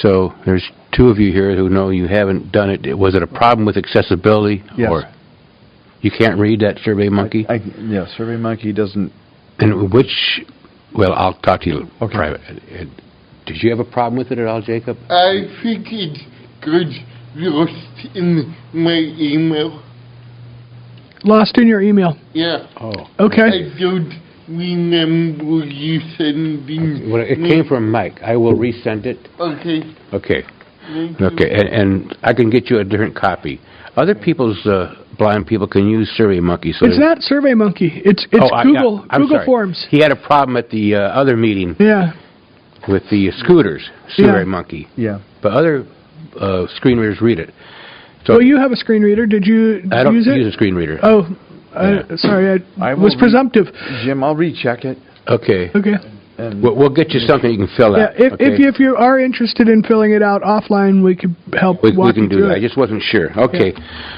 So there's two of you here who know you haven't done it. Was it a problem with accessibility? Yes. Or you can't read that SurveyMonkey? Yeah, SurveyMonkey doesn't. And well, I'll talk to you private. Did you have a problem with it at all, Jacob? I think it got lost in my email. Lost in your email. Yeah. Oh. Okay. I don't remember you sending. Well, it came from Mike. I will resend it. Okay. Okay. Thank you. Okay, and I can get you a different copy. Other people's blind people can use SurveyMonkey. So It's not SurveyMonkey. It's Google I'm Google sorry. Forms. He had a problem at the other meeting. Yeah. With the scooters, SurveyMonkey. Yeah. But other screen readers read it. So Well, you have a screen reader. Did you I don't use it? use a screen reader. Oh, sorry. I was presumptive. Jim, I'll recheck it. Okay. Okay. We'll get you something you can fill Yeah, out. if you are interested in filling it out offline, we could help we walk can you do through that. it. I just wasn't sure. Okay.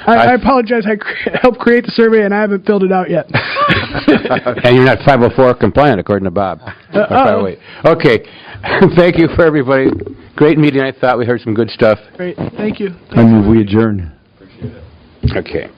I apologize. I helped create the survey, and I haven't filled it out yet. And you're not 504 compliant, according to Bob. Or 508. Okay. Thank you for everybody. Great meeting. I thought we heard some good stuff. Great. Thank you. I move we adjourn. Okay.